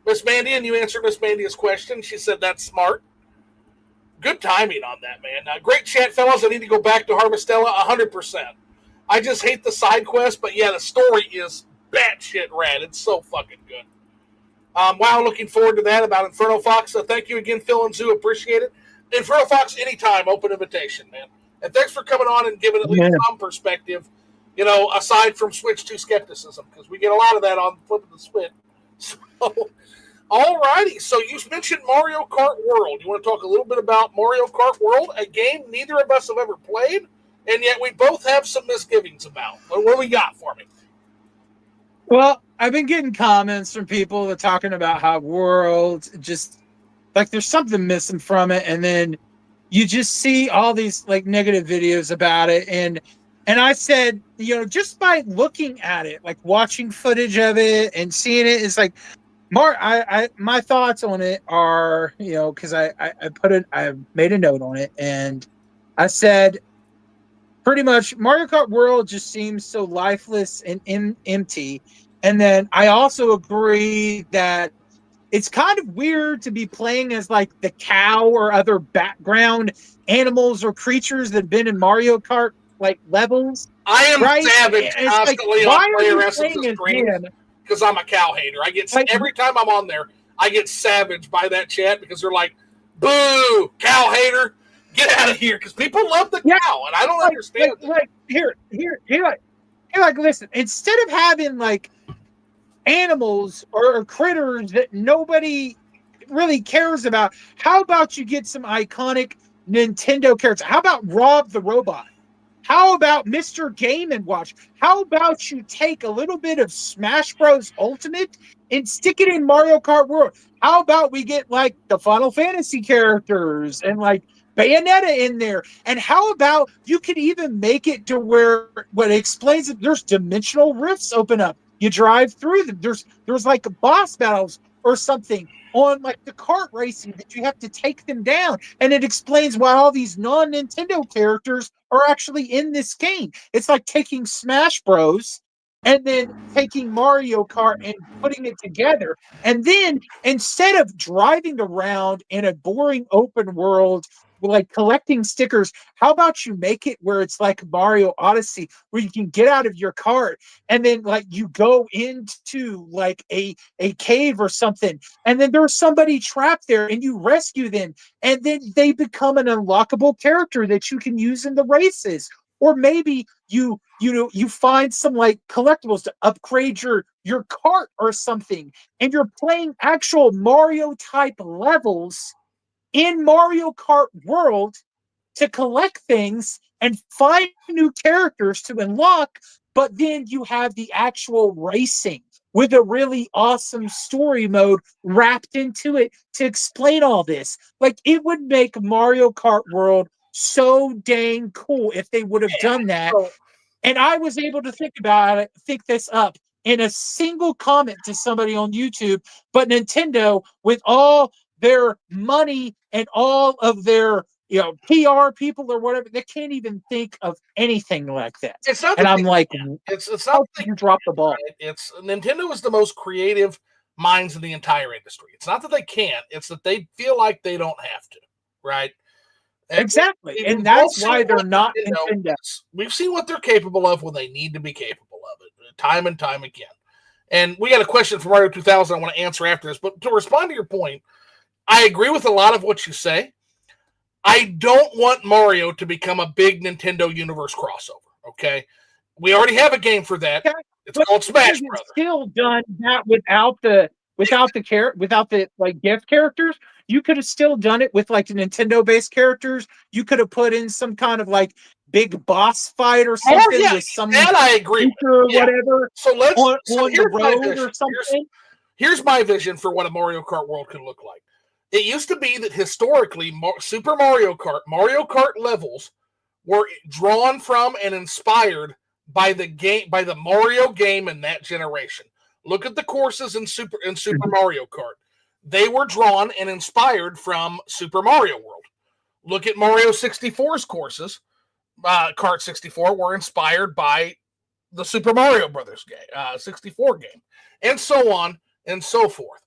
Miss Mandy, and you answered Miss Mandy's question. She said that's smart. Good timing on that, man. Great chat, fellas. I need to go back to Harvestella 100%. I just hate the side quest, but yeah, the story is batshit rad. It's so fucking good. Wow, looking forward to that about Inferno Fox. Thank you again, Phil and Zoo. Appreciate it. Inferno Fox, anytime, open invitation, man. And thanks for coming on and giving at least some perspective, aside from Switch 2 skepticism, because we get a lot of that on FlippingTheS'Wit. So, all righty. So you mentioned Mario Kart World. You want to talk a little bit about Mario Kart World, a game neither of us have ever played, and yet we both have some misgivings about. What do we got for me? Well, I've been getting comments from people that are talking about how World just like there's something missing from it, and then you just see all these like negative videos about it, and I said, just by looking at it, like watching footage of it and seeing it, it's like Mark, my thoughts on it are, because I made a note on it, and I said pretty much Mario Kart World just seems so lifeless and empty. And then I also agree that it's kind of weird to be playing as like the cow or other background animals or creatures that have been in Mario Kart like levels. I am Right? savage It's like, constantly why on are Player you Essence playing as stream him? because I'm a cow hater. I get Like, every time I'm on there, I get savage by that chat because they're like, "Boo, cow hater, get out of here!" Because people love the yeah, cow, and I don't understand that. like here, like listen. Instead of having like animals or critters that nobody really cares about, how about you get some iconic Nintendo characters? How about Rob the Robot? How about Mr. Game and Watch? How about you take a little bit of Smash Bros. Ultimate and stick it in Mario Kart World? How about we get like the Final Fantasy characters and like Bayonetta in there? And how about you could even make it to where what explains it, there's dimensional rifts open up. You drive through them. There's like boss battles or something on like the kart racing that you have to take them down. And it explains why all these non-Nintendo characters are actually in this game. It's like taking Smash Bros. And then taking Mario Kart and putting it together. And then instead of driving around in a boring open world, like collecting stickers, how about you make it where it's like Mario Odyssey, where you can get out of your cart and then like you go into like a cave or something, and then there's somebody trapped there and you rescue them, and then they become an unlockable character that you can use in the races. Or maybe you find some like collectibles to upgrade your cart or something, and you're playing actual Mario type levels in Mario Kart World to collect things and find new characters to unlock, but then you have the actual racing with a really awesome story mode wrapped into it to explain all this. Like, it would make Mario Kart World so dang cool if they would have done that. So, And I was able to think this up in a single comment to somebody on YouTube, but Nintendo, with all their money and all of their PR people or whatever, they can't even think of anything like that. it's not And that I'm like, it's how not did you drop the ball? It's Nintendo is the most creative minds in the entire industry. It's not that they can't; it's that they feel like they don't have to, right? And Exactly. we've And all that's seen why they're what not Nintendo. We've seen what they're capable of when they need to be capable of it, time and time again. And we got a question from Mario 2000 I want to answer after this. But to respond to your point, I agree with a lot of what you say. I don't want Mario to become a big Nintendo Universe crossover. Okay, we already have a game for that. Okay. It's called Smash It's Brothers. still done that without the like gift characters. You could have still done it with like the Nintendo based characters. You could have put in some kind of like big boss fight or something with some that I agree with. or whatever So on the here's my road vision. or something. Here's my vision for what a Mario Kart world could look like. It used to be that historically, Super Mario Kart levels were drawn from and inspired by the Mario game in that generation. Look at the courses in Super Mario Kart. They were drawn and inspired from Super Mario World. Look at Mario 64's courses. Kart 64 were inspired by the Super Mario Brothers game, 64 game, and so on and so forth.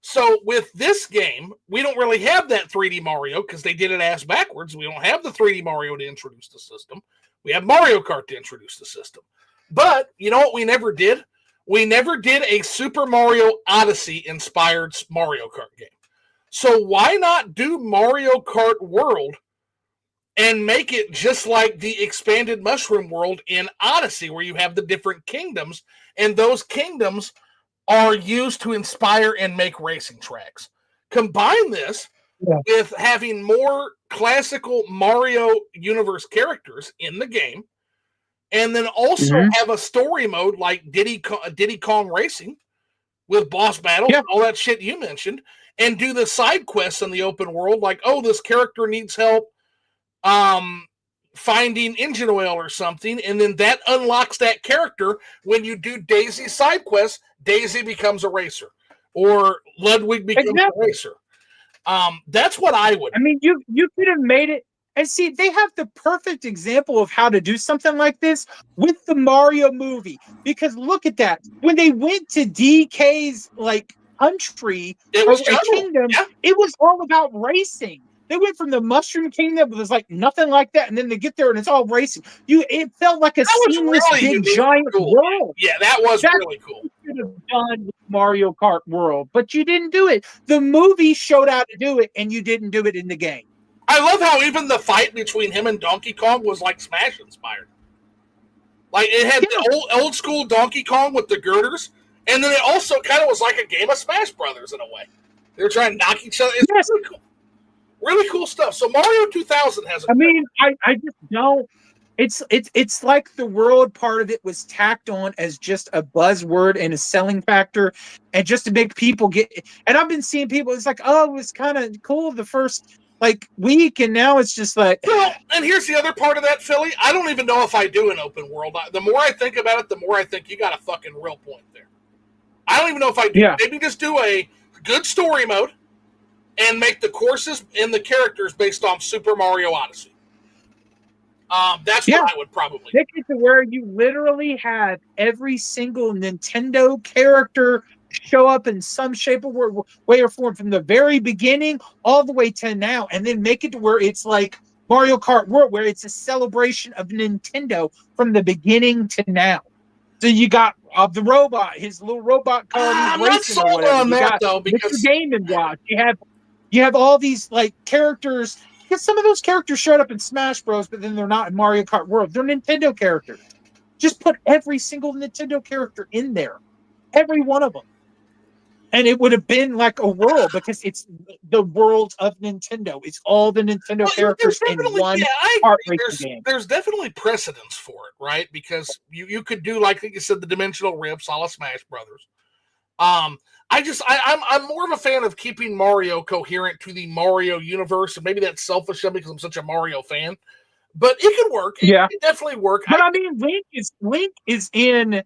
So with this game, we don't really have that 3D Mario because they did it ass backwards. We don't have the 3D Mario to introduce the system. We have Mario Kart to introduce the system. But you know what we never did? We never did a Super Mario Odyssey inspired Mario Kart game. So why not do Mario Kart World and make it just like the expanded Mushroom World in Odyssey, where you have the different kingdoms, and those kingdoms are used to inspire and make racing tracks. Combine this with having more classical Mario universe characters in the game, and then also have a story mode like Diddy Kong Racing with boss battles and all that shit you mentioned, and do the side quests in the open world, like, oh, this character needs help finding engine oil or something, and then that unlocks that character. When you do Daisy's side quest, Daisy becomes a racer. or Ludwig becomes Exactly. a racer. That's what I would. I mean, you could have made it. And see, they have the perfect example of how to do something like this with the Mario movie. Because look at that. When they went to DK's like country It or was a jungle. kingdom, Yeah. it was all about racing. They went from the Mushroom Kingdom, it was like nothing like that, and then they get there and it's all racing. It felt like a That was seamless, really big, unique and giant cool. world. Yeah, that was That's really cool. what you could have done with Mario Kart World, but you didn't do it. The movie showed how to do it, and you didn't do it in the game. I love how even the fight between him and Donkey Kong was like Smash inspired. Like it had the old school Donkey Kong with the girders, and then it also kind of was like a game of Smash Brothers in a way. They were trying to knock each other. It's really cool. Really cool stuff. So Mario 2000 has. I just don't. It's like the world part of it was tacked on as just a buzzword and a selling factor, and just to make people get. And I've been seeing people. It's like, oh, it was kind of cool the first like week, and now it's just like. Well, and here's the other part of that, Philly. I don't even know if I do an open world. The more I think about it, the more I think you got a fucking real point there. I don't even know if I do. Yeah. Maybe just do a good story mode and make the courses and the characters based on Super Mario Odyssey. That's what I would probably do. Take it to where you literally had every single Nintendo character show up in some shape or way or form from the very beginning all the way to now, and then make it to where it's like Mario Kart World, where it's a celebration of Nintendo from the beginning to now. So you got the robot, his little robot car, I'm he's not racing sold or whatever. on You that got though, because Mr. Game & Watch. You have all these like characters. Because some of those characters showed up in Smash Bros, but then they're not in Mario Kart World. They're Nintendo characters. Just put every single Nintendo character in there, every one of them, and it would have been like a world because it's the world of Nintendo. It's all the Nintendo characters in one part racing game. There's definitely precedence for it, right? Because you could do like you said, the dimensional rips, a la Smash Brothers. I'm more of a fan of keeping Mario coherent to the Mario universe, and maybe that's selfish because I'm such a Mario fan. But it could work. It could definitely work. But I mean, Link is in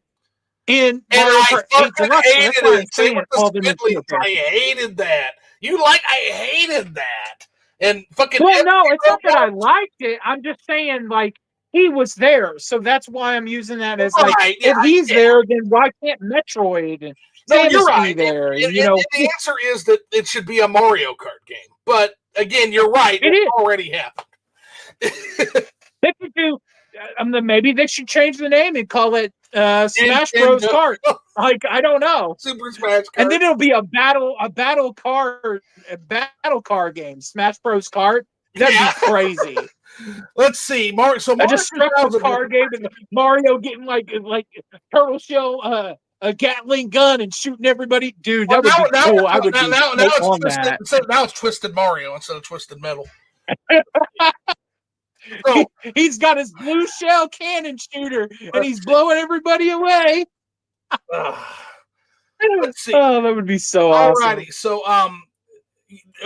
Mario Kart 8 Deluxe. That's why I'm saying all the Nintendo characters. I hated that. I hated that. And fucking. Well, no, it's not that I liked it. I'm just saying, like, he was there, so that's why I'm using that as like, if he's there, then why can't Metroid? No, you're right. There, and the answer is that it should be a Mario Kart game. But again, you're right. It already happened. They could do. Maybe they should change the name and call it Smash Bros. Kart. Like, I don't know. Super Smash Kart. And then it'll be a battle car game. Smash Bros. Kart. That'd be crazy. Let's see, Mario. So I just struck a car game and Mario getting like turtle shell. A Gatling gun and shooting everybody, dude. That would be cool. I would now it's Twisted Mario instead of Twisted Metal. So, he's got his blue shell cannon shooter and he's blowing everybody away. Let's see. Oh, that would be so awesome. Alrighty, so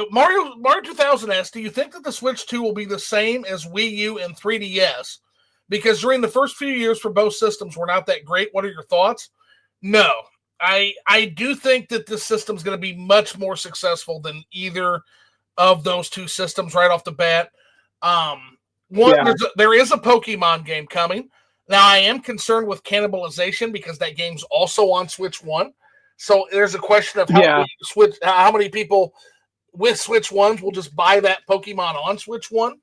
Mario 2000 asks, do you think that the Switch 2 will be the same as Wii U and 3DS? Because during the first few years for both systems were not that great. What are your thoughts? No, I do think that this system is going to be much more successful than either of those two systems right off the bat. There is a Pokemon game coming. Now, I am concerned with cannibalization because that game's also on Switch 1. So there's a question of how many people with Switch 1s will just buy that Pokemon on Switch 1.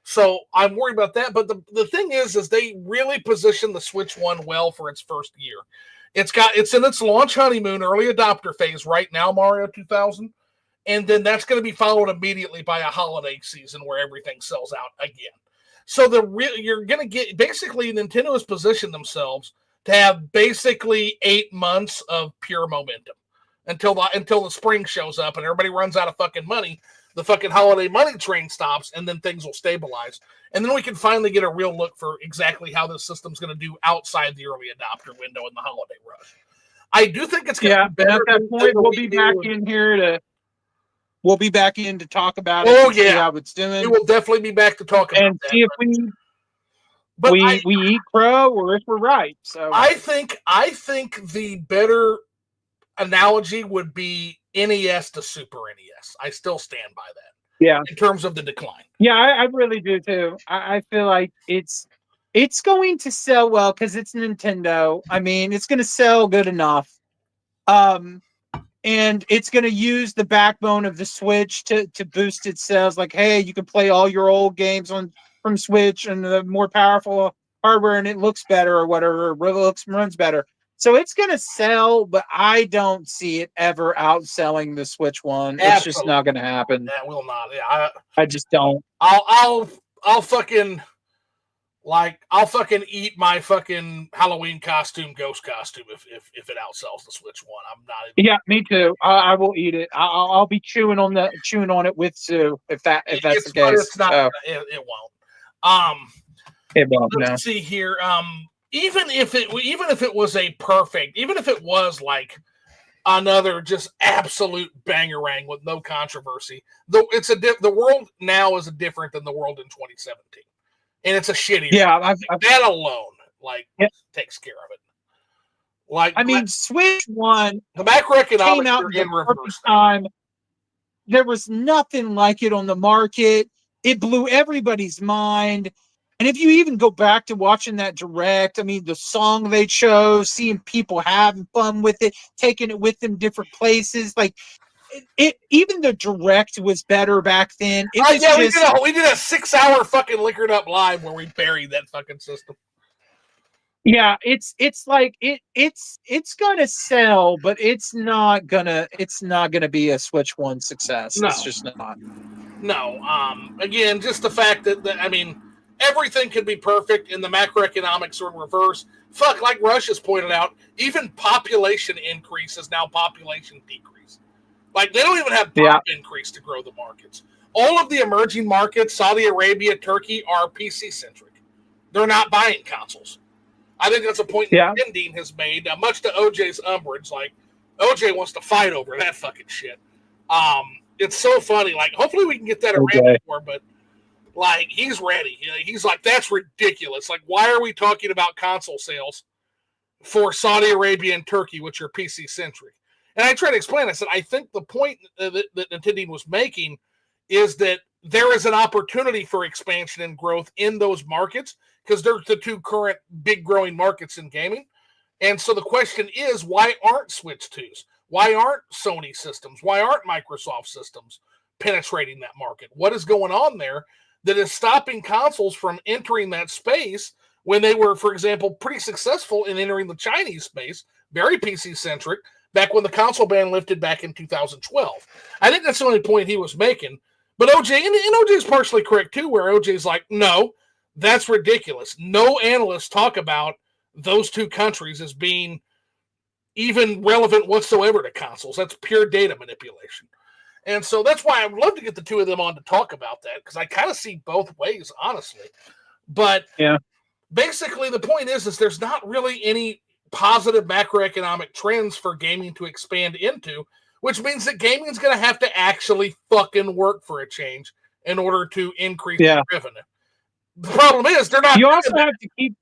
So I'm worried about that. But the thing is they really position the Switch 1 well for its first year. It's in its launch honeymoon, early adopter phase right now, Mario 2000. And then that's going to be followed immediately by a holiday season where everything sells out again. So you're going to get basically Nintendo has positioned themselves to have basically 8 months of pure momentum until the spring shows up and everybody runs out of fucking money. The fucking holiday money train stops, and then things will stabilize. And then we can finally get a real look for exactly how this system's going to do outside the early adopter window in the holiday rush. I do think it's going to be better. At that point, we'll be back in here to talk about it. Oh, yeah. See how it's doing. We will definitely be back to talk about that. See if we eat crow or if we're right. So I think the better. analogy would be NES to Super NES. I still stand by that. Yeah. In terms of the decline. Yeah, I really do too. I feel like it's going to sell well because it's Nintendo. I mean, it's going to sell good enough. And it's going to use the backbone of the Switch to boost its sales. Like, hey, you can play all your old games from Switch and the more powerful hardware, and it looks better or whatever, runs better. So it's going to sell, but I don't see it ever outselling the Switch One. It's just not going to happen. That will not. Yeah, I just don't. I'll fucking eat my fucking Halloween costume, ghost costume, if it outsells the Switch One. I'm not. Yeah, me too. I will eat it. I'll be chewing on it with Sue if that's the case. It's not. So. It won't. It won't. Let's see here. Even if it was a perfect, even if it was like another just absolute bangerang with no controversy, though the world now is different than the world in 2017, and it's a shitty. Yeah, that alone takes care of it. Like, I mean, Switch One, the macroeconomics came out are in reverse time. There was nothing like it on the market. It blew everybody's mind. And if you even go back to watching that direct, I mean, the song they chose, seeing people having fun with it, taking it with them different places, like even the direct was better back then. It was we did a 6-hour fucking Liquored Up live where we buried that fucking system. Yeah, it's like it's gonna sell, but it's not gonna be a Switch One success. No. It's just not. No. Again, just the fact that I mean, everything could be perfect and the macroeconomics are in reverse. Fuck, like Rush has pointed out, even population increase is now population decrease. Like, they don't even have pop increase to grow the markets. All of the emerging markets, Saudi Arabia, Turkey, are PC-centric. They're not buying consoles. I think that's a point that Dean has made, much to OJ's umbrage. Like, OJ wants to fight over that fucking shit. It's so funny. Like, hopefully we can get that around for, but like, he's ready. He's like, that's ridiculous. Like, why are we talking about console sales for Saudi Arabia and Turkey, which are PC-centric? And I tried to explain. I said, I think the point that Nintendo was making is that there is an opportunity for expansion and growth in those markets because they're the two current big growing markets in gaming. And so the question is, why aren't Switch 2s? Why aren't Sony systems? Why aren't Microsoft systems penetrating that market? What is going on there that is stopping consoles from entering that space when they were, for example, pretty successful in entering the Chinese space, very PC-centric, back when the console ban lifted back in 2012. I think that's the only point he was making. But OJ, and OJ's partially correct too, where OJ's like, no, that's ridiculous. No analysts talk about those two countries as being even relevant whatsoever to consoles. That's pure data manipulation. And so that's why I would love to get the two of them on to talk about that, because I kind of see both ways, honestly. But basically the point is there's not really any positive macroeconomic trends for gaming to expand into, which means that gaming is going to have to actually fucking work for a change in order to increase the revenue. The problem is they're not. You also have to keep.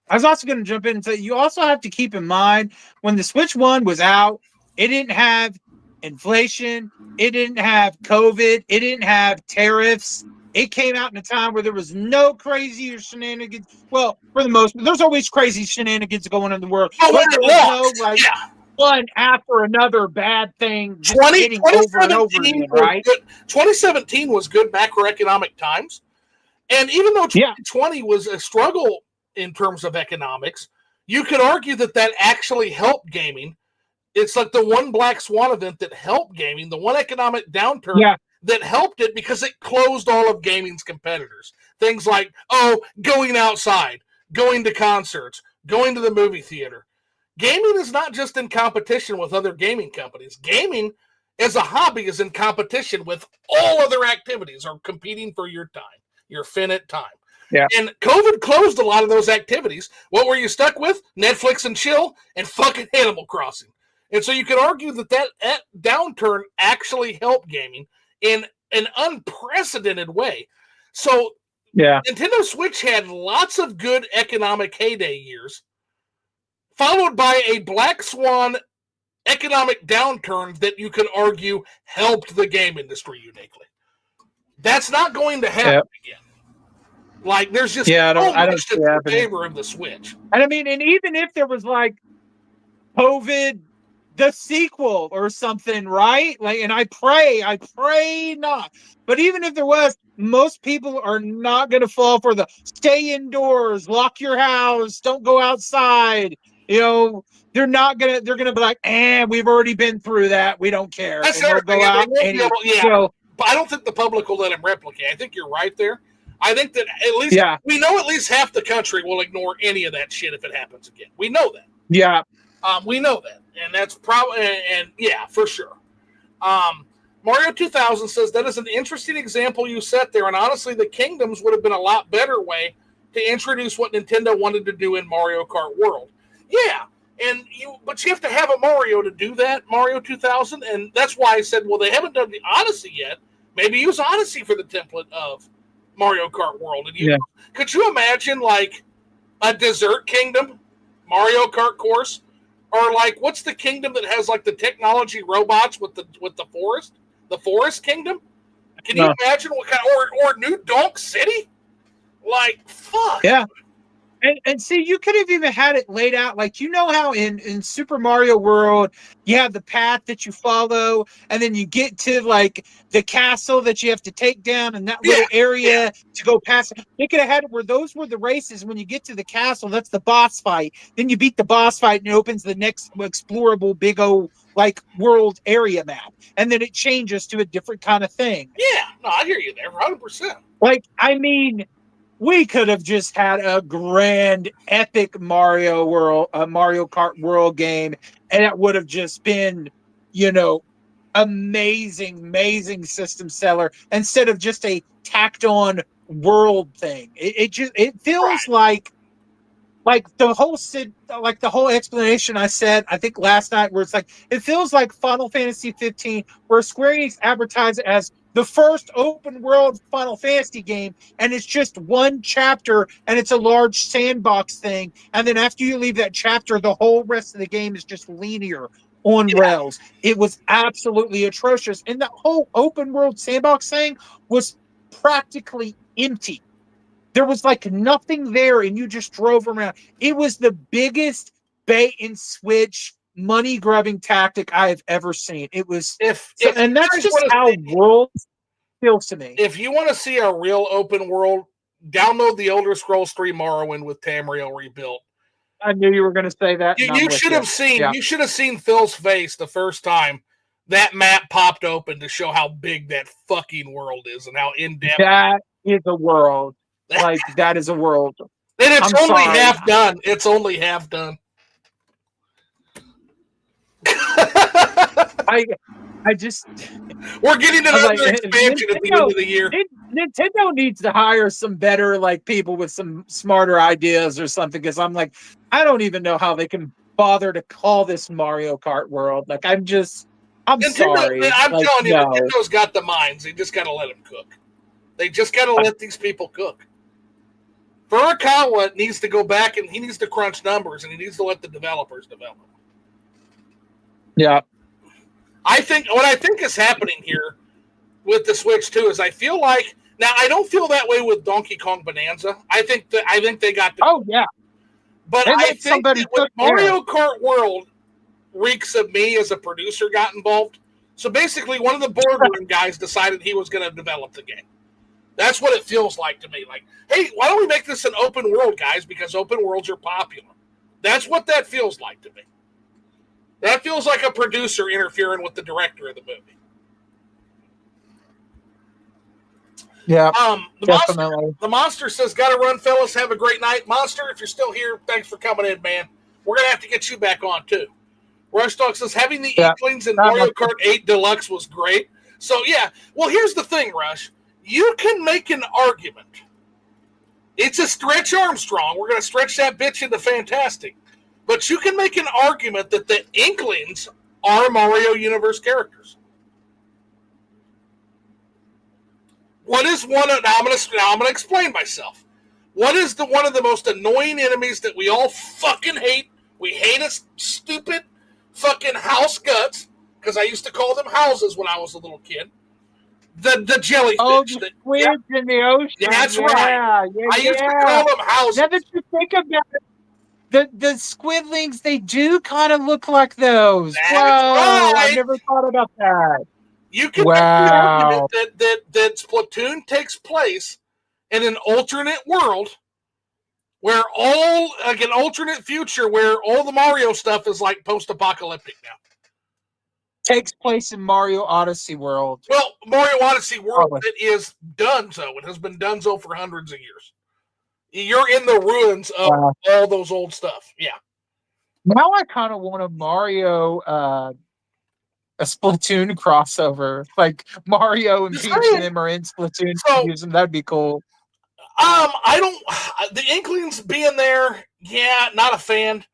I was also going to jump in and say you also have to keep in mind when the Switch One was out, it didn't have inflation, it didn't have COVID, it didn't have tariffs. It came out in a time where there was no crazy shenanigans. Well, for the most, there's always crazy shenanigans going on in the world. Oh, but there's no one after another bad thing just getting over and over again, right? 2017 was good macroeconomic times. And even though 2020 was a struggle in terms of economics, you could argue that actually helped gaming. It's like the one black swan event that helped gaming, the one economic downturn that helped it because it closed all of gaming's competitors. Things like, going outside, going to concerts, going to the movie theater. Gaming is not just in competition with other gaming companies. Gaming as a hobby is in competition with all other activities or competing for your time, your finite time. Yeah. And COVID closed a lot of those activities. What were you stuck with? Netflix and chill and fucking Animal Crossing. And so you could argue that downturn actually helped gaming in an unprecedented way. So Nintendo Switch had lots of good economic heyday years, followed by a black swan economic downturn that you could argue helped the game industry uniquely. That's not going to happen again. Like, there's just I don't much in favor of the Switch. And I mean, and even if there was like COVID, the sequel or something, right? Like, and I pray not. But even if there was, most people are not going to fall for the stay indoors, lock your house, don't go outside. You know, they're going to be like, we've already been through that. We don't care. That's and they'll go out. But I don't think the public will let him replicate. I think you're right there. I think that at least we know at least half the country will ignore any of that shit if it happens again. We know that. Yeah. We know that. And that's probably, and yeah, for sure. Mario 2000 says that is an interesting example you set there. And honestly, the Kingdoms would have been a lot better way to introduce what Nintendo wanted to do in Mario Kart World. Yeah. But you have to have a Mario to do that, Mario 2000. And that's why I said, well, they haven't done the Odyssey yet. Maybe use Odyssey for the template of Mario Kart World. And could you imagine like a Desert Kingdom Mario Kart course? Or like, what's the kingdom that has like the technology robots with the forest? The Forest Kingdom? Can you imagine what kind? Or New Donk City? Like, fuck. Yeah. And see, you could have even had it laid out like, you know how in Super Mario World you have the path that you follow, and then you get to like the castle that you have to take down in that little area to go past. They could have had it where those were the races. When you get to the castle, that's the boss fight. Then you beat the boss fight, and it opens the next explorable big old like world area map, and then it changes to a different kind of thing. Yeah, no, I hear you there, 100%. Like, I mean, we could have just had a grand, epic Mario Kart World game, and it would have just been, amazing system seller instead of just a tacked on world thing. It feels like the whole explanation I said, I think last night, where it's like, it feels like Final Fantasy 15, where Square Enix advertised it as the first open world Final Fantasy game, and it's just one chapter, and it's a large sandbox thing, and then after you leave that chapter, the whole rest of the game is just linear on rails. It was absolutely atrocious, and that whole open world sandbox thing was practically empty. There was like nothing there, and you just drove around. It was the biggest bait and switch money grubbing tactic I have ever seen. It was, and that's just how World feels to me. If you want to see a real open world, download the Elder Scrolls 3 Morrowind with Tamriel rebuilt. I knew you were going to say that. You should have seen. Yeah. You should have seen Phil's face the first time that map popped open to show how big that fucking world is and how in depth. That is a world. Like, that is a world. And it's only half done. It's only half done. I just... We're getting another expansion at the end of the year. Nintendo needs to hire some better, like, people with some smarter ideas or something, because I'm like, I don't even know how they can bother to call this Mario Kart World. Like, I'm sorry. I'm telling you, Nintendo's got the minds. They just got to let them cook. They just got to let these people cook. Furukawa needs to go back and he needs to crunch numbers, and he needs to let the developers develop. Yeah. What I think is happening here with the Switch too is I feel like, now I don't feel that way with Donkey Kong Bonanza. I think they got the, but I think that with Mario Kart World, reeks of me as a producer got involved. So basically one of the boardroom guys decided he was going to develop the game. That's what it feels like to me. Like, hey, why don't we make this an open world, guys? Because open worlds are popular. That's what that feels like to me. That feels like a producer interfering with the director of the movie. Yeah, the monster says, "Got to run, fellas. Have a great night, Monster. If you're still here, thanks for coming in, man. We're gonna have to get you back on too." Rush Dog says, "Having the Inklings in Mario Kart 8 Deluxe was great." So yeah, well, here's the thing, Rush. You can make an argument. It's a Stretch Armstrong. We're going to stretch that bitch into fantastic. But you can make an argument that the Inklings are Mario Universe characters. What is one? Now I'm going to explain myself. What is one of the most annoying enemies that we all fucking hate? We hate a stupid fucking house guts, because I used to call them houses when I was a little kid. The jellyfish. Oh, the squids in the ocean. Yeah, that's right. Yeah, I used to call them houses. Now that you think about it, the squidlings, they do kind of look like those. That's Whoa, right. I never thought about that. You can make the argument that Splatoon takes place in an alternate world where an alternate future where all the Mario stuff is like post-apocalyptic now. Takes place in Mario Odyssey world. Well, Mario Odyssey world, it is done so. It has been done so for hundreds of years. You're in the ruins of all those old stuff. Yeah. Now I kind of want a Mario, a Splatoon crossover. Like Mario and Peach and them are in Splatoon. So, use them. That'd be cool. The Inklings being there, yeah, not a fan.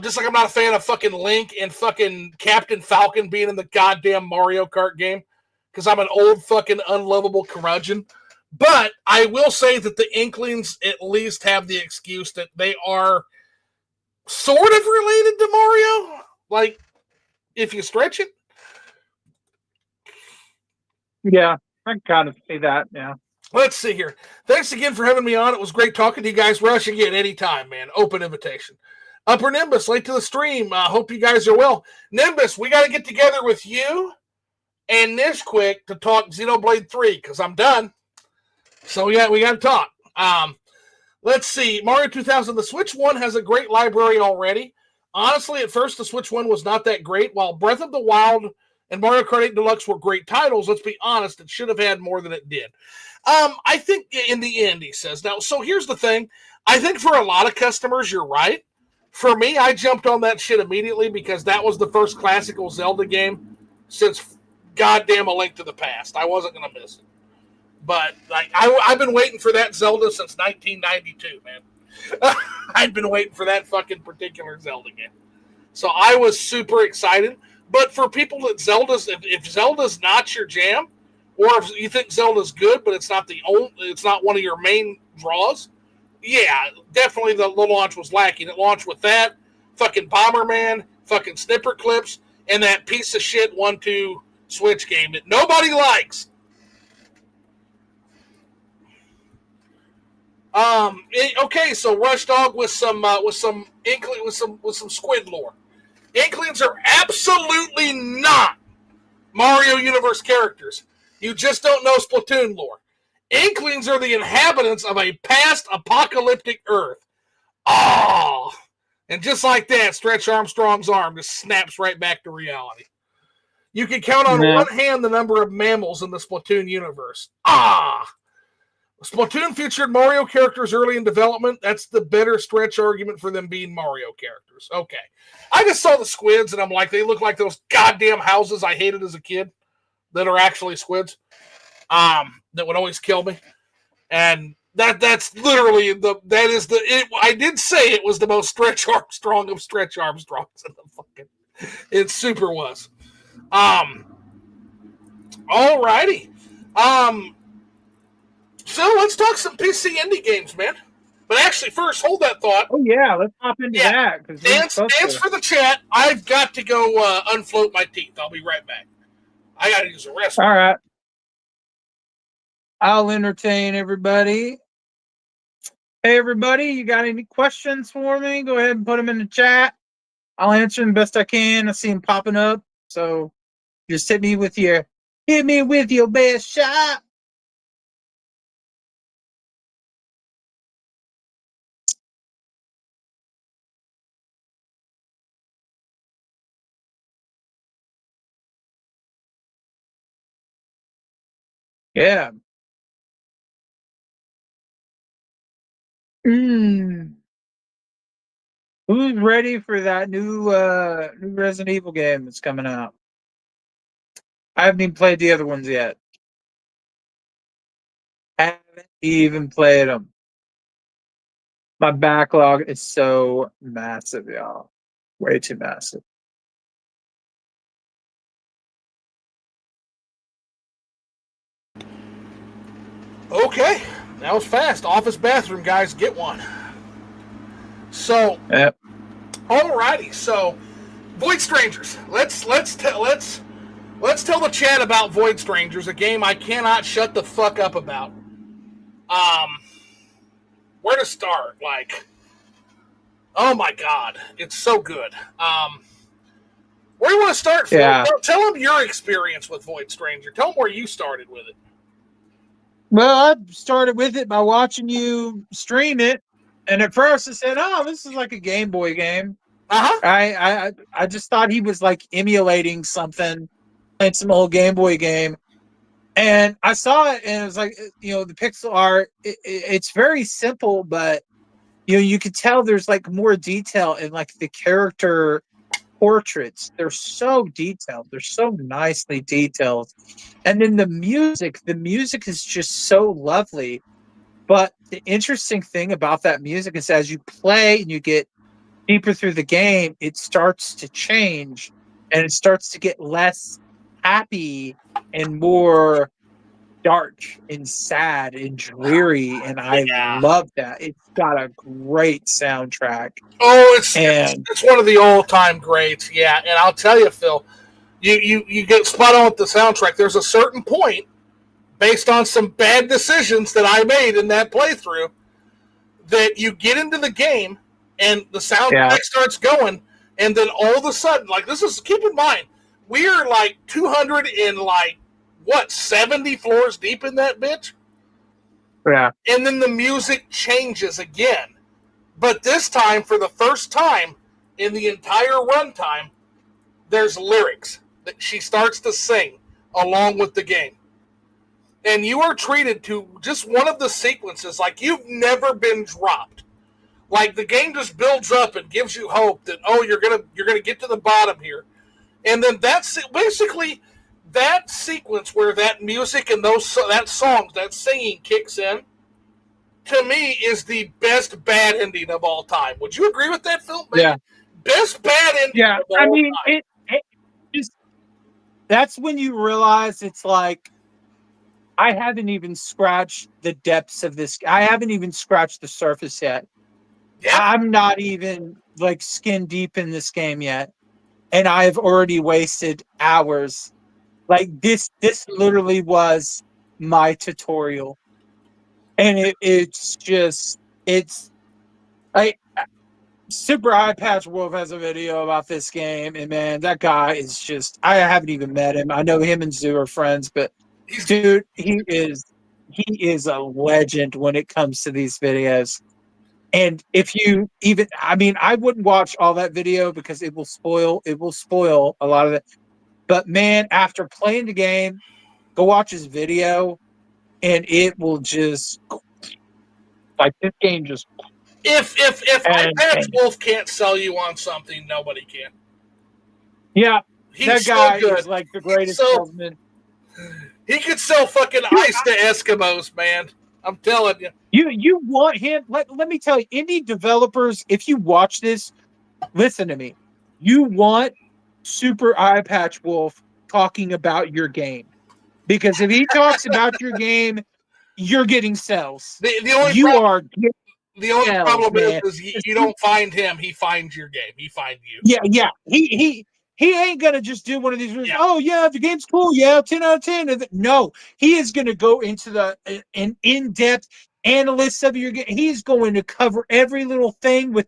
Just like I'm not a fan of fucking Link and fucking Captain Falcon being in the goddamn Mario Kart game because I'm an old fucking unlovable curmudgeon. But I will say that the Inklings at least have the excuse that they are sort of related to Mario. Like, if you stretch it. Yeah, I can kind of see that, yeah. Let's see here. Thanks again for having me on. It was great talking to you guys. Rush again anytime, man. Open invitation. Upper Nimbus, late to the stream. Hope you guys are well. Nimbus, we got to get together with you and Nish quick to talk Xenoblade 3 because I'm done. So, yeah, we got to talk. Let's see. Mario 2000, the Switch 1 has a great library already. Honestly, at first, the Switch 1 was not that great. While Breath of the Wild and Mario Kart 8 Deluxe were great titles, let's be honest, it should have had more than it did. I think in the end, he says. Now, so here's the thing. I think for a lot of customers, you're right. For me, I jumped on that shit immediately because that was the first classical Zelda game since goddamn A Link to the Past. I wasn't going to miss it. But like I've been waiting for that Zelda since 1992, man. I've been waiting for that fucking particular Zelda game. So I was super excited. But for people that if Zelda's not your jam, or if you think Zelda's good, but it's not one of your main draws, yeah, definitely the launch was lacking. It launched with that, fucking Bomberman, fucking Snipper Clips, and that piece of shit 1-2 Switch game that nobody likes. Okay, so Rush Dog with some squid lore. Inklings are absolutely not Mario Universe characters. You just don't know Splatoon lore. Inklings are the inhabitants of a past apocalyptic Earth. Oh! And just like that, Stretch Armstrong's arm just snaps right back to reality. You can count on one hand the number of mammals in the Splatoon universe. Splatoon featured Mario characters early in development. That's the better stretch argument for them being Mario characters. Okay. I just saw the squids, and I'm like, they look like those goddamn houses I hated as a kid that are actually squids. That would always kill me. And that's literally I did say it was the most Stretch Armstrong of Stretch Armstrongs in the fucking, it super was. Alrighty. So let's talk some PC indie games, man. But actually, first, hold that thought. Oh yeah, let's hop into that. Dance for the chat. I've got to go unfloat my teeth. I'll be right back. I got to use the restroom. All right. I'll entertain everybody. Hey, everybody, you got any questions for me? Go ahead and put them in the chat. I'll answer them best I can. I see them popping up. So just hit me with your best shot. Yeah. Who's ready for that new Resident Evil game that's coming out? I haven't even played the other ones yet. Haven't even played them. My backlog is so massive, y'all. Way too massive. Okay, that was fast. Office bathroom, guys, get one. So, yep. Alrighty, so Void Strangers. Let's tell the chat about Void Strangers, a game I cannot shut the fuck up about. Where to start? Like, oh my god, it's so good. Where do you want to start, Phil? Yeah. Tell them your experience with Void Stranger. Tell them where you started with it. Well, I started with it by watching you stream it, and at first I said, "Oh, this is like a Game Boy game." I just thought he was like emulating something, playing some old Game Boy game, and I saw it, and it was like, the pixel art. It's very simple, but you could tell there's like more detail in like the character portraits. They're so detailed. They're so nicely detailed. And then the music is just so lovely. But the interesting thing about that music is as you play and you get deeper through the game, it starts to change and it starts to get less happy and more dark and sad and dreary. And I love that. It's got a great soundtrack. Oh, it's one of the all-time greats, yeah. And I'll tell you, Phil, you get spot on with the soundtrack. There's a certain point, based on some bad decisions that I made in that playthrough, that you get into the game and the soundtrack starts going, and then all of a sudden, like keep in mind, we're like 200 and like 70 floors deep in that bitch. Yeah. And then the music changes again. But this time, for the first time in the entire runtime, there's lyrics that she starts to sing along with the game. And you are treated to just one of the sequences like you've never been dropped. Like the game just builds up and gives you hope that, you're gonna get to the bottom here. And then that's basically that sequence where that music and that songs, that singing kicks in, to me, is the best bad ending of all time. Would you agree with that, Phil? Yeah. Best bad ending of all time. It just, that's when you realize it's like, I haven't even scratched the depths of this. I haven't even scratched the surface yet. Yeah. I'm not even like skin deep in this game yet. And I've already wasted hours. Like this literally was my tutorial. And it's like Super Eye Patch Wolf has a video about this game, and man, that guy is just, I haven't even met him. I know him and Zoo are friends, but dude, he is a legend when it comes to these videos. And if you even, I wouldn't watch all that video because it will spoil a lot of it. But man, after playing the game, go watch his video. And it will just, like, this game just... If Patch Wolf can't sell you on something, nobody can. Yeah, that guy is like the greatest salesman. He could sell fucking ice to Eskimos, man. I'm telling you. You want him... Let me tell you, indie developers, if you watch this, listen to me. You want Super Eye Patch Wolf talking about your game. Because if he talks about your game, you're getting sales. The only problem is you don't find him; he finds your game. He finds you. Yeah. He ain't gonna just do one of these. Yeah. Oh yeah, the game's cool. Yeah, 10 out of 10. No, he is gonna go into an in-depth analysis of your game. He's going to cover every little thing with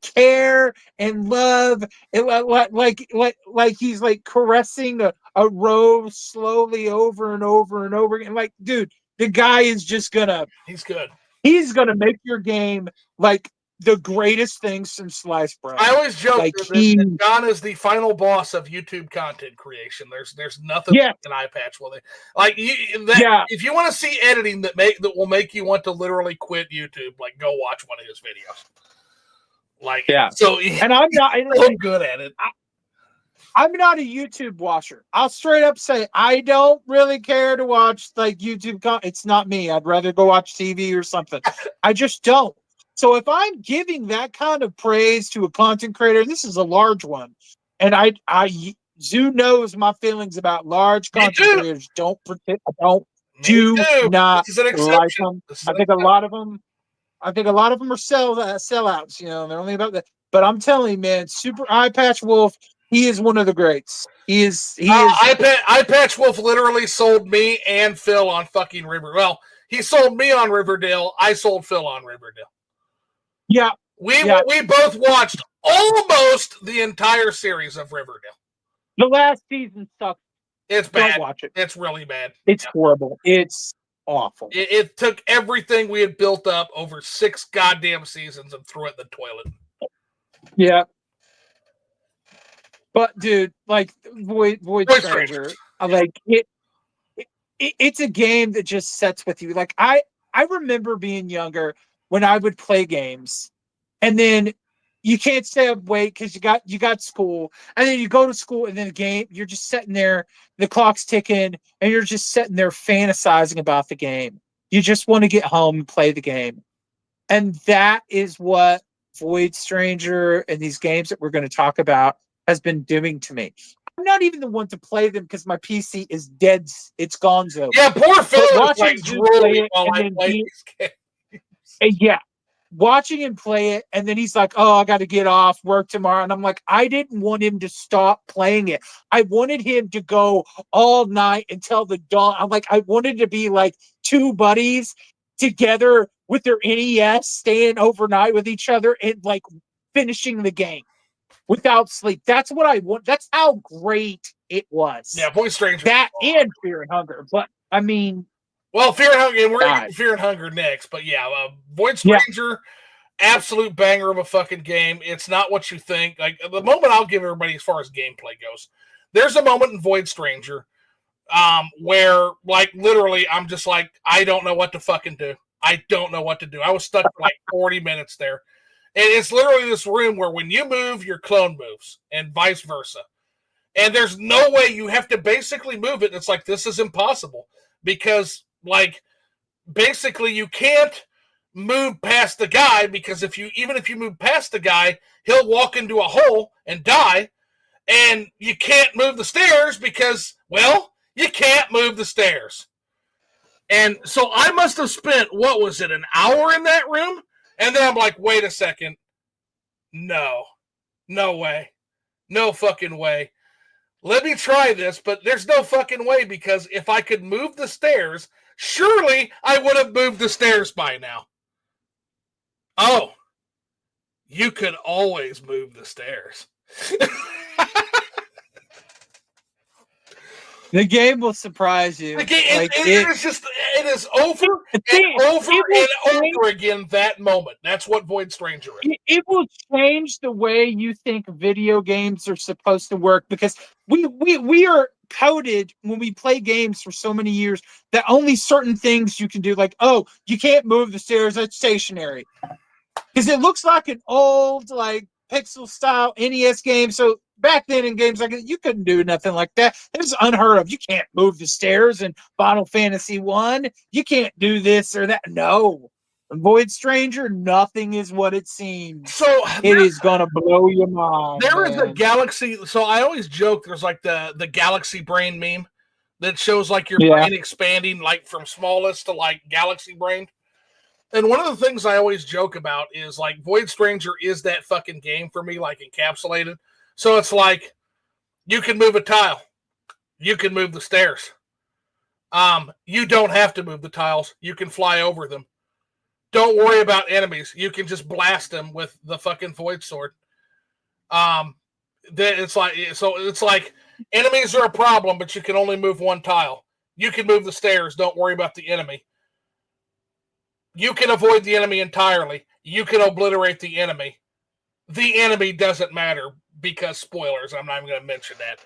care and love, and like he's like caressing a rose slowly over and over and over again. Like, dude, the guy is just gonna... He's good. He's gonna make your game like the greatest thing since sliced bread. I always joke that John is the final boss of YouTube content creation. There's nothing like an eye patch with it. Like if you want to see editing that will make you want to literally quit YouTube, like go watch one of his videos. Like and I'm not so good at it. I'm not a YouTube watcher. I'll straight up say I don't really care to watch like YouTube. It's not me. I'd rather go watch TV or something. I just don't. So if I'm giving that kind of praise to a content creator, this is a large one, and Zoo knows my feelings about large content creators. Don't not like them. I think a lot of them are sellouts. They're only about that. But I'm telling you, man, Super Eye Patch Wolf He is one of the greats. He is. Eye Patch Wolf literally sold me and Phil on fucking River. Well, he sold me on Riverdale. I sold Phil on Riverdale. Yeah. We both watched almost the entire series of Riverdale. The last season sucks. It's bad. Don't watch it. It's really bad. It's horrible. It's awful. It took everything we had built up over 6 goddamn seasons and threw it in the toilet. Yeah. But dude, like Void Stranger, like it's a game that just sets with you. Like I remember being younger when I would play games, and then you can't stay up late because you got school, and then you go to school, and then the game you're just sitting there, the clock's ticking, and you're just sitting there fantasizing about the game. You just want to get home and play the game, and that is what Void Stranger and these games that we're going to talk about has been doing to me. I'm not even the one to play them because my PC is dead. It's gonzo. Yeah, poor Phil was like drooling while I played these games. Yeah, watching him play it, and then he's like, "Oh, I got to get off work tomorrow," and I'm like, I didn't want him to stop playing it. I wanted him to go all night until the dawn. I'm like, I wanted to be like two buddies together with their NES, staying overnight with each other and like finishing the game without sleep. That's what I want. That's how great it was. Yeah, Void Stranger. That and Fear and Hunger. But I mean, well, Fear and Hunger, and we're going to get Fear and Hunger next. But yeah, Void Stranger, absolute banger of a fucking game. It's not what you think. Like the moment I'll give everybody as far as gameplay goes, there's a moment in Void Stranger where like literally I'm just like, I don't know what to fucking do. I don't know what to do. I was stuck for like 40 minutes there. And it's literally this room where when you move, your clone moves, and vice versa. And there's no way, you have to basically move it. And it's like, this is impossible. Because, like, basically you can't move past the guy, because even if you move past the guy, he'll walk into a hole and die. And you can't move the stairs because, well, you can't move the stairs. And so I must have spent, what was it, an hour in that room? And then I'm like, wait a second. No way. No fucking way. Let me try this, but there's no fucking way, because if I could move the stairs, surely I would have moved the stairs by now. Oh, you could always move the stairs. The game will surprise you. The game, like it is over and over again that moment. That's what Void Stranger is. It will change the way you think video games are supposed to work, because we are coded when we play games for so many years that only certain things you can do, like, oh, you can't move the stairs, that's stationary. Because it looks like an old, like, pixel style NES game. So back then in games like that, you couldn't do nothing like that. It was unheard of. You can't move the stairs in Final Fantasy 1. You can't do this or that. No. Void Stranger, nothing is what it seems. So it is gonna blow your mind. There is a galaxy. So I always joke there's like the galaxy brain meme that shows like your brain expanding like from smallest to like galaxy brain. And one of the things I always joke about is like Void Stranger is that fucking game for me, like encapsulated. So it's like you can move a tile, you can move the stairs. You don't have to move the tiles. You can fly over them. Don't worry about enemies. You can just blast them with the fucking Void Sword. It's like enemies are a problem, but you can only move one tile. You can move the stairs. Don't worry about the enemy. You can avoid the enemy entirely. You can obliterate the enemy. The enemy doesn't matter because spoilers. I'm not even going to mention that.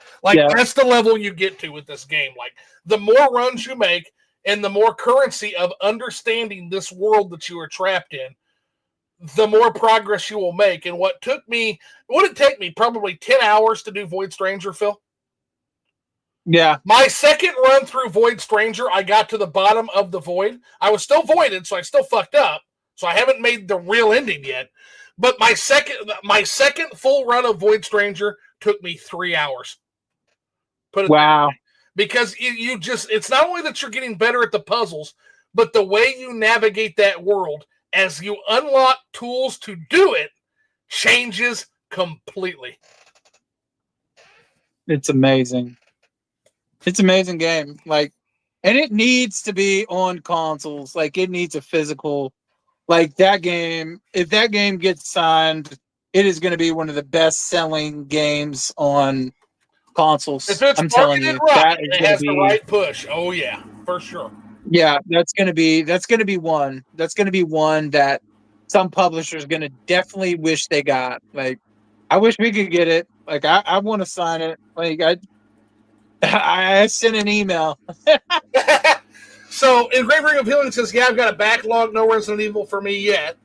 That's the level you get to with this game. Like, the more runs you make and the more currency of understanding this world that you are trapped in, the more progress you will make. And what it take me probably 10 hours to do Void Stranger, Phil? Yeah. My second run through Void Stranger, I got to the bottom of the void. I was still voided, so I still fucked up. So I haven't made the real ending yet. But my second full run of Void Stranger took me 3 hours. Wow. Because it's not only that you're getting better at the puzzles, but the way you navigate that world as you unlock tools to do it changes completely. It's amazing. It's an amazing game. Like, and it needs to be on consoles. Like, it needs a physical. Like that game. If that game gets signed, it is going to be one of the best-selling games on consoles. If it's I'm telling you, marketed right, that is it going has to the be. right push. Oh yeah, for sure. Yeah, that's going to be one. That's going to be one that some publishers going to definitely wish they got. Like, I wish we could get it. Like, I want to sign it. Like, I sent an email. So, Engraving of Healing says, "Yeah, I've got a backlog. No Resident Evil for me yet."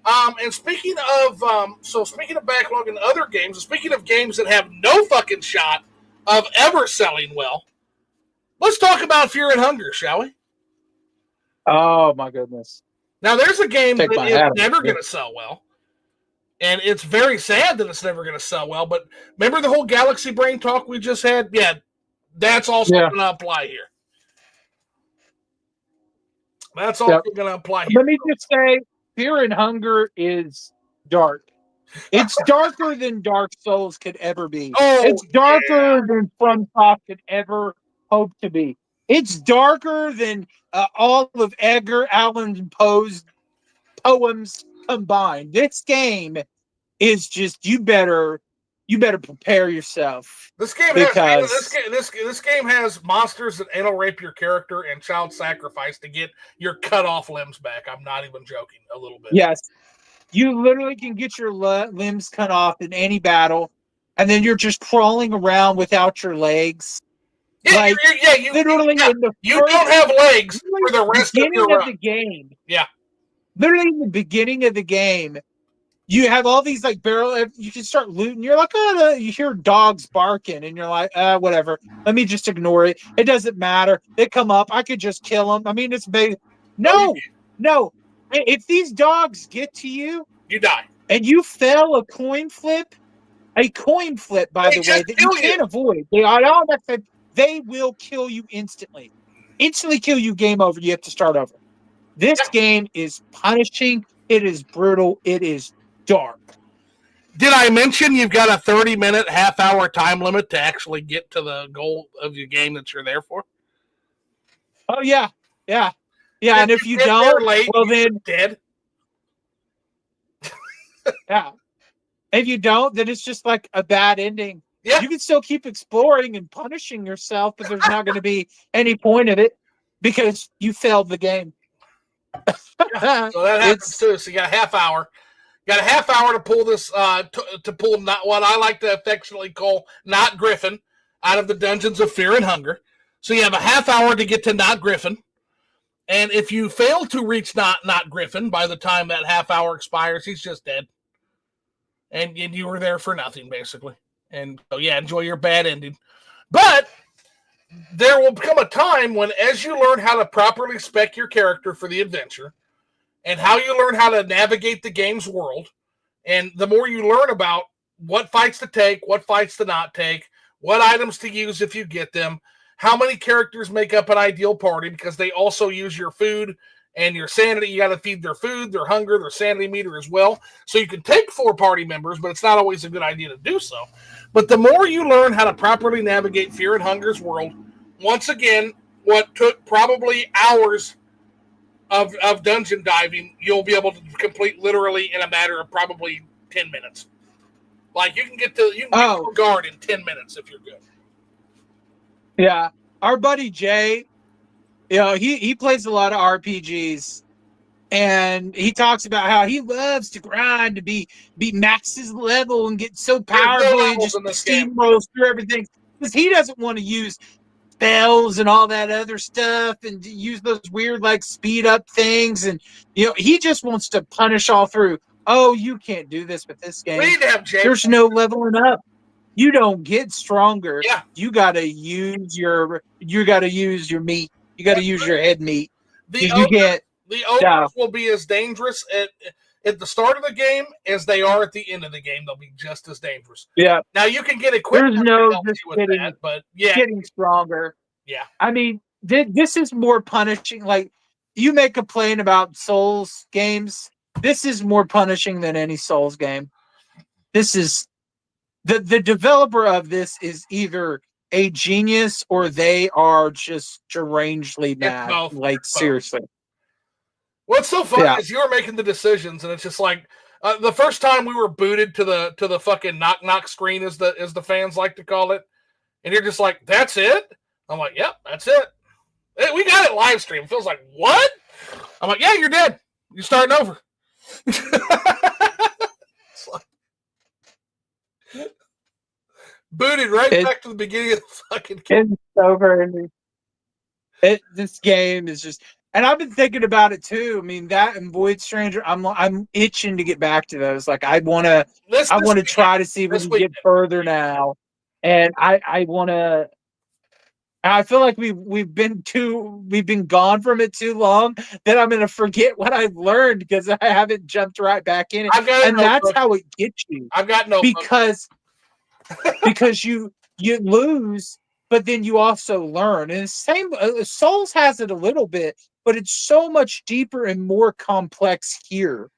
And speaking of, speaking of backlog in other games, and speaking of games that have no fucking shot of ever selling well, let's talk about Fear and Hunger, shall we? Oh my goodness! Now, there's a game Take that my is hat off. never going to sell well, and it's very sad that it's never going to sell well. But remember the whole Galaxy Brain talk we just had? Yeah, that's also Yeah. going to apply here. That's also going to apply here. Let me just say, Fear and Hunger is dark. It's darker than Dark Souls could ever be. Oh, It's darker than FromSoft could ever hope to be. It's darker than all of Edgar Allan Poe's poems combined. This game is just you better prepare yourself. This game Because- has this game has monsters that anal rape your character and child sacrifice to get your cut off limbs back. I'm not even joking. A little bit. Yes. You literally can get your limbs cut off in any battle, and then you're just crawling around without your legs. Yeah, Like, you literally in the you don't have legs for the rest of beginning your of the run. game. Yeah. Literally in the beginning of the game, you have all these like barrel. You can start looting. You're like, oh, you hear dogs barking, and you're like, whatever. Let me just ignore it. It doesn't matter. They come up. I could just kill them. I mean, it's big. No. If these dogs get to you, You die. and you fail a coin flip, by They the way, just that you kill can't avoid. They will kill you instantly. Instantly kill you, game over. You have to start over. This game is punishing. It is brutal. It is dark. Did I mention you've got a 30-minute, half-hour time limit to actually get to the goal of your game that you're there for? Oh, yeah. And if you get don't, there late, well, you're then, dead. yeah. If you don't, then it's just like a bad ending. Yeah. You can still keep exploring and punishing yourself, but there's not going to be any point of it because you failed the game. So that happens too. So you got a half hour. Got a half hour to pull this, to pull not what I like to affectionately call Not Griffin out of the dungeons of Fear and Hunger. So you have a half hour to get to Not Griffin. And if you fail to reach Not Griffin by the time that half hour expires, he's just dead. And you were there for nothing, basically. And so, yeah, enjoy your bad ending. But there will come a time when, as you learn how to properly spec your character for the adventure, and how you learn how to navigate the game's world, and the more you learn about what fights to take, what fights to not take, what items to use if you get them, how many characters make up an ideal party, because they also use your food and your sanity. You got to feed their food, their hunger, their sanity meter as well. So you can take 4 party members, but it's not always a good idea to do so. But the more you learn how to properly navigate Fear and Hunger's world, once again, what took probably hours of dungeon diving, you'll be able to complete literally in a matter of probably 10 minutes. Like you can get to a guard in 10 minutes if you're good. Yeah. Our buddy Jay, he plays a lot of RPGs, and he talks about how he loves to grind to be max his level and get so powerful and just steamrolls through everything, because he doesn't want to use spells and all that other stuff and use those weird like speed up things, and he just wants to punish all through. Oh, you can't do this with this game. There's no leveling up. You don't get stronger. Yeah. You gotta use your meat. You gotta use your head meat. The ogres will be as dangerous at the start of the game as they are at the end of the game. They'll be just as dangerous. Yeah. Now you can get equipment. There's no just getting, that, but yeah, getting stronger. Yeah. I mean, this is more punishing. Like, you may complain about Souls games. This is more punishing than any Souls game. This is the developer of this is either a genius or they are just derangedly mad. both. Like, It's both. seriously. What's so funny Yeah. is you were making the decisions, and it's just like the first time we were booted to the fucking knock screen, as the fans like to call it, and you're just like, "That's it." I'm like, "Yep, that's it." Hey, we got it live stream. Phil's like, "What?" I'm like, "Yeah, you're dead. You're starting over." It's like, booted back to the beginning of the fucking game. It's so crazy. This game is just, and I've been thinking about it too. I mean, that and Void Stranger, I'm itching to get back to those. Like, I want to try to see if we can get further now, and I want to. I feel like we've been gone from it too long that I'm gonna forget what I've learned because I haven't jumped right back in it. And that's how it gets you. I've got no because you lose, but then you also learn. And the same Souls has it a little bit, but it's so much deeper and more complex here.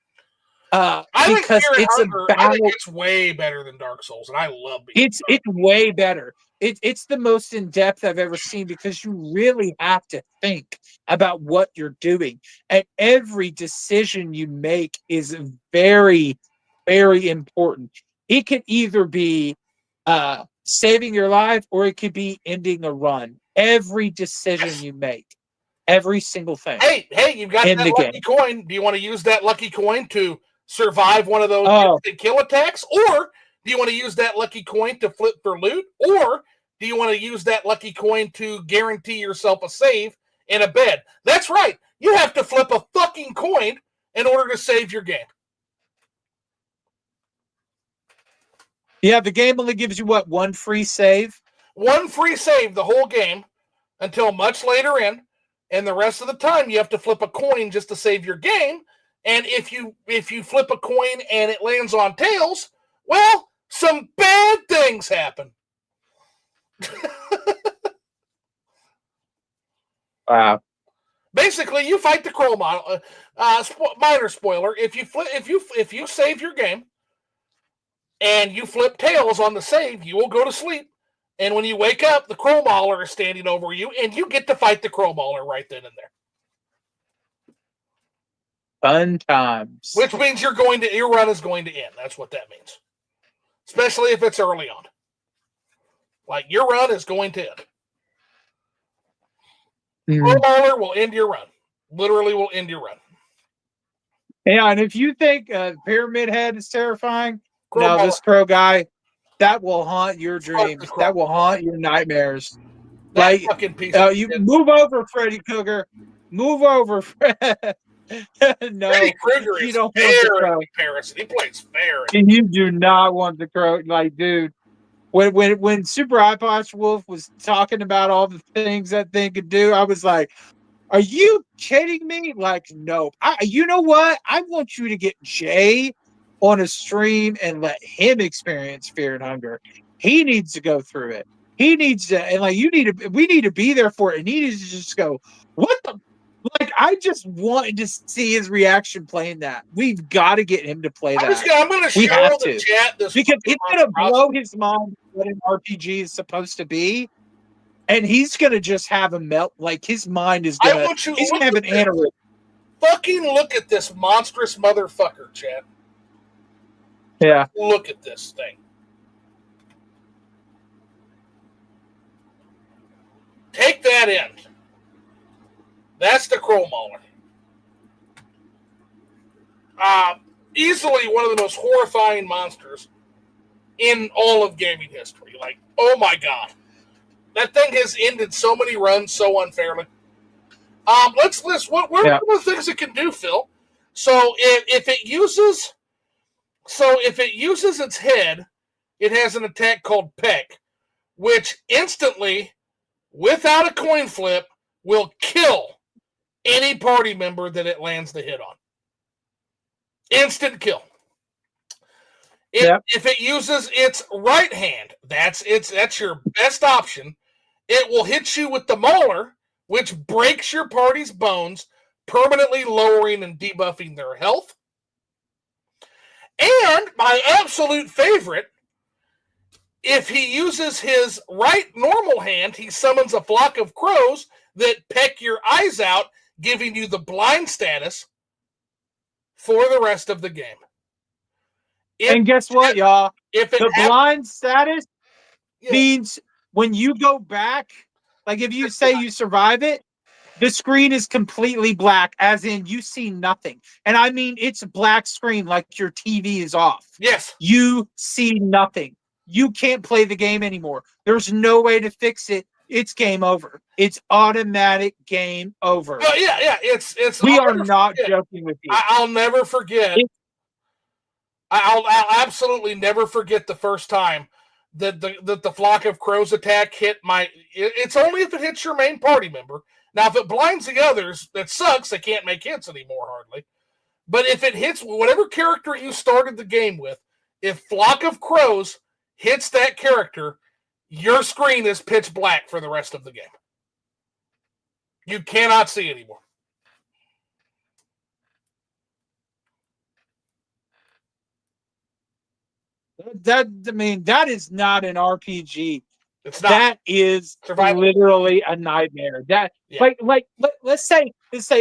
Because it's a battle. I think it's way better than Dark Souls, and I love it. It's way better. It's the most in depth I've ever seen because you really have to think about what you're doing, and every decision you make is very, very important. It could either be saving your life or it could be ending a run. Every decision you make, every single thing. Hey, you've got that lucky coin. Do you want to use that lucky coin to survive one of those kill attacks, or do you want to use that lucky coin to flip for loot, or do you want to use that lucky coin to guarantee yourself a save and a bed? That's right. You have to flip a fucking coin in order to save your game. Yeah, the game only gives you one free save? One free save the whole game until much later in, and the rest of the time you have to flip a coin just to save your game. And if you flip a coin and it lands on tails, well, some bad things happen. Wow. Basically, you fight the crow model. Minor spoiler: if you save your game and you flip tails on the save, you will go to sleep. And when you wake up, the crow mauler is standing over you, and you get to fight the crow mauler right then and there. Fun times. Which means your run is going to end. That's what that means. Especially if it's early on. Like, your run is going to end. Crow mauler will end your run. Literally will end your run. Yeah, and if you think Pyramid Head is terrifying, this crow guy, that will haunt your dreams. That will haunt your nightmares. That fucking piece you move over, Freddy Cougar. Move over, Fred. No, Freddy Krueger is don't fair want the crow. in comparison. He plays fair. And you do not want the crow. Like, dude, when Super iPods Wolf was talking about all the things that thing could do, I was like, are you kidding me? Like, no. You know what? I want you to get Jay on a stream and let him experience fear and hunger. He needs to go through it. He needs to, and like, we need to be there for it. And he needs to just go, what the? Like, I just wanted to see his reaction playing that. We've got to get him to play that. I'm going to show the chat this because it's going to blow his mind what an RPG is supposed to be. And he's going to just have a melt. Like, his mind is going to, he's going to have an aneurysm. Fucking look at this monstrous motherfucker, chat. Yeah. Look at this thing. Take that in. That's the crow mauler. Easily one of the most horrifying monsters in all of gaming history. Like, oh my God. That thing has ended so many runs so unfairly. Let's list what are the things it can do, Phil. So if it uses its head, it has an attack called Peck, which instantly, without a coin flip, will kill any party member that it lands the hit on. Instant kill. If it uses its right hand, that's your best option. It will hit you with the mauler, which breaks your party's bones, permanently lowering and debuffing their health. And my absolute favorite, If he uses his right normal hand, he summons a flock of crows that peck your eyes out, giving you the blind status for the rest of the game. And guess what, y'all? If the blind status means when you go back, like if you say you survive it, the screen is completely black, as in you see nothing. And I mean, it's a black screen, like your TV is off. Yes. You see nothing. You can't play the game anymore. There's no way to fix it. It's game over. It's automatic game over. Oh, yeah. It's. We are not joking with you. I'll never forget. I'll absolutely never forget the first time that the flock of crows attack hit my. It's only if it hits your main party member. Now, if it blinds the others, that sucks. They can't make hits anymore, hardly. But if it hits whatever character you started the game with, if flock of crows hits that character, your screen is pitch black for the rest of the game. You cannot see anymore. That is not an RPG. It's not. That is literally a nightmare. Let's say,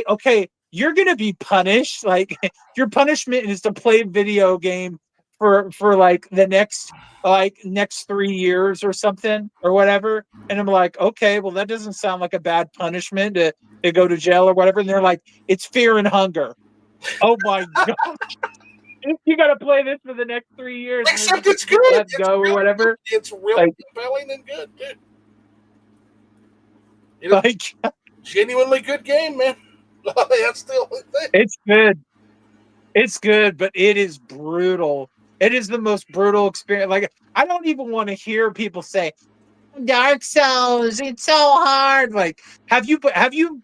okay, you're gonna be punished. Like your punishment is to play a video game for like the next 3 years or something or whatever. And I'm like, okay, well that doesn't sound like a bad punishment to go to jail or whatever. And they're like, it's fear and hunger. Oh my god. You got to play this for the next 3 years. Except it's good. Let's go or whatever. It's really compelling and good, dude. Genuinely good game, man. That's the only thing. It's good. It's good, but it is brutal. It is the most brutal experience. Like, I don't even want to hear people say, Dark Souls, it's so hard. Like, have you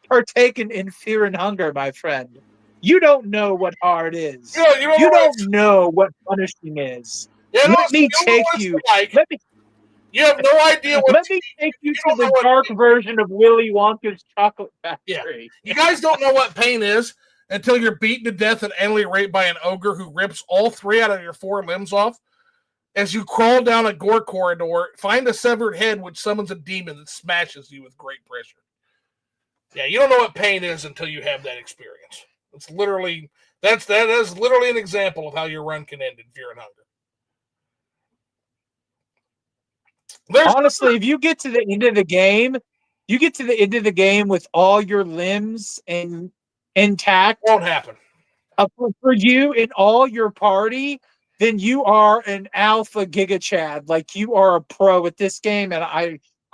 partaken in fear and hunger, my friend? You don't know what hard is. Yeah, you don't know what punishing is. Yeah, let me take you. You have no idea what. Let me take you to the dark version of Willy Wonka's chocolate factory. Yeah. You guys don't know what pain is until you're beaten to death and endlessly raped by an ogre who rips all 3 out of your 4 limbs off. As you crawl down a gore corridor, find a severed head which summons a demon that smashes you with great pressure. Yeah, you don't know what pain is until you have that experience. It's literally that is literally an example of how your run can end in fear and hunger. Honestly, if you get to the end of the game, with all your limbs intact, won't happen. For you and all your party, then you are an alpha giga chad. Like you are a pro at this game, and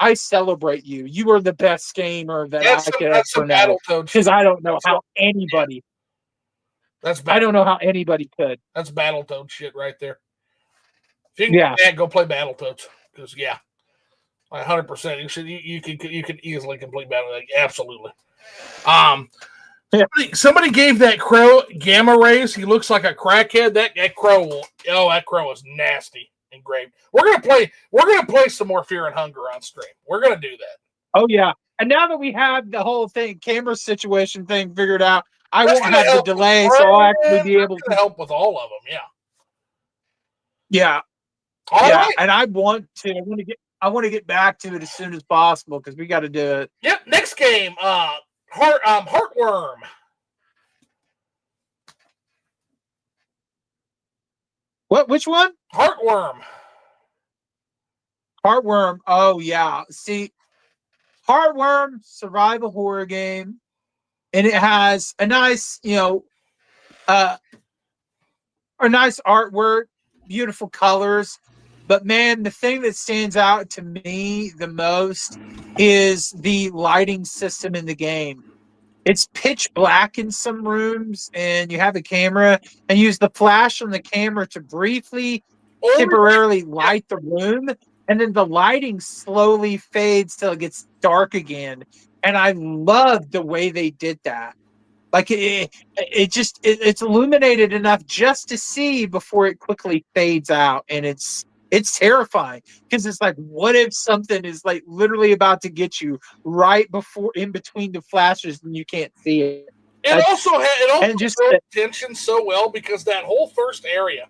I celebrate you. You are the best gamer that I could ever know. Because I don't know how anybody. I don't know how anybody could. That's Battletoad shit right there. If you can go play Battletoads. Because 100%. You can easily complete Battletoads. Absolutely. Somebody gave that crow gamma rays. He looks like a crackhead. That crow is nasty engraved. We're gonna play some more Fear and Hunger on stream. We're gonna do that. Oh yeah. And now that we have the whole camera situation thing figured out, I won't have the delay, so I'll actually be able to help with all of them. Yeah. Right. And I want to get back to it as soon as possible because we got to do it. Yep. Next game, Heartworm. What? Which one? Heartworm. Oh yeah. See, Heartworm, survival horror game, and it has a nice, a nice artwork, beautiful colors. But man, the thing that stands out to me the most is the lighting system in the game. It's pitch black in some rooms, and you have a camera and use the flash on the camera to briefly, temporarily light the room, and then the lighting slowly fades till it gets dark again. And I love the way they did that. Like it's illuminated enough just to see before it quickly fades out, and it's terrifying because it's like, what if something is like literally about to get you right before, in between the flashes, and you can't see it. It also built tension so well because that whole first area,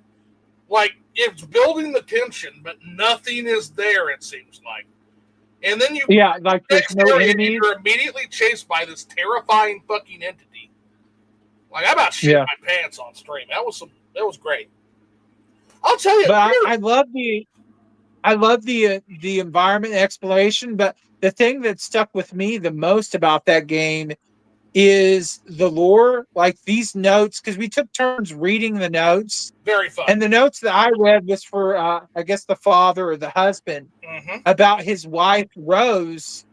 like it's building the tension, but nothing is there. It seems like, and then like there's no enemies. You're immediately chased by this terrifying fucking entity. Like I about shit my pants on stream. That was great. I'll tell you. But I love the environment exploration. But the thing that stuck with me the most about that game is the lore, like these notes, because we took turns reading the notes. Very fun. And the notes that I read was for, I guess, the father or the husband about his wife, Rose,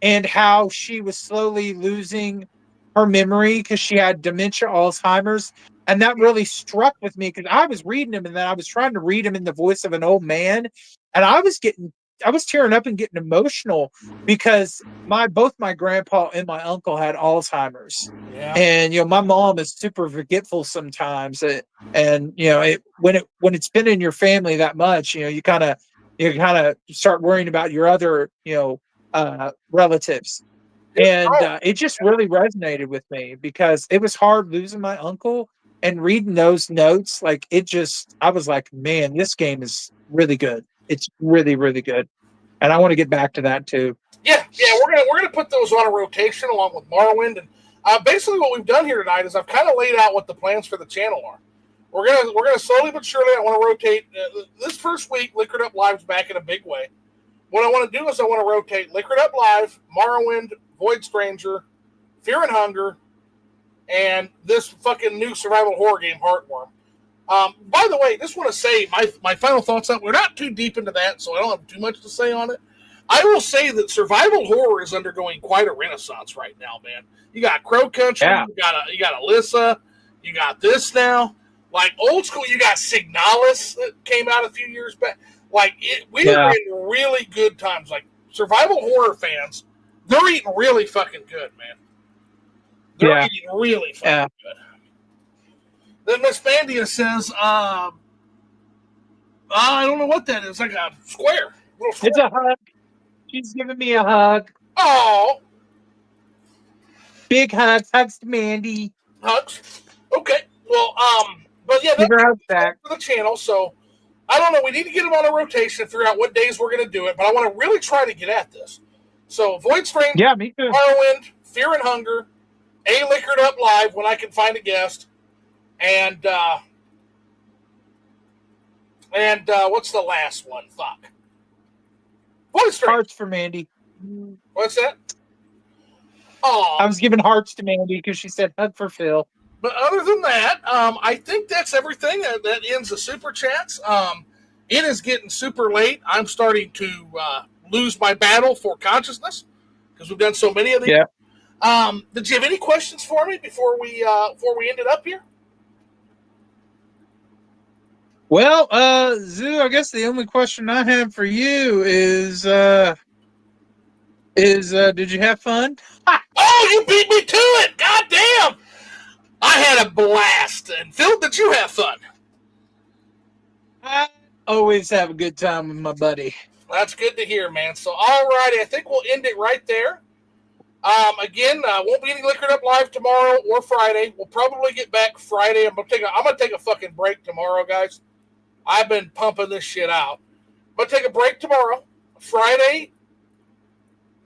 and how she was slowly losing her memory because she had dementia, Alzheimer's. And that really struck with me because I was reading them and then I was trying to read them in the voice of an old man. And I was tearing up and getting emotional because both my grandpa and my uncle had Alzheimer's. Yeah. And my mom is super forgetful sometimes. And when it's been in your family that much, you kind of start worrying about your other relatives. And it just really resonated with me because it was hard losing my uncle and reading those notes. Like I was like, man, this game is really good. It's really, really good. And I want to get back to that too. Yeah, we're gonna put those on a rotation along with Morrowind. And basically what we've done here tonight is I've kind of laid out what the plans for the channel are. We're gonna slowly but surely, I want to rotate this first week. Liquored Up Live's back in a big way. What I want to do is I want to rotate Liquored Up Live, Morrowind, Void Stranger, Fear and Hunger, and this fucking new survival horror game, Heartworm. By the way, just want to say my final thoughts on. We're not too deep into that, so I don't have too much to say on it. I will say that survival horror is undergoing quite a renaissance right now, man. You got Crow Country, you got Alyssa, you got this now. Like old school, you got Signalis that came out a few years back. Like we are in really good times. Like survival horror fans, they're eating really fucking good, man. They're eating really fucking good. Then Miss Bandia says, I don't know what that is. Like a square. It's a hug. She's giving me a hug. Oh. Big hugs. Hugs to Mandy. Hugs. Okay. Well, but yeah, that's for the channel. So I don't know. We need to get them on a rotation, figure out what days we're going to do it. But I want to really try to get at this. So Void Stranger, yeah, me too. Morrowind, Fear and Hunger, A Liquored Up Live when I can find a guest, and what's the last one? Fuck. Void Stranger. Hearts for Mandy. What's that? Oh, I was giving hearts to Mandy because she said hug for Phil. But other than that, I think that's everything. That ends the super chats. It is getting super late. I'm starting to lose my battle for consciousness because we've done so many of these. Yeah. Did you have any questions for me before we ended up here? Well, Zoo, I guess the only question I have for you is did you have fun? Oh, you beat me to it! God damn! I had a blast. And Phil, did you have fun? I always have a good time with my buddy. That's good to hear, man. So, all righty, I think we'll end it right there. Again, won't be any Liquored Up Live tomorrow or Friday. We'll probably get back Friday. I'm gonna take a fucking break tomorrow, guys. I've been pumping this shit out. I'm gonna take a break tomorrow. Friday,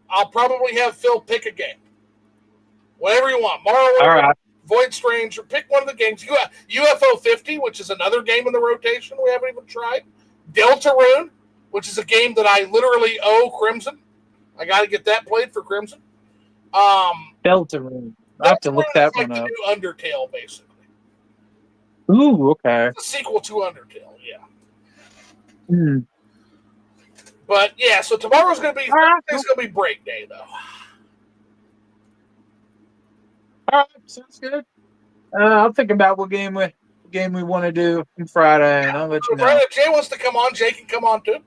I'll probably have Phil pick a game. Whatever you want. Morrowind, all right. Void Stranger, pick one of the games. You got UFO 50, which is another game in the rotation we haven't even tried. Deltarune, which is a game that I literally owe Crimson. I got to get that played for Crimson. Deltarune. I have to look that one up. Like the new Undertale, basically. Ooh, okay. It's a sequel to Undertale, yeah. Hmm. But yeah, so tomorrow's gonna be break day though. All right, sounds good. I'll think about what game we want to do on Friday, and I'll let you know. If Jay wants to come on, Jay can come on too.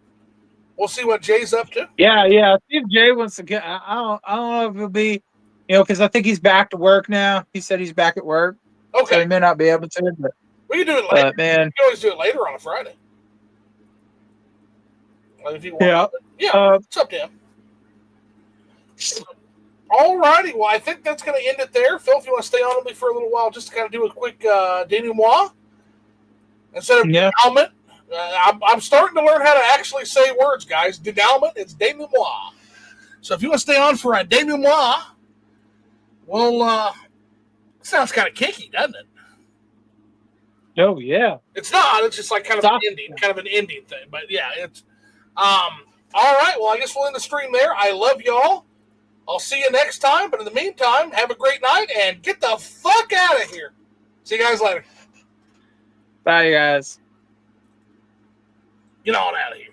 We'll see what Jay's up to. Yeah. See if Jay wants to get. I don't know if it'll be, because I think he's back to work now. He said he's back at work. Okay. So he may not be able to. But we can do it later. Man, you can always do it later on a Friday. If you want. It's up to him. All righty. Well, I think that's going to end it there. Phil, if you want to stay on with me for a little while, just to kind of do a quick denouement. Instead of helmet, I'm starting to learn how to actually say words, guys. Denouement, it's denouement. So if you want to stay on for a denouement, well, sounds kind of kinky, doesn't it? Oh yeah. It's not. It's just like kind of Stop. an ending thing. But yeah, it's all right. Well, I guess we'll end the stream there. I love y'all. I'll see you next time. But in the meantime, have a great night and get the fuck out of here. See you guys later. Bye, guys. Get on out of here.